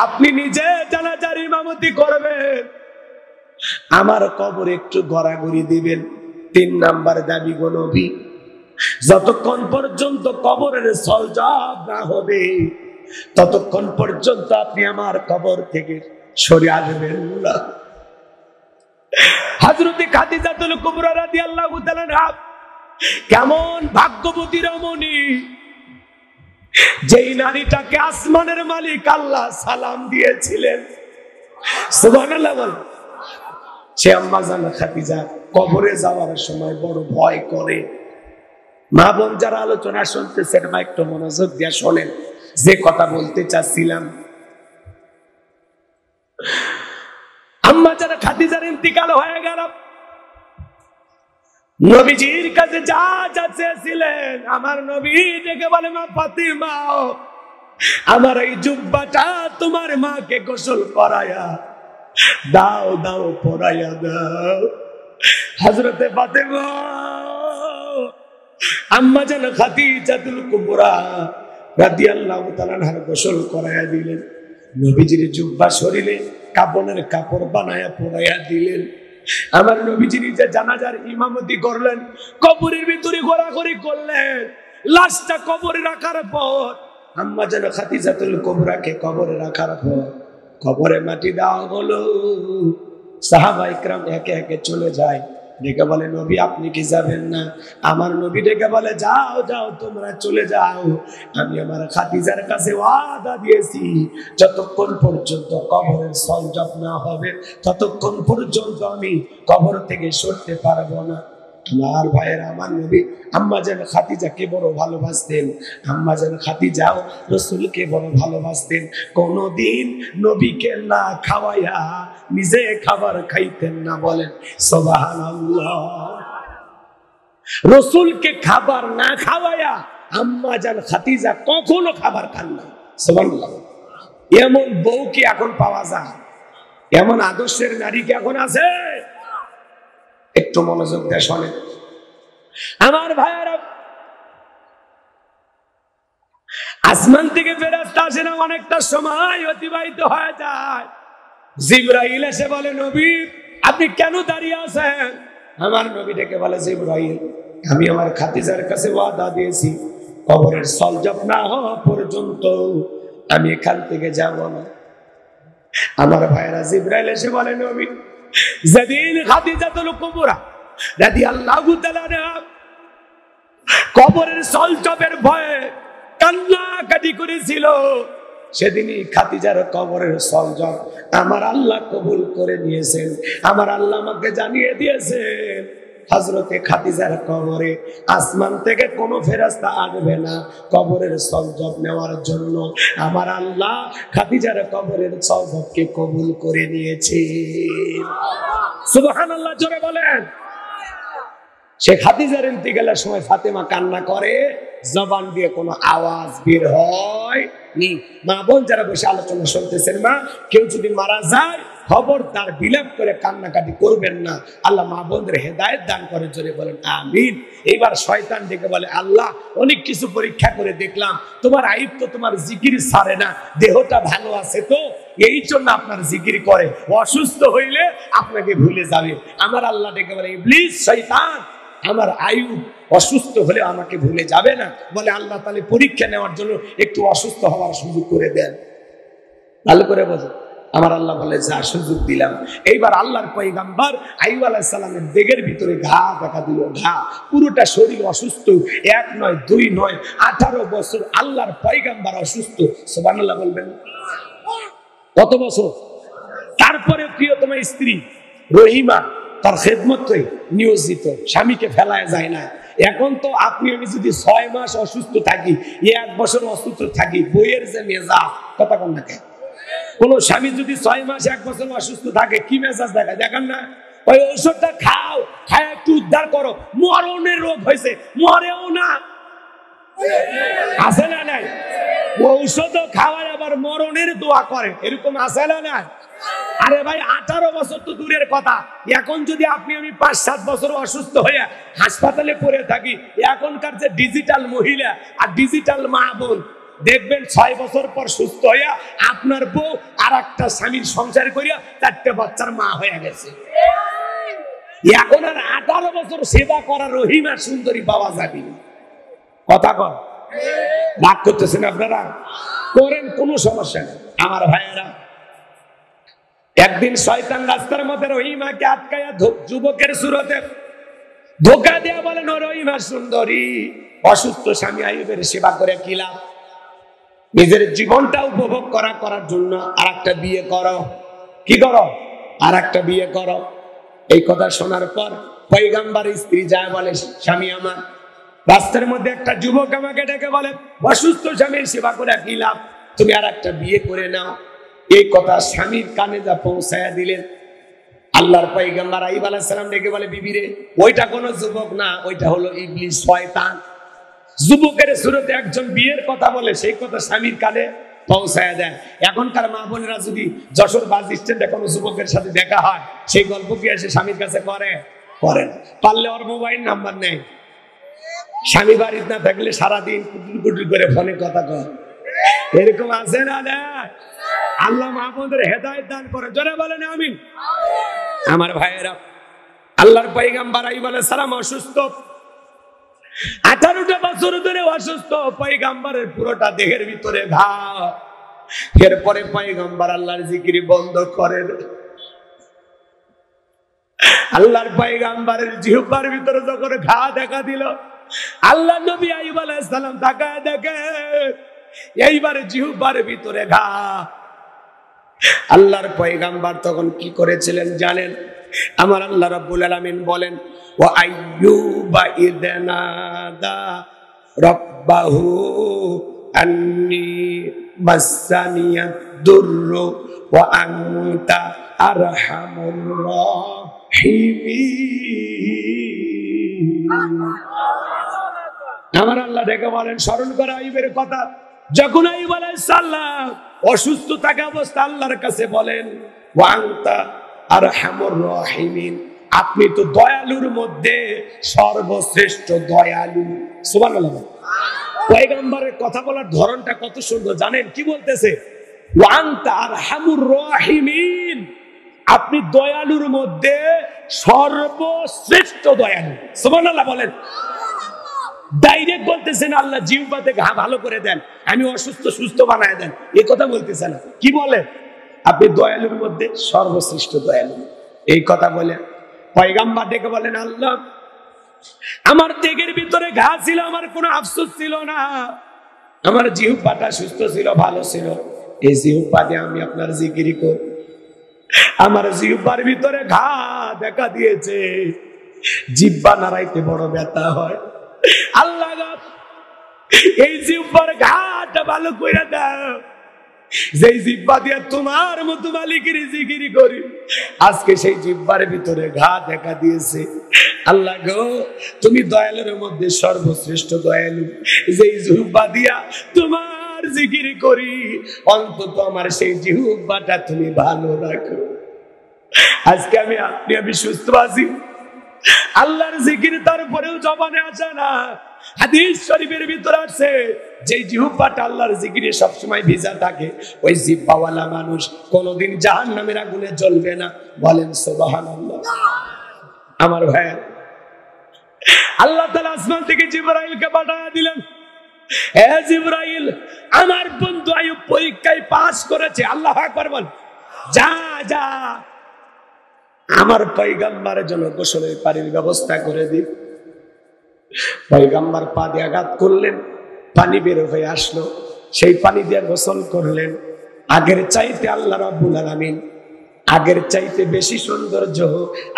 আপনি নিজে জানাজার ইমামতি করবেন, আমার কবর একটু ঘোরাঘুরি দিবেন। 3 নাম্বার দাবি গো নবী, যতক্ষণ পর্যন্ত কবরের সলজব না হবে ততক্ষণ পর্যন্ত আপনি আমার কবর থেকে সরে আসবেন না। হযরত খাদিজাতুল কুবরা রাদিয়াল্লাহু তাআলা আনহা কেমন ভাগ্যবতী রমণী, যেই নারীটাকে আসমানের মালিক আল্লাহ সালাম দিয়েছিলেন, সুবহানাল্লাহ বল। সে আম্মা জান খাদিজা কবরে যাওয়ার সময় বড় ভয় করে। মা বোন যারা আলোচনা শুনতেছেন মা একটু মনোযোগ দিয়ে শোনেন যে কথা বলতে চাচ্ছিলাম। আম্মা যারা খাদিজার ইন্তিকাল হয়ে গেল, নবীজির কাছে যা যা চেয়েছিলেন আমার নবী ডেকে বলে, মা ফাতিমা আমার এই জুব্বাটা তোমার মাকে গোসল করায়া দাও, দাও পরাইয়া দাও। হযরতে ফাতিমা আম্মা জান খাদিজাতুল কুবরা রাদিয়াল্লাহু তাআলা আনহা গোসল করায়া দিলেন। নবীজির জুব্বা শরীরে কাপনের কাপড় বানায়া পরাইয়া দিলেন। আমার নবীজি নিজে জানাজার ইমামতি করলেন, কবরের ভিতরে ঘোরাঘুরি করলেন। লাশটা কবরে রাখার পর আম্মা জান খাদিজাতুল কুবরাকে কবরে রাখার পর কবরে মাটি দেওয়া হলো। সাহাবা ইকরাম একে একে চলে যায়। ডেকে বলে, নবী আপনি কি যাবেন না? আমার নবী ডেকে বলে, যাও যাও তোমরা চলে যাও, আমি আমার খাদিজার কাছে ওয়াদা দিয়েছি যতক্ষণ পর্যন্ত কবরের সলজব না হবে ততক্ষণ পর্যন্ত আমি কবর থেকে সরতে পারবো না। আমার ভাইয়ের, আমার নবী আম্মা জান খাদিজাকে বড় ভালোবাসতেন। আম্মা জান খাদিজাও রাসূলকে বড় ভালোবাসতেন। কোনদিন নবীকে না খাওয়াইয়া নিজে খাবার খাইতেন না। বলেন সুবহানাল্লাহ। রাসূলকে খাবার না খাওয়াইয়া আম্মা জান খাদিজা কখনো খাবার খান না। সুবহানাল্লাহ। এমন বউ কি এখন পাওয়া যায়? এমন আদর্শের নারী কি এখন আছে? একটু মনোযোগ দিয়ে শোনেন আমার ভাইয়েরা। আসমান থেকে ফেরেশতা আসে না, অনেকটা সময় অতিবাহিত হয়ে যায়। জিবরাইল এসে বলে, নবী আপনি কেন দাঁড়িয়ে আছেন? আমার নবী ডেকে বলে, জিবরাইল আমি আমার খাদিজার কাছে ওয়াদা দিয়েছি কবরের সলজব না হওয়া পর্যন্ত আমি এখান থেকে যাব না। আমার ভাইয়েরা, জিবরাইল এসে বলে, নবী যেদিন খাদিজাতুল কুবরা রাদিয়াল্লাহু তাআলা আনহা কবরের সলজবের ভয়ে কান্নাকাটি করেছিল, সেদিনই খাদিজার কবরের সলজব আমার আল্লাহ কবুল করে নিয়েছেন। আমার আল্লাহ আমাকে জানিয়ে দিয়েছেন হযরতে খাদিজার কবরে আসমান থেকে কোনো ফেরেশতা আসবে না কবরের সলজব নেওয়ার জন্য। আমার আল্লাহ খাদিজার কবরের সলজবকে কবুল করে নিয়েছে। সুবহানাল্লাহ জোরে বলেন। সে খাদিজার ইন্তিকালের সময় ফাতেমা কান্না করে, জবান দিয়ে কোনো আওয়াজ বের হয় নি। মা বোন যারা বসে আলোচনা শুনতেছেন, মা কেউ যদি মারা যায় খবরদার বিলাপ করে কান্নাকাটি করবেন না। আল্লাহ মা বোনদের হেদায়েত দান করে, জোরে বলেন আমিন। এইবার শয়তান ডেকে বলে, আল্লাহ অনেক কিছু পরীক্ষা করে দেখলাম, তোমার আইব তো তোমার জিকির ছাড়ে না, দেহটা ভালো আছে তো এই জন্য আপনার জিকির করে, অসুস্থ হইলে আপনাকে ভুলে যাবে। আমার আল্লাহ ডেকে বলে, ইবলিস শয়তান আমার আয়ুব অসুস্থ হলে আমাকে ভুলে যাবে না। বলে আল্লাহ তাহলে পরীক্ষা নেওয়ার জন্য একটু অসুস্থ হওয়ার সুযোগ করে দেন। ভালো করে বোঝো। আমার আল্লাহ বলে, যা সুযোগ দিলাম। এইবার আল্লাহর পয়গাম্বর আইয়ুব আলাইহিস সালামের দেহের ভিতরে ঘা দেখা দিল, ঘা পুরোটা শরীর অসুস্থ, 1 নয় 2 নয় 18 বছর আল্লাহর পয়গাম্বর অসুস্থ। সুবহানাল্লাহ বলবেন। কত বছর? তারপরে প্রিয়তমা স্ত্রী রহিমা তার খেদমতে নিয়োজিত, স্বামীকে ফেলায় যায় না। এখন তো আপনি আমি যদি 6 মাস অসুস্থ থাকি, 1 বছর অসুস্থ থাকি, বইয়ের যে মেজাজ, কথা কন না কেন? কোন স্বামী যদি 6 মাস 1 বছর অসুস্থ থাকে কি মেজাজ দেখায়, দেখেন না? ওই ঔষধটা খাও, খায় একটু উদ্ধার করো। মরণের রোগ হয়েছে, মরেও না, আছে না নাই? ঔষধও খাওয়ায় আবার মরণের দোয়া করে, এরকম আছে না না? আরে ভাই 18 বছর তো দূরের কথা, এখন যদি আপনি আমি 5-7 বছর অসুস্থ হয়ে হাসপাতালে পড়ে থাকি, এখনকার যে ডিজিটাল মহিলা আর ডিজিটাল মা বোন দেখবেন 6 বছর পর সুস্থ হইয়া আপনার বউ আর একটা স্বামীর সংসার করিয়া 4টে বাচ্চার মা হয়ে গেছে। এখন আর 18 বছর সেবা করা রহিমা সুন্দরী পাওয়া যাবে না। কথা কর, রাগ করতেছেন আপনারা? করেন, কোনো সমস্যা নেই। আমার ভাইয়েরা, একদিন শয়তান রাস্তার মধ্যে রহিমাকে আটকাইয়া যুবকের সুরতে ধোকা দেয়া বলেন, ও রহিমা সুন্দরী, অসুস্থ স্বামী আইয়ুবের সেবা করে কি লাভ? নিজের জীবনটা উপভোগ করার জন্য আর একটা বিয়ে করো। কি করো? আর একটা বিয়ে করো। এই কথা শোনার পর পয়গম্বরের স্ত্রী যায় বলে, স্বামী আমার, রাস্তার মধ্যে একটা যুবক আমাকে ডেকে বলে, অসুস্থ স্বামীর সেবা করে কি লাভ, তুমি আর একটা বিয়ে করে নাও। এই কথা স্বামীর কানে যা পৌঁছায়া দিলেন, আল্লাহর পয়গম্বর আইয়ুব আলাইহিস সালাম ডেকে বলে, বিবি রে, ওইটা কোনো যুবক না, ওইটা হলো ইবলিস, শয়তান। যুবকের সুরতে একজন বিয়ের কথা বলে, সেই কথা স্বামীর কানে পৌঁছায়া দেয়। এখনকার মা বোনেরা যদি যশোর বাস স্ট্যান্ডে কোনো যুবকের সাথে দেখা হয়, সেই গল্প কি এসে স্বামীর কাছে করেন? পারলে ওর মোবাইল নাম্বার নেই, স্বামী বাড়িতে না থাকলে সারাদিন কুটুর কুটুর করে ফোনে কথা কয়। এরকম আছে না? আল্লাহ মাহমুদের হেদায়েত দান করে, জোরে বলেন আমিন। আমার ভাইয়েরা, আল্লাহর পয়গম্বর আইয়ুব আলাইহিস সালাম অসুস্থ, 18টা বছর ধরে অসুস্থ, পয়গম্বরের পুরোটা দেহের ভিতরে ঘা। এরপরে পয়গম্বর আল্লাহর জিকির বন্ধ করেন। আল্লাহর পয়গম্বরের জিহ্বার ভিতরে যখন ঘা দেখা দিল, আল্লাহ নবী আইয়ুব আলাইহিস সালাম তাকায় দেখে এইবারে জিহ্বার ভিতরে ঘা। আল্লাহর পয়গম্বর তখন কি করেছিলেন জানেন? আমার আল্লাহ রাব্বুল আলামিন বলেন, ওয়া আইয়ুবা ইয নাদা রাব্বাহু আন্নী মাসানিয়াদ দুররু ওয়া আনতা আরহামুর রাহিমিন। আমার আল্লাহ ডেকে বলেন, স্মরণ করা আইয়ুবের কথা। যখন আইয়ুব আলাইহিস সালাম অসুস্থ থাকা অবস্থা আল্লাহর কাছে বলেন, ওয়া আনতা আরহামুর রাহিমিন, আপনি তো দয়ালুর মধ্যে সর্বশ্রেষ্ঠ দয়ালু। সুবহানাল্লাহ। পয়গম্বরের কথা বলার ধরনটা কত সুন্দর জানেন? কি বলতেছে? ওয়া আনতা আরহামুর রাহিমিন, আপনি দয়ালুর মধ্যে সর্বশ্রেষ্ঠ দয়ালু। সুবহানাল্লাহ বলেন। ডাইরেক্ট বলতেছেন আল্লাহ জিহ্বাতে ঘা ভালো করে দেন, আমি অসুস্থ সুস্থ বানায় দেন, এই কথা বলতেছে না। কি বলে? আপনি দয়ালুর মধ্যে সর্বশ্রেষ্ঠ দয়ালু। এই কথা বলে পয়গম্বর ডেকে বলেন, আল্লাহ আমার দেহের ভিতরে ঘা ছিল, আমার কোনো আফসোস ছিল না, আমার জিহ্বাটা সুস্থ ছিল, ভালো ছিল, এই জিহ্বা দিয়ে আমি আপনার জিকির করি। আমার জিহ্বার ভিতরে ঘা দেখা দিয়েছে, জিহ্বা নাড়াইতে বড় ব্যথা হয়। আল্লাহ এই জিহ্বার ঘাটা ভালো করে দাও, যেই জিহ্বা দিয়ে তোমার মতো মালিকের জিকির করি, আজকে সেই জিহ্বার ভিতরে ঘা দেখা দিয়েছে। আল্লাহ গো, তুমি দয়ালুর মধ্যে সর্বশ্রেষ্ঠ দয়ালু, যেই জিহ্বা দিয়া তোমার জিকির করি, অন্তত আমার সেই জিহ্বাটা তুমি ভালো রাখো। আজকে আমি সুস্থ আছি, আল্লাহর জিকির তারপরেও জবানে আসে না। হাদিস শরীফের ভিতরে আছে, যে জিহ্বাটা আল্লাহর জিকিরে সবসময় ভিজা থাকে, ওই জিহ্বাওয়ালা মানুষ কোনোদিন জাহান্নামের আগুনে জ্বলবে না। বলেন সুবহানাল্লাহ। আমার ভাই, আল্লাহ তাআলা আসমান থেকে জিবরাইলকে পাঠিয়ে দিলেন, হে জিবরাইল, আমার বন্ধু আইয়ুব পরীক্ষায় পাস করেছে। আল্লাহু আকবার বল। যা যা আমার পয়গম্বরের জন্য গোসলের পানির ব্যবস্থা করে দিই। পয়গম্বর পা দিয়ে আঘাত করলেন, পানি বের হয়ে আসলো, সেই পানি দিয়ে গোসল করলেন। আগের চাইতে আল্লাহ রাব্বুল আলামিন আগের চাইতে বেশি সৌন্দর্য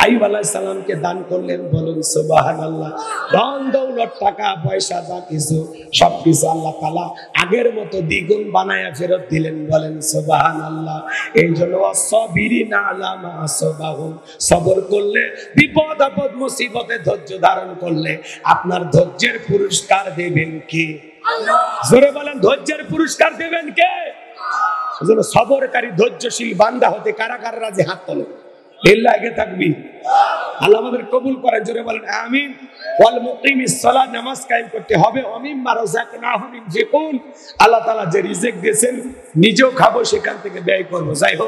আইয়ুব আলাইহিস সালামকে দান করলেন। বলুন সুবহানাল্লাহ। ধন দৌলত টাকা পয়সা যা কিছু সবকিছু আল্লাহ তাআলা আগের মতো দ্বিগুণ বানায়া ফেরত দিলেন। বলেন সুবহানাল্লাহ। এই জন্য সাবিরিনা আলা মা আসাবাহুম, সবর করলে, বিপদ আপদ মুসিবতে ধৈর্য ধারণ করলে আপনার ধৈর্যের পুরস্কার দেবেন কি? জোরে বলেন ধৈর্যের পুরস্কার দেবেন কে? যেন সবরকারী ধৈর্যশীল বান্দা হতে কারা কারা রাজি হাত তোলে। লিল্লাহি তাকবীর। আল্লাহ আমাদের কবুল করেন, জোরে বলেন আমিন। ওয়াল মুকিমিস সালাত, নামাজ কায়েম করতে হবে। ওমিম্মা রাযাকনাহুম ইউনফিকুন, আল্লাহ তাআলা যে রিজিক দিয়েছেন নিজেও খাবো, সেখান থেকে ব্যয় করবো। যাই হোক।